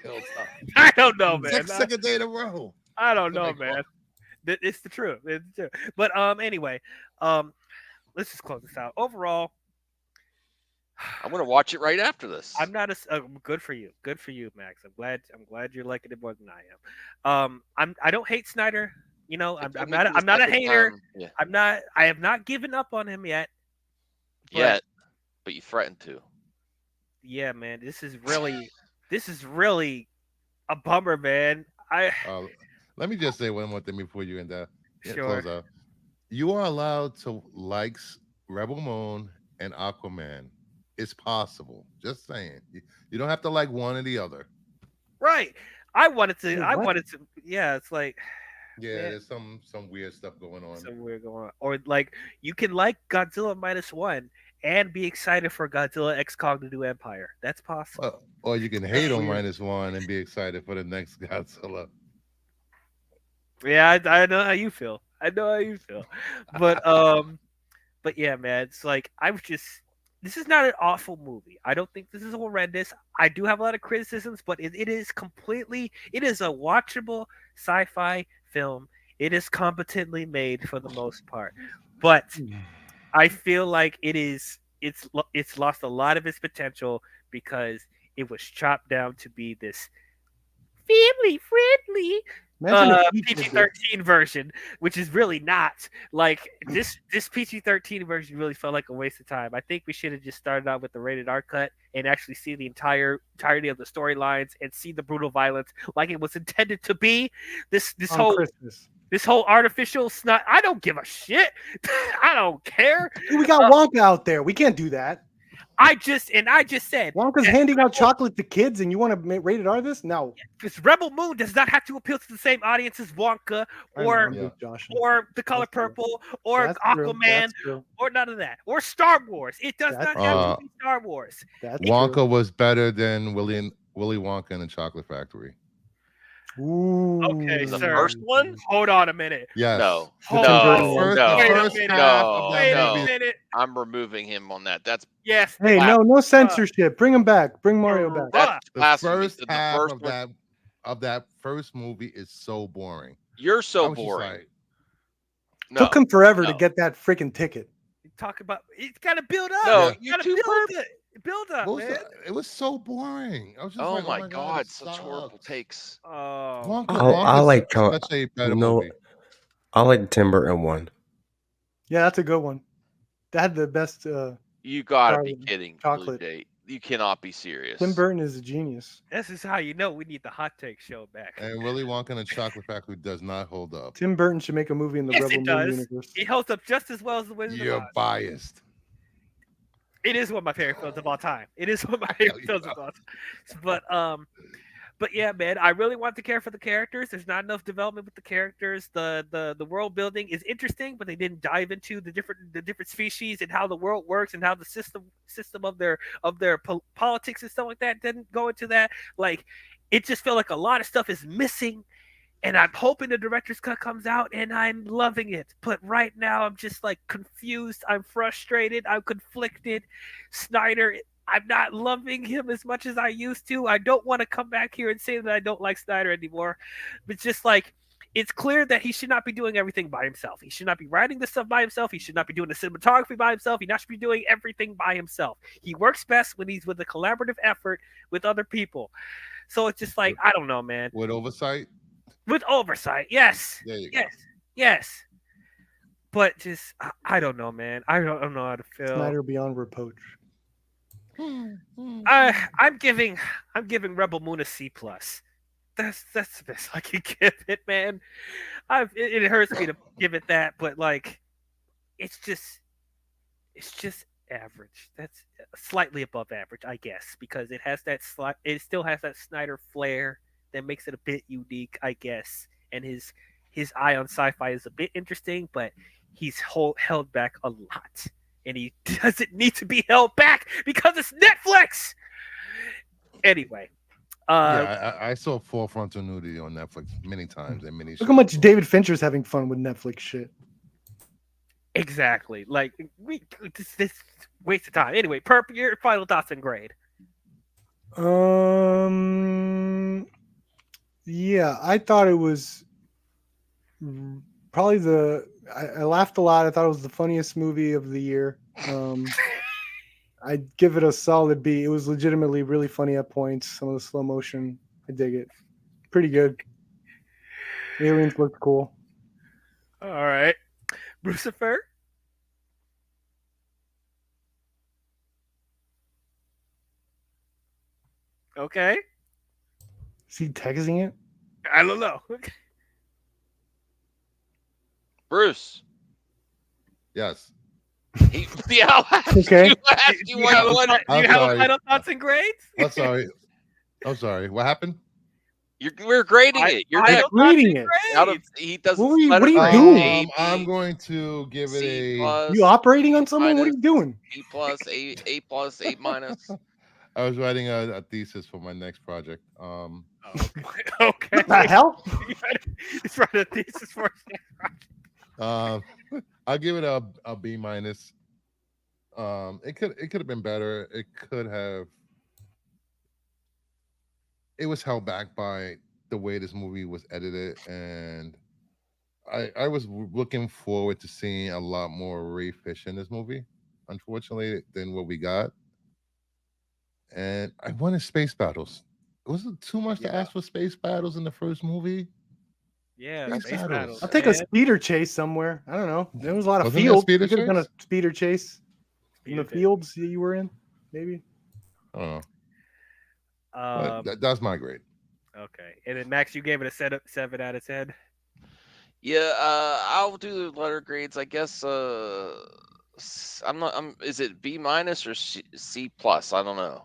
pill stuff? I don't know, man. Second day in a row. I don't know, Like, man. It's the truth. It's the truth. But anyway, let's just close this out. Overall, I'm gonna watch it right after this. I'm not good for you. Good for you, Max. I'm glad you're liking it more than I am. I don't hate Snyder. You know, I'm not a hater. Yeah. I have not given up on him yet. Yet, but you threatened to. Yeah, man. This is really a bummer, man. Let me just say one more thing before you end that. Sure. Close out. You are allowed to like Rebel Moon and Aquaman. It's possible. Just saying. You don't have to like one or the other. Right. I wanted to. What? Yeah, it's like Yeah, man, there's some weird stuff going on. some weird going on. Or like you can like Godzilla -1 and be excited for Godzilla X Kong to do Empire. That's possible. Or you can hate on weird. -1 and be excited for the next Godzilla. Yeah, I know how you feel. But yeah, man, it's like this is not an awful movie. I don't think this is horrendous. I do have a lot of criticisms, but it is a watchable sci-fi film. It is competently made for the most part. But I feel like it's lost a lot of its potential because it was chopped down to be this family friendly Imagine if he did this. PG-13 version, which is really not. Like this PG-13 version really felt like a waste of time. I think we should have just started out with the rated R cut and actually see the entirety of the storylines and see the brutal violence like it was intended to be. This on whole Christmas. this whole artificial snot. I don't give a shit. I don't care. Dude, we got Wonka out there. We can't do that. I just said Wonka's that handing out chocolate to kids, and you want to rated R this? No. because Rebel Moon does not have to appeal to the same audience as Wonka I know, or I'm just joshing. or The Color That's true. Purple or That's true. Aquaman That's true. or none of that or Star Wars. It does That's not have true. to be Star Wars. That's Wonka true. was better than Willy Wonka and the Chocolate Factory. Ooh. Okay, The sir. first one? Hold on a minute. Yes. No. Hold Tim on. Burton The one. first, No. the Wait a first minute. half of Wait that a movie. minute. I'm removing him on that. That's Yes. Hey, no censorship. Bring him back. Bring Mario back. that's The blasphemy. first The half first of one, that first movie is so boring. you're I so was just boring. like, No. Took him forever to no. get that freaking ticket. Talk about it's got to build up. No, Yeah. you're Gotta too build perfect. it. Build up, what was man. that? It was so boring. I was just Oh like, my God, god, it such horrible sucks. takes. Oh, I like Wonka's such a better movie. I like Tim Burton one. Yeah, that's a good one. That had the best. You gotta be Charlie, kidding, Blue chocolate. Jay. You cannot be serious. Tim Burton is a genius. this is how you know we need the hot take show back. And Willy Wonka and the Chocolate Factory does not hold up. Tim Burton should make a movie in the Yes, Rebel it Moon does. universe. It holds up just as well as the Wizard of You're Oz. biased. It is one of my favorite films of all time. It is one of my favorite you films of all time. But yeah, man, I really want to care for the characters. There's not enough development with the characters. The world building is interesting, but they didn't dive into the different species and how the world works and how the system of their politics and stuff like that didn't go into that. Like, it just felt like a lot of stuff is missing. And I'm hoping the director's cut comes out and I'm loving it. But right now I'm just like confused. I'm frustrated. I'm conflicted. Snyder, I'm not loving him as much as I used to. I don't want to come back here and say that I don't like Snyder anymore. But just like, it's clear that he should not be doing everything by himself. He should not be writing this stuff by himself. He should not be doing the cinematography by himself. He not should be doing everything by himself. He works best when he's with a collaborative effort with other people. So it's just like, I don't know, man. With oversight? With oversight, yes. There you go. Yes. But just, I don't know, man. I don't know how to feel. Snyder beyond reproach. I'm giving Rebel Moon a C plus. That's the best I can give it, man. It hurts me to give it that, but like, it's just average. That's slightly above average, I guess, because it still has that Snyder flair that makes it a bit unique, I guess. And his eye on sci-fi is a bit interesting, but he's held back a lot. And he doesn't need to be held back because it's Netflix. Anyway, Yeah, I saw full frontal nudity on Netflix many times and many. Look how much David Fincher's having fun with Netflix shit. Exactly. Like this waste of time. Anyway, Perp, your final thoughts and grade. Yeah, I thought it was probably I laughed a lot. I thought it was the funniest movie of the year. I'd give it a solid B. It was legitimately really funny at points. Some of the slow motion, I dig it. Pretty good. Aliens looked cool. All right, Lucifer. Okay. Is he texting it? I don't know. Bruce. Yes. I'll ask Okay. you. Ask you what you want. Do you have final thoughts and grades? I'm sorry. I'm sorry. What happened? We're grading it. You're I not don't Grading it. out of. He doesn't. What are let you it doing? A, B, I'm going to give it C a. plus, You operating on C someone? What are you minus, doing? B plus, A plus, A minus. I was writing a thesis for my next project. Oh, okay. What the hell? He's writing a thesis for his next project. I'll give it a B minus. It could have been better. It was held back by the way this movie was edited, and I was looking forward to seeing a lot more Ray Fish in this movie, unfortunately, than what we got. And I wanted space battles. Was it too much to ask for space battles in the first movie? Yeah, Space space battles. battles. I'll take a man. speeder chase somewhere. I don't know. There was a lot of Wasn't there a fields. speeder We could have done a chase? speeder chase in the Speeder chase. fields that you were in, maybe. I don't know. But that's my grade. Okay, and then Max, you gave it a 7 out of 10. Yeah, I'll do the letter grades. I guess. Is it B minus or C plus? I don't know.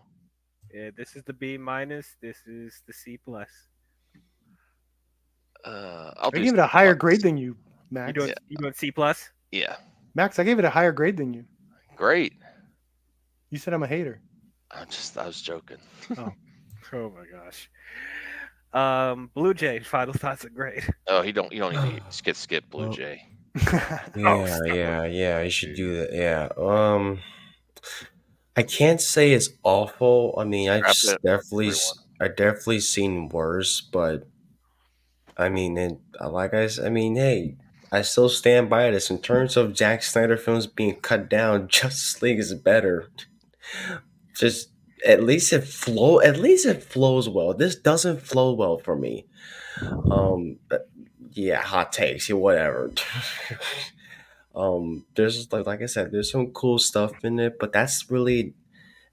Yeah, this is the B minus. This is the C plus. I'll I do gave it a C higher plus. grade than you, Max. You doing C plus? Yeah, Max, I gave it a higher grade than you. great. You said I'm a hater. I was joking. Oh my gosh. Blue Jay, final thoughts and grade. Oh, you don't need to skip Blue Jay. Yeah. You should do that. Yeah. I can't say it's awful. I mean, Scrap it, everyone. I definitely seen worse, but I mean, I mean, hey, I still stand by this. In terms of Zack Snyder films being cut down, Justice League is better. Just at least it flows well. This doesn't flow well for me. But yeah, hot takes, yeah, whatever. There's like I said, there's some cool stuff in it, but that's really,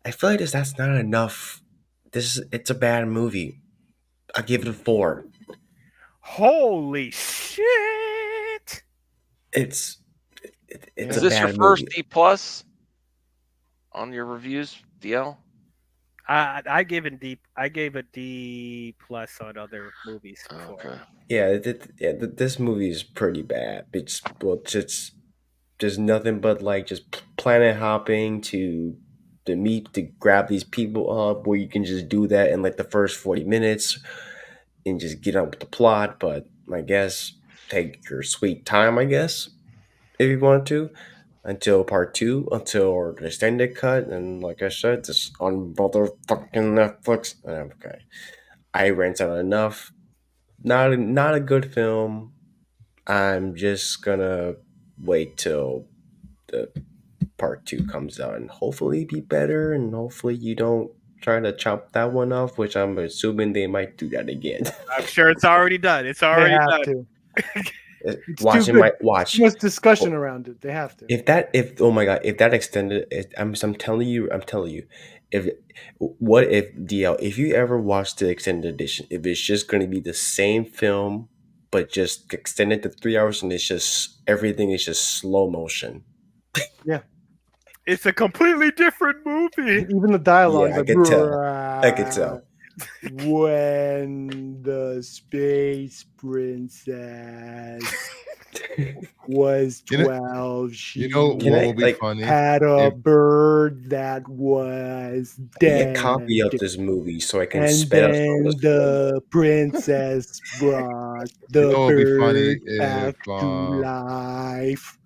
I feel like that's not enough. It's a bad movie. I give it a 4. Holy shit! It's Is a this your bad first movie. D plus on your reviews, DL? I gave a D plus on other movies before. Okay. Yeah, this movie is pretty bad. It's there's nothing but like just planet hopping to meet to grab these people up, where you can just do that in like the first 40 minutes and just get on with the plot. But I guess take your sweet time, I guess, if you want to, until part 2, until the extended cut. And like I said, it's on motherfucking Netflix. Okay, I rented out enough. Not a good film. I'm just gonna wait till the part 2 comes out and hopefully be better, and hopefully you don't try to chop that one off, which I'm assuming they might do that again. I'm sure it's already done. It's They already have done. to. It's Watching too my good. watch. Too much discussion around it. They have to. If oh my god, if that extended, I'm telling you, if what if DL, if you ever watch the extended edition, if it's just going to be the same film but just extended to 3 hours, and it's just everything is just slow motion. It's a completely different movie. Even the dialogue. Yeah, I could tell. I could tell. When the space princess was You know- 12 sheep. You know Can what I would be like funny? Had a If- bird that was get a dead. copy of this movie so I can And spit us then on this. the princess brought the know what would be funny bird back if, to life.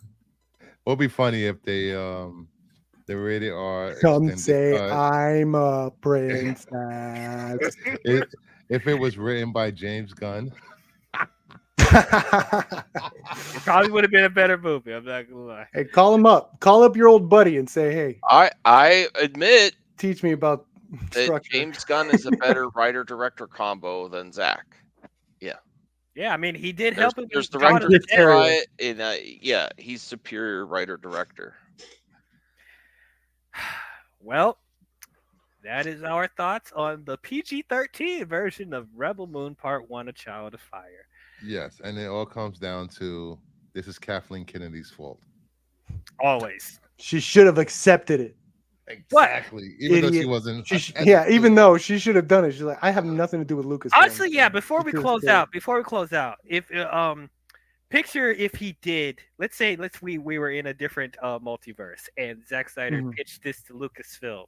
What would be funny if they the rated R Some extended say cut, I'm a princess. if it was written by James Gunn. It probably would have been a better movie. I'm not gonna lie. Hey, call him up. Call up your old buddy and say, hey, I admit teach me about that structure. James Gunn is a better writer director combo than Zach. Yeah, I mean, he did There's, help him. there's in Dawn of directors the who Dead. try it, and yeah, he's superior writer director. Well, that is our thoughts on the PG-13 version of Rebel Moon Part 1, A Child of Fire. Yes, and it all comes down to this is Kathleen Kennedy's fault. Always. She should have accepted it. Exactly. Even though she Idiot. wasn't. Even though she should have done it. She's like, I have nothing to do with Lucas. Honestly, yeah. Before we She could've close stayed. out, if picture if he did, let's say we were in a different multiverse, and Zack Snyder Mhm. pitched this to Lucasfilm,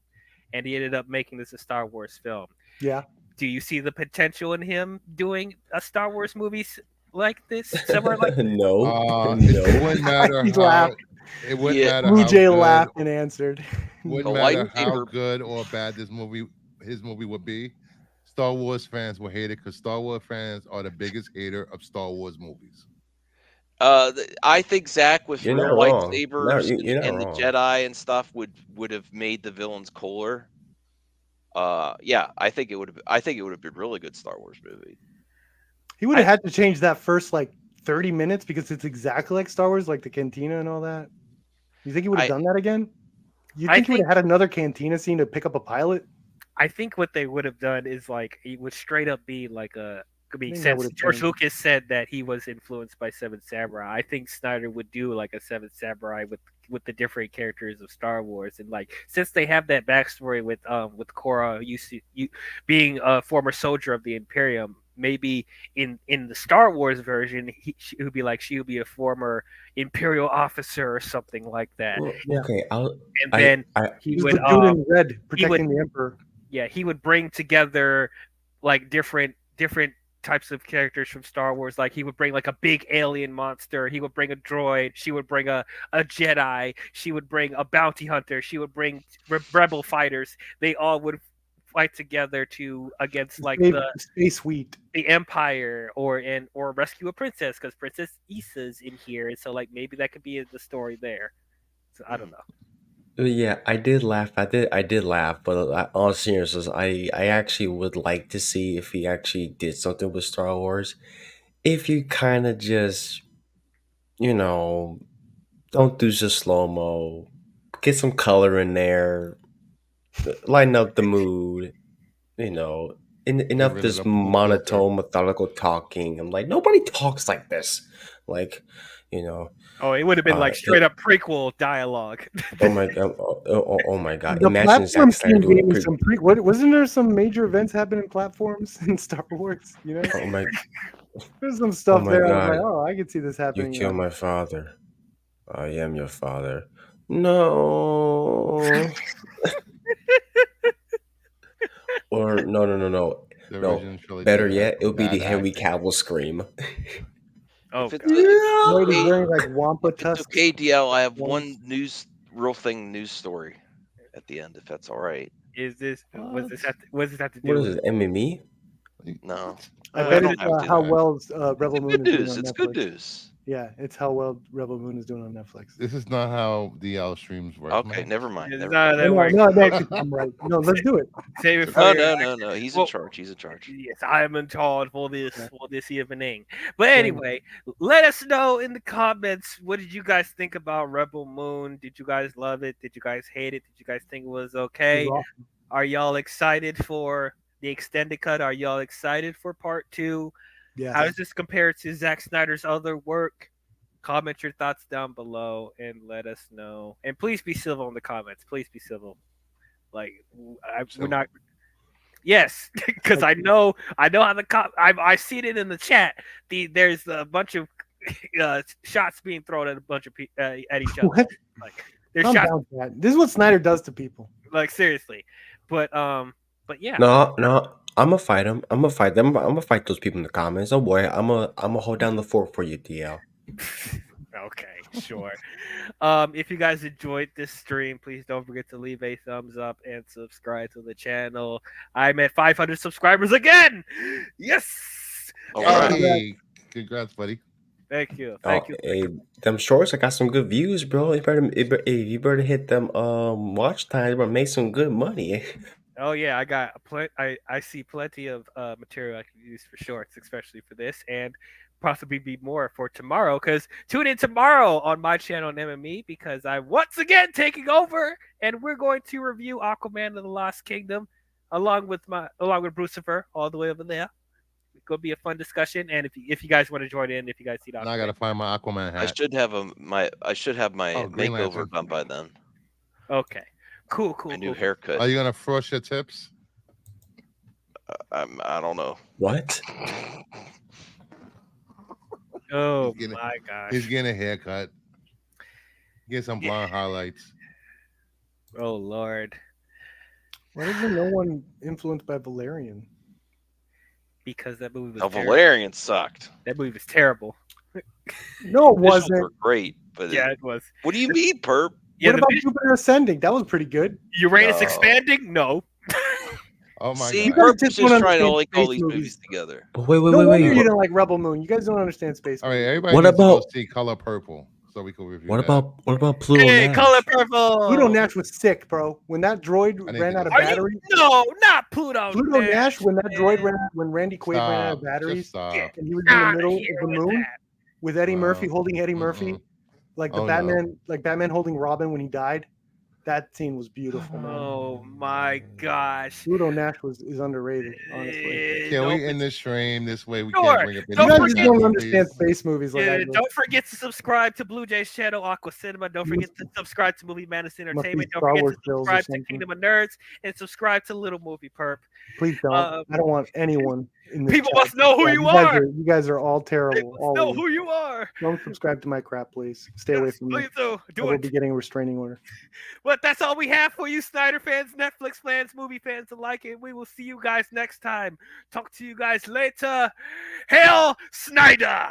and he ended up making this a Star Wars film. Yeah. Do you see the potential in him doing a Star Wars movie like this, somewhere like this? No, It no. wouldn't matter He how. laughed. It wouldn't Yeah. matter Blue how Jay good. laughed and answered. Wouldn't The matter how lightsaber- good or bad his movie would be. Star Wars fans will hate it because Star Wars fans are the biggest hater of Star Wars movies. I think Zach with You're real not wrong. lightsabers No, you're not and the wrong. Jedi and stuff would have made the villains cooler. Yeah, I think it would have been a really good Star Wars movie. He would have had to change that first like 30 minutes because it's exactly like Star Wars, like the cantina and all that. You think he would have done that again? You think he would have had another cantina scene to pick up a pilot? I think what they would have done is like it would straight up be like a. I mean, think that since would've George changed. Lucas said that he was influenced by Seven Samurai, I think Snyder would do like a Seven Samurai with the different characters of Star Wars, and like since they have that backstory with Korra being a former soldier of the Imperium, maybe in the Star Wars version, she would be a former Imperial officer or something like that. Well, okay, And then he He's would the dude in red protecting the Emperor. Yeah, he would bring together like different types of characters from Star Wars. Like he would bring like a big alien monster. He would bring a droid. She would bring a Jedi. She would bring a bounty hunter. She would bring rebel fighters. They all would fight together against like the Space Wheat, the Empire, or rescue a princess because Princess Issa's in here, and so like maybe that could be the story there. So I don't know. Yeah, I did laugh. I did laugh, but all seriousness, I actually would like to see if he actually did something with Star Wars. If you kind of just, don't do just slow mo, get some color in there, lighten up the mood, enough rid of this the monotone, methodical talking. I'm like, nobody talks like this. Like, Oh, it would have been like straight up prequel dialogue. Oh my god! Oh my god! The Imagine Zack platform Snyder team doing gave a me pre. some wasn't there some major events happening platforms in Star Wars? Oh my! There's some stuff my there. I was God. like, oh, I could see this You happening. killed my father. I am your father. No. Or no. The No. original trilogy Better had yet, it would be the bad Henry acting. Cavill scream. Oh, If it's, God. if it's Nobody's okay, wearing like Wampa if it's tusks. okay, DL, I have ones. one news story at the end, if that's all right. Is this what does this have to do What is with? it? MME? No, I I bet don't it's have to. how well Rebel It's Moon good is doing news. on It's Netflix. good news. Yeah, it's how well Rebel Moon is doing on Netflix. This is not how DL streams work. Okay, man. never mind. It's Never not mind. that No, works. I'm right. No, let's do it. Save it for No, your- no. He's Well- in charge. He's in charge. Yes, I am in charge for this Yeah. evening. But anyway, let us know in the comments, what did you guys think about Rebel Moon? Did you guys love it? Did you guys hate it? Did you guys think it was okay? It was awesome. Are y'all excited for the extended cut? Are y'all excited for part 2? Yeah. How does this compare to Zack Snyder's other work? Comment your thoughts down below and let us know. And please be civil in the comments. Please be civil. Like we're not. Yes, because I know how I see it in the chat. There's a bunch of shots being thrown at a bunch of at each other. What? Like there's Calm shots, down, Chad. This is what Snyder does to people. like seriously. But yeah. No, I'm gonna fight them. I'm gonna fight them. I'm gonna fight those people in the comments. Oh boy, I'm gonna hold down the fort for you, DL. Okay, sure. If you guys enjoyed this stream, please don't forget to leave a thumbs up and subscribe to the channel. I'm at 500 subscribers again. Yes. All right. Hey, congrats, buddy. Thank you. Oh, Thank you. hey, them shorts, I got some good views, bro. You better hit them watch times, but make some good money. Oh yeah, I got I see plenty of material I can use for shorts, especially for this, and possibly be more for tomorrow. Because tune in tomorrow on my channel on MME because I'm once again taking over, and we're going to review Aquaman and the Lost Kingdom along with Brucifer all the way over there. It's gonna be a fun discussion, and if you guys want to join in, if you guys see Now I gotta find my Aquaman hat. I should have my Oh, Green makeover Lantern. done by then. Okay, cool. My new haircut. Are you gonna frost your tips? I don't know. What? Oh He's getting- my gosh. He's getting a haircut. Get some blonde highlights. Oh Lord. Why isn't no one influenced by Valerian? Because that movie was Now, terrible. Valerian sucked. That movie was terrible. No, it Visuals wasn't. were great, but Yeah, it was. what do you mean, perp? Yeah, What the about vis- Jupiter Ascending? That was pretty good. Uranus No. expanding? No. Oh my See, god. guys perp just was don't just trying to understand link all space these movies movies. together. But wait, No wonder you What, didn't like Rebel Moon. You guys don't understand space. All right, movies. everybody What needs to go about- see Color Purple so we can review what that. about Pluto Hey, Nash? color purple. Pluto Nash was sick, bro. When that droid I need ran to out of go. Are you? battery, No, not Pluto. Pluto Nash, when that droid man. when Randy Quaid ran out of Stop. batteries, Just stop. Yeah. and he was in the Outta middle here of the with moon that. with Eddie Wow. Murphy holding Eddie Murphy, Mm-mm. like the Oh, no. Batman, like Batman holding Robin when he died. That scene was beautiful, man. Oh my gosh. Pluto Nash is underrated, honestly. Can Don't we end this stream this way? We Sure. can't bring up You Don't guys any just forget- don't movies. understand space movies like I do. Don't forget to subscribe to Blue Jay's channel, Aqua Cinema. Don't forget to subscribe to Movie Madness Entertainment. Don't Star forget Wars to Bills or subscribe to something. Kingdom of Nerds and subscribe to Little Movie Perp. Please don't. I don't want anyone in this. People chat must know who to you subscribe. are. You guys are all They terrible. must All know of you. who you are. Don't subscribe to my crap, please. Stay away Yes, from me. please do. I Do will it. be getting a restraining order. But that's all we have for you, Snyder fans, Netflix fans, movie fans alike. And we will see you guys next time. Talk to you guys later. Hail Snyder!